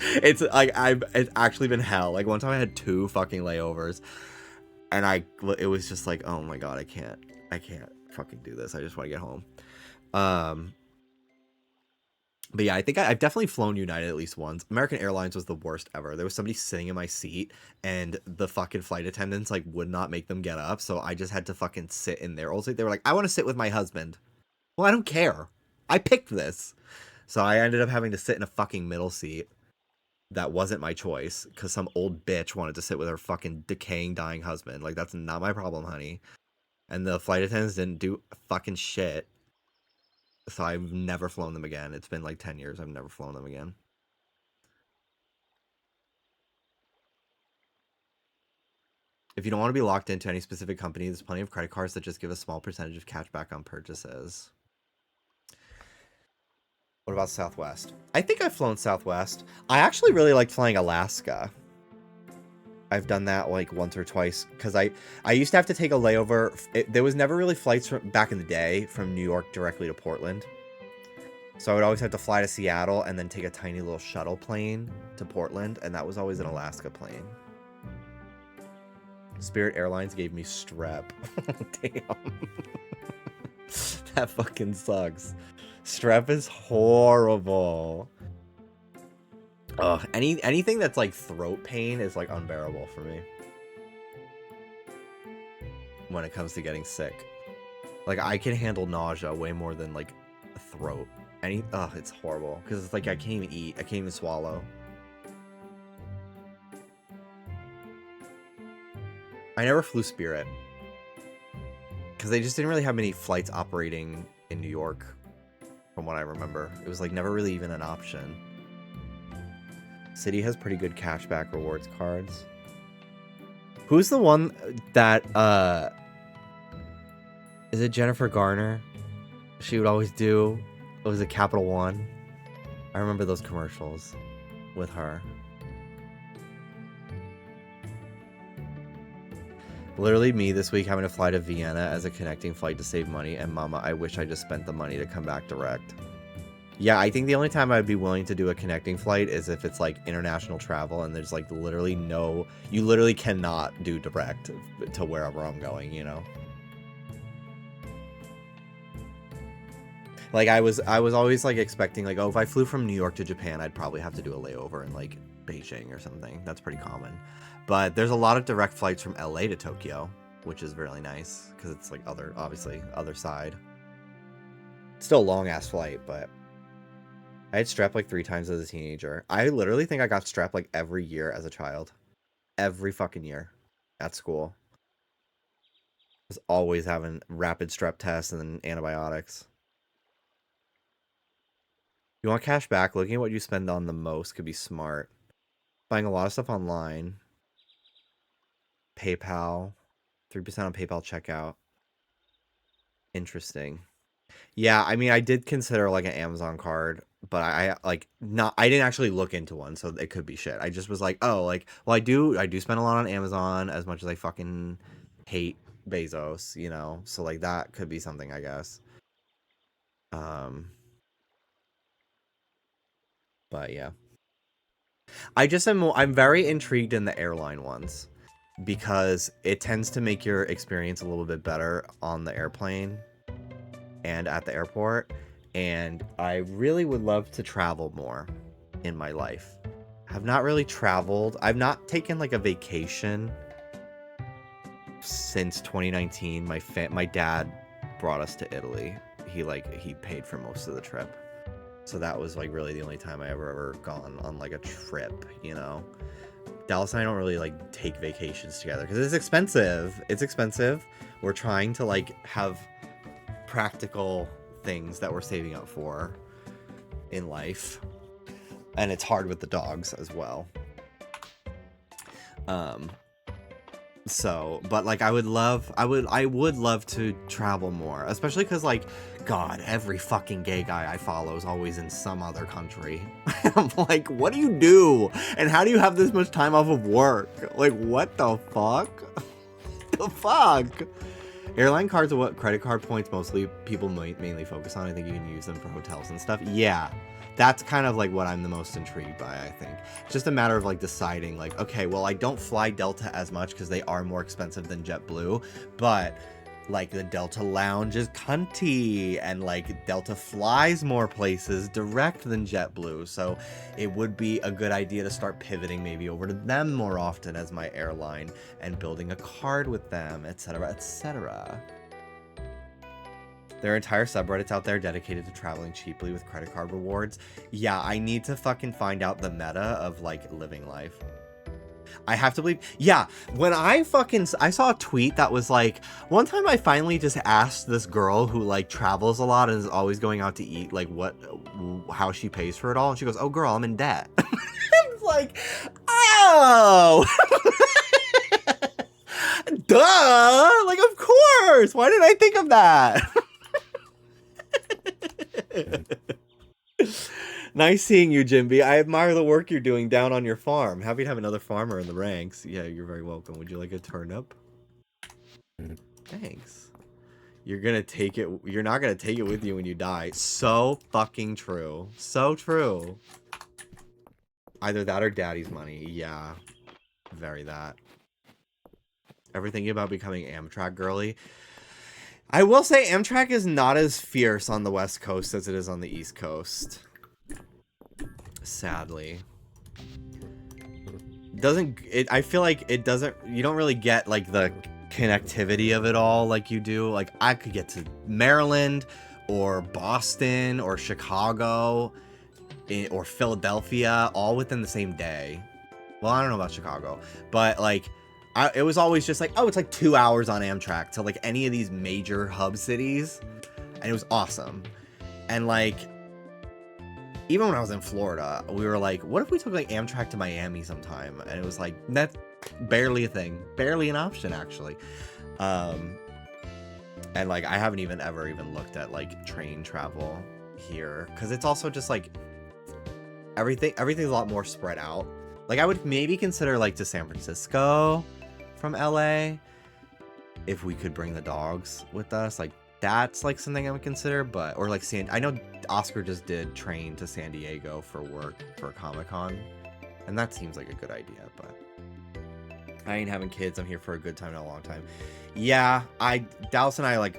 It's like it's actually been hell. Like one time I had 2 fucking layovers, and it was just like, oh my god, I can't fucking do this. I just want to get home. But yeah, I think I've definitely flown United at least once. American Airlines was the worst ever. There was somebody sitting in my seat, and the fucking flight attendants like would not make them get up, so I just had to fucking sit in there. Also, they were like, I want to sit with my husband. Well, I don't care. I picked this. So I ended up having to sit in a fucking middle seat. That wasn't my choice, because some old bitch wanted to sit with her fucking decaying, dying husband. Like, that's not my problem, honey. And the flight attendants didn't do fucking shit. So I've never flown them again. It's been like 10 years. I've never flown them again. If you don't want to be locked into any specific company, there's plenty of credit cards that just give a small percentage of cash back on purchases. What about Southwest? I think I've flown Southwest. I actually really liked flying Alaska. I've done that like once or twice, because I used to have to take a layover. There was never really flights from back in the day from New York directly to Portland. So I would always have to fly to Seattle and then take a tiny little shuttle plane to Portland, and that was always an Alaska plane. Spirit Airlines gave me strep. Damn. That fucking sucks. Strep is horrible. Ugh, anything that's like throat pain is like unbearable for me when it comes to getting sick. Like I can handle nausea way more than like a throat. It's horrible because it's like I can't even eat. I can't even swallow. I never flew Spirit because they just didn't really have many flights operating in New York from what I remember. It was like never really even an option. City has pretty good cashback rewards cards. Who's the one that is it Jennifer Garner? She would always do, was it Capital One? I remember those commercials with her. Literally me this week having to fly to Vienna as a connecting flight to save money, and mama, I wish I just spent the money to come back direct. Yeah, I think the only time I'd be willing to do a connecting flight is if it's like international travel and there's like literally no, you literally cannot do direct to wherever I'm going, you know? Like I was always like expecting like, oh, if I flew from New York to Japan, I'd probably have to do a layover in like Beijing or something. That's pretty common. But there's a lot of direct flights from LA to Tokyo, which is really nice because it's like obviously other side. Still a long ass flight, but I had strep like 3 times as a teenager. I literally think I got strep like every year as a child. Every fucking year at school. I was always having rapid strep tests and then antibiotics. You want cash back? Looking at what you spend on the most could be smart. Buying a lot of stuff online. PayPal. 3% on PayPal checkout. Interesting. Yeah, I mean, I did consider like an Amazon card, but I didn't actually look into one, so it could be shit. I just was like, oh, like, well, I do spend a lot on Amazon as much as I fucking hate Bezos, you know, so like that could be something, I guess. But yeah, I'm very intrigued in the airline ones because it tends to make your experience a little bit better on the airplane and at the airport, and I really would love to travel more in my life. I've not really traveled. I've not taken like a vacation since 2019. My dad brought us to Italy. He paid for most of the trip. So that was like really the only time I ever gone on like a trip, you know. Dallas and I don't really like take vacations together because it's expensive. It's expensive. We're trying to like have practical things that we're saving up for in life, and it's hard with the dogs as well. So, but like I would love to travel more, especially because like, God, every fucking gay guy I follow is always in some other country. I'm like, what do you do? And how do you have this much time off of work? Like, what the fuck? The fuck? Airline cards are what credit card points mostly people mainly focus on. I think you can use them for hotels and stuff. Yeah, that's kind of like what I'm the most intrigued by, I think. It's just a matter of like deciding like, okay, well, I don't fly Delta as much because they are more expensive than JetBlue, but like the Delta Lounge is cunty, and like Delta flies more places direct than JetBlue, so it would be a good idea to start pivoting maybe over to them more often as my airline and building a card with them, etc., etc. There are entire subreddits out there dedicated to traveling cheaply with credit card rewards. Yeah, I need to fucking find out the meta of like living life. I have to believe. Yeah, when I saw a tweet that was like, one time I finally just asked this girl who like travels a lot and is always going out to eat, like how she pays for it all. And she goes, oh girl, I'm in debt. It's like, oh, duh. Like, of course. Why didn't I think of that? Nice seeing you, Jimby. I admire the work you're doing down on your farm. Happy to have another farmer in the ranks. Yeah, you're very welcome. Would you like a turnip? Thanks. You're gonna take it. You're not gonna take it with you when you die. So fucking true. So true. Either that or daddy's money. Yeah. Very that. Ever thinking about becoming Amtrak girly? I will say Amtrak is not as fierce on the West Coast as it is on the East Coast. Sadly. I feel like it doesn't, you don't really get like the connectivity of it all like you do. Like I could get to Maryland or Boston or Chicago or Philadelphia all within the same day. Well, I don't know about Chicago, but like it was always just like, oh, it's like 2 hours on Amtrak to like any of these major hub cities, and it was awesome. And like, even when I was in Florida, we were like, what if we took like Amtrak to Miami sometime? And it was like, that's barely a thing, barely an option actually. And like, I haven't ever even looked at like train travel here, because it's also just like everything's a lot more spread out. Like, I would maybe consider like to San Francisco from LA if we could bring the dogs with us. Like, that's like something I would consider. But or like I know Oscar just did train to San Diego for work for Comic-Con, and that seems like a good idea. But I ain't having kids. I'm here for a good time, not a long time. Yeah, Dallas and I, like,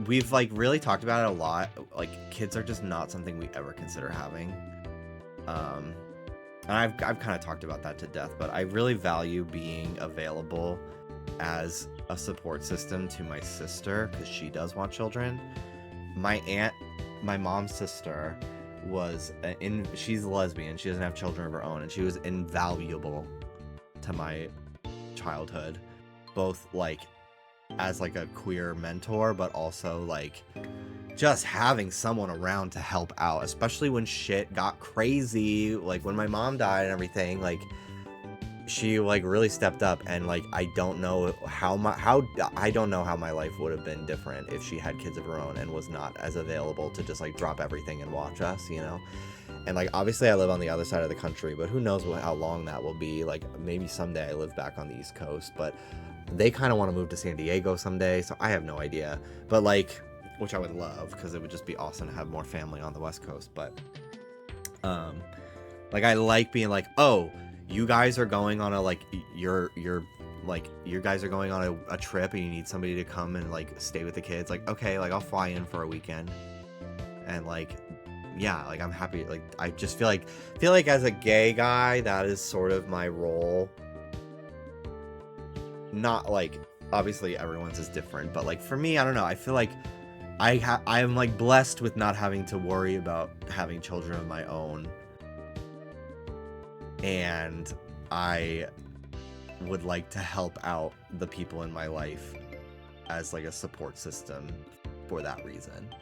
we've like really talked about it a lot. Like, kids are just not something we ever consider having. And I've kind of talked about that to death, but I really value being available as a support system to my sister, because she does want children. My aunt, my mom's sister, she's a lesbian. She doesn't have children of her own, and she was invaluable to my childhood, both like as like a queer mentor, but also like just having someone around to help out, especially when shit got crazy, like when my mom died and everything. Like, she like really stepped up, and like I don't know how my life would have been different if she had kids of her own and was not as available to just like drop everything and watch us, you know. And like, obviously I live on the other side of the country, but who knows how long that will be. Like, maybe someday I live back on the East Coast, but they kind of want to move to San Diego someday, so I have no idea. But like, which I would love, because it would just be awesome to have more family on the West Coast. But like, I like being like, oh, you guys are going on a like you're like, you guys are going on a trip and you need somebody to come and like stay with the kids. Like, okay, like I'll fly in for a weekend. And like, yeah, like I'm happy. Like, I just feel like as a gay guy, that is sort of my role. Not like, obviously everyone's is different, but like for me, I don't know. I feel like I'm like blessed with not having to worry about having children of my own. And I would like to help out the people in my life as like a support system for that reason.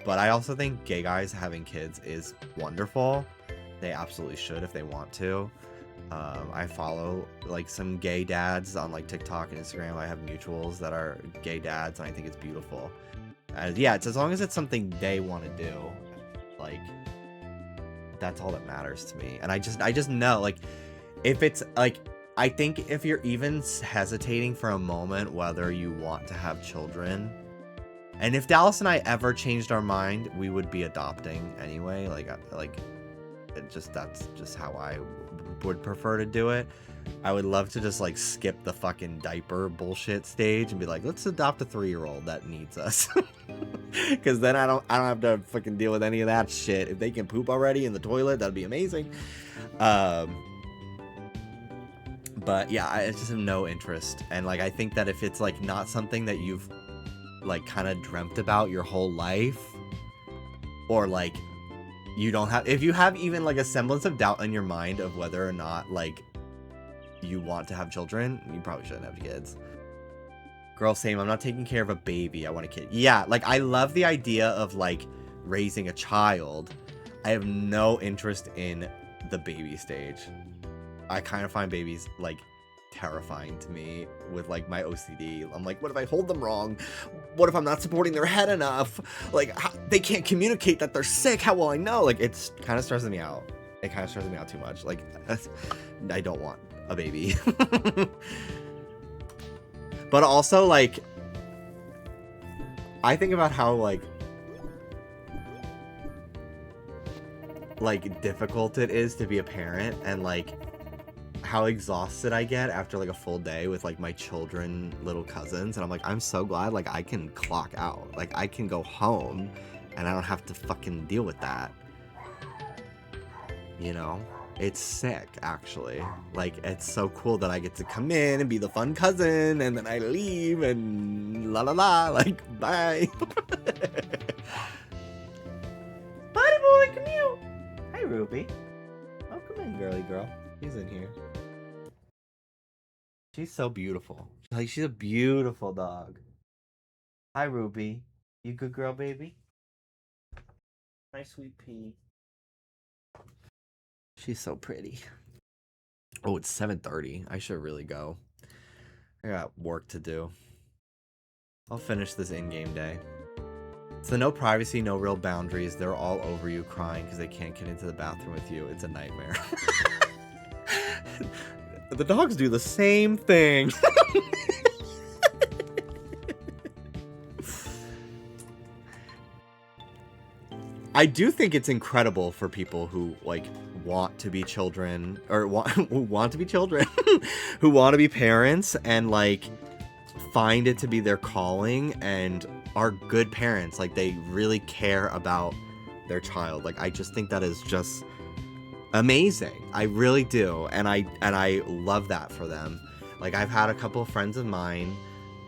But I also think gay guys having kids is wonderful. They absolutely should if they want to. I follow like some gay dads on like TikTok and Instagram. I have mutuals that are gay dads, and I think it's beautiful. Yeah, it's as long as it's something they want to do, like, that's all that matters to me. And I just know, like, if it's like, I think if you're even hesitating for a moment whether you want to have children, and if Dallas and I ever changed our mind, we would be adopting anyway. That's just how I would prefer to do it. I would love to just like skip the fucking diaper bullshit stage and be like, let's adopt a 3-year-old that needs us. Because then I don't have to fucking deal with any of that shit. If they can poop already in the toilet, that'd be amazing. But yeah, I just have no interest. And like, I think that if it's like not something that you've like kind of dreamt about your whole life, or like if you have even like a semblance of doubt in your mind of whether or not like you want to have children, you probably shouldn't have kids. Girl, same. I'm not taking care of a baby. I want a kid. Yeah, like, I love the idea of like raising a child. I have no interest in the baby stage. I kind of find babies like terrifying to me with like my OCD. I'm like, what if I hold them wrong? What if I'm not supporting their head enough? Like, they can't communicate that they're sick. How will I know? Like, it's kind of stresses me out. It kind of stresses me out too much. Like, I don't want a baby. But also, like, I think about how like difficult it is to be a parent, and like how exhausted I get after like a full day with like my children, little cousins, and I'm like, I'm so glad like I can clock out, like I can go home and I don't have to fucking deal with that, you know. It's sick, actually. Like, it's so cool that I get to come in and be the fun cousin, and then I leave and la la la, like, bye. Buddy boy, come here. Hi, Ruby. Oh, come in, girly girl. He's in here. She's so beautiful. Like, she's a beautiful dog. Hi, Ruby. You good girl, baby? My sweet pea. She's so pretty. Oh, it's 7:30. I should really go. I got work to do. I'll finish this in-game day. So no privacy, no real boundaries. They're all over you crying because they can't get into the bathroom with you. It's a nightmare. The dogs do the same thing. I do think it's incredible for people who like want to be children or who want to be children, who want to be parents and like find it to be their calling and are good parents. Like they really care about their child. Like I just think that is just amazing. I really do. And I love that for them. Like I've had a couple of friends of mine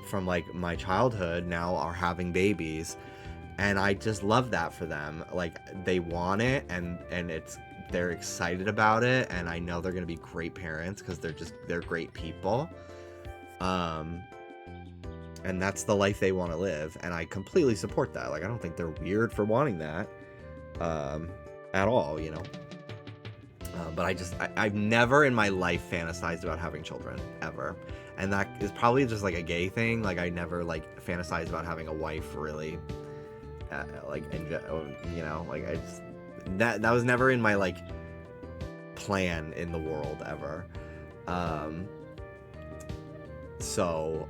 from like my childhood now are having babies. And I just love that for them. Like they want it and they're excited about it. And I know they're going to be great parents because they're great people. And that's the life they want to live. And I completely support that. Like, I don't think they're weird for wanting that at all, you know. But I've never in my life fantasized about having children, ever. And that is probably just like a gay thing. Like I never like fantasized about having a wife really. You know, like I just that was never in my like plan in the world ever. So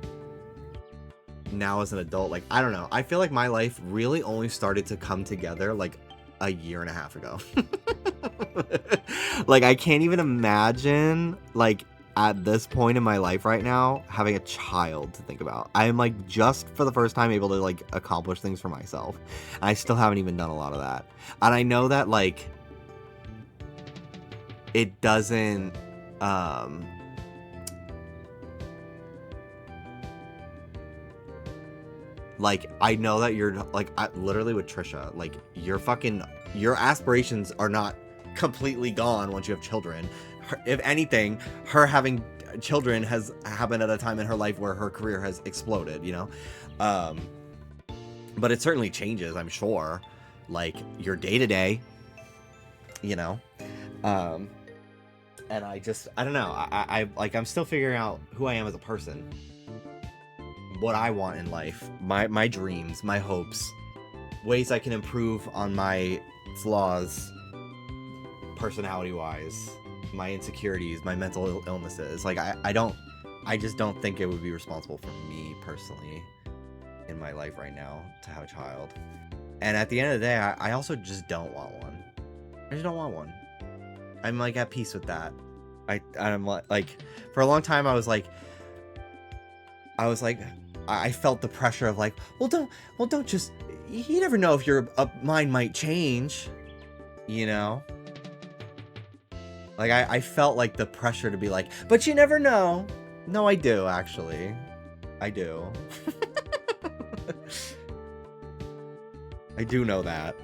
now as an adult, like I don't know, I feel like my life really only started to come together like a year and a half ago. Like I can't even imagine like at this point in my life right now having a child to think about. I am like just for the first time able to like accomplish things for myself. And I still haven't even done a lot of that. And I know that like it doesn't like I know that you're like literally with Trisha, like your aspirations are not completely gone once you have children. If anything, her having children has happened at a time in her life where her career has exploded, you know? But it certainly changes, I'm sure, like your day-to-day, you know? And I don't know. I'm still figuring out who I am as a person, what I want in life, my dreams, my hopes, ways I can improve on my flaws, personality-wise, my insecurities, my mental illnesses. Like I just don't think it would be responsible for me personally in my life right now to have a child. And at the end of the day, I also just don't want one. I just don't want one. I'm like at peace with that. I'm like for a long time I felt the pressure of like, well don't just, you never know if your mind might change, you know? Like, I felt like the pressure to be like, but you never know. No, I do, actually. I do. I do know that.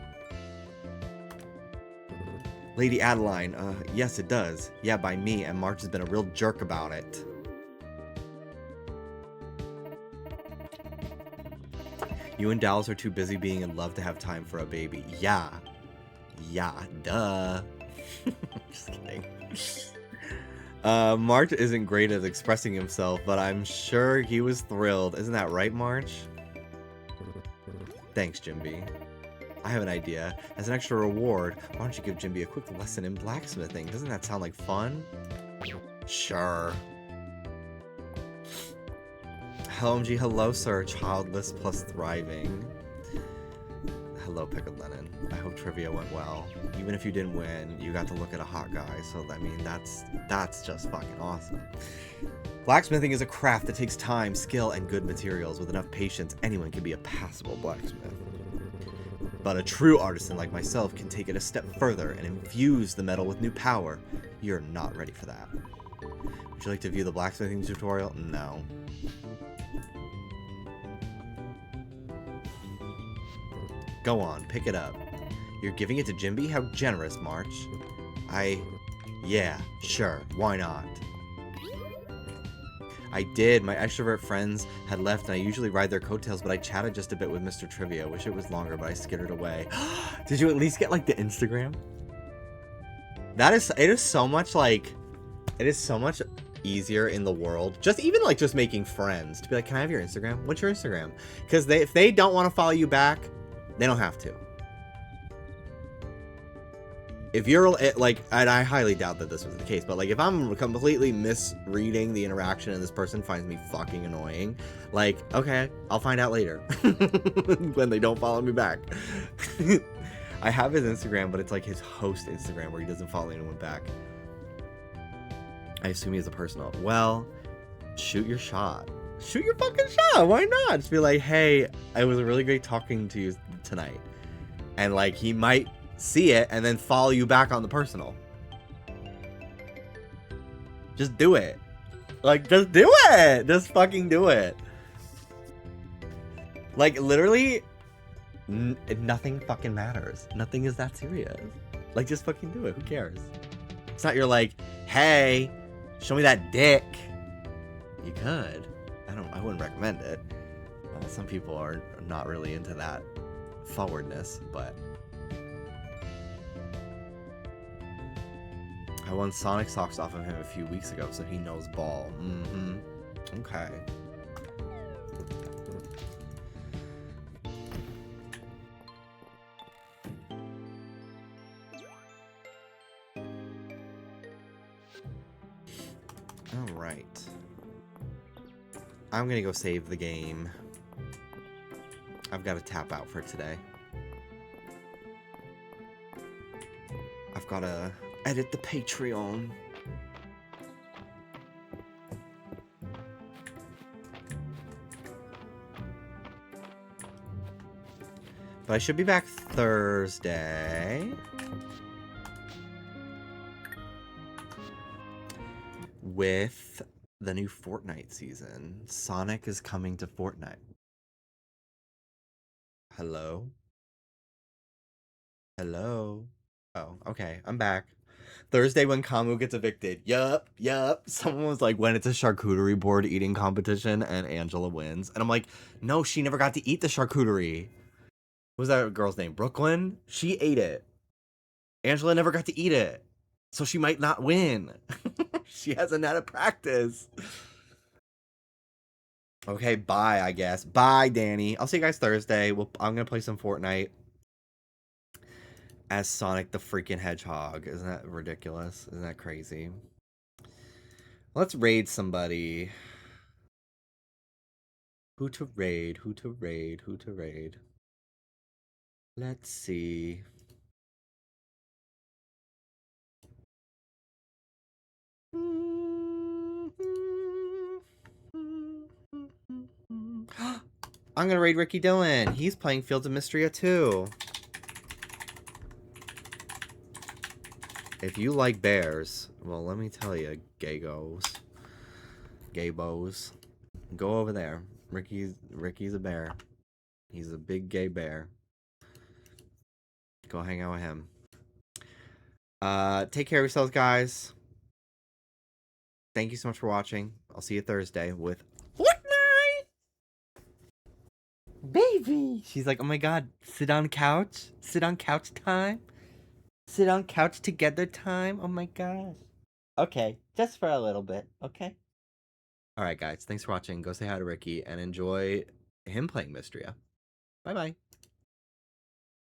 Lady Adeline, yes, it does. Yeah, by me, and March has been a real jerk about it. You and Dallas are too busy being in love to have time for a baby. Yeah. Yeah, duh. Just kidding. March isn't great at expressing himself, but I'm sure he was thrilled. Isn't that right, March? Thanks, Jimby. I have an idea. As an extra reward, why don't you give Jimby a quick lesson in blacksmithing? Doesn't that sound like fun? Sure. OMG, hello, sir. Childless plus thriving. Hello, Pickled Lennon. I hope trivia went well. Even if you didn't win, you got to look at a hot guy, so I mean, that's just fucking awesome. Blacksmithing is a craft that takes time, skill, and good materials. With enough patience, anyone can be a passable blacksmith. But a true artisan like myself can take it a step further and infuse the metal with new power. You're not ready for that. Would you like to view the blacksmithing tutorial? No. Go on, pick it up. You're giving it to Jimby? How generous, March. Yeah, sure, why not? I did. My extrovert friends had left, and I usually ride their coattails, but I chatted just a bit with Mr. Trivia. Wish it was longer, but I skittered away. Did you at least get, like, the Instagram? It is so much, like, it is so much easier in the world. Just even, like, just making friends. To be like, can I have your Instagram? What's your Instagram? Because if they don't want to follow you back, they don't have to. If you're, like, and I highly doubt that this was the case, but, like, if I'm completely misreading the interaction and this person finds me fucking annoying, like, okay, I'll find out later when they don't follow me back. I have his Instagram, but it's, like, his host Instagram where he doesn't follow anyone back. I assume he has a personal. Well, shoot your shot. Shoot your fucking shot. Why not? Just be like, hey, it was really great talking to you tonight. And, like, he might see it and then follow you back on the personal. Just do it. Like, just do it. Just fucking do it. Like, literally, nothing fucking matters. Nothing is that serious. Like, just fucking do it. Who cares? It's not you're like, hey, show me that dick. You could. I wouldn't recommend it. Some people are not really into that forwardness, but I won Sonic socks off of him a few weeks ago, so he knows ball. Okay. Alright. I'm gonna go save the game. I've got to tap out for today. I've got to edit the Patreon. But I should be back Thursday. With the new Fortnite season. Sonic is coming to Fortnite. Hello? Hello? Oh, okay. I'm back. Thursday when Kamu gets evicted. Yup. Someone was like, when it's a charcuterie board eating competition and Angela wins. And I'm like, no, she never got to eat the charcuterie. What was that girl's name? Brooklyn? She ate it. Angela never got to eat it. So she might not win. She hasn't had a practice. Okay, bye, I guess. Bye, Danny. I'll see you guys Thursday. I'm going to play some Fortnite as Sonic the freaking Hedgehog. Isn't that ridiculous? Isn't that crazy? Let's raid somebody. Who to raid? Let's see. I'm gonna raid Ricky Dillon. He's playing Fields of Mistria too. If you like bears, well, let me tell you, gaybos, go over there. Ricky's a bear. He's a big gay bear. Go hang out with him. Take care of yourselves, guys. Thank you so much for watching. I'll see you Thursday with Fortnite! Baby! She's like, oh my god, sit on couch? Sit on couch time? Sit on couch together time? Oh my gosh. Okay, just for a little bit, okay? Alright guys, thanks for watching. Go say hi to Ricky and enjoy him playing Mistria. Bye-bye.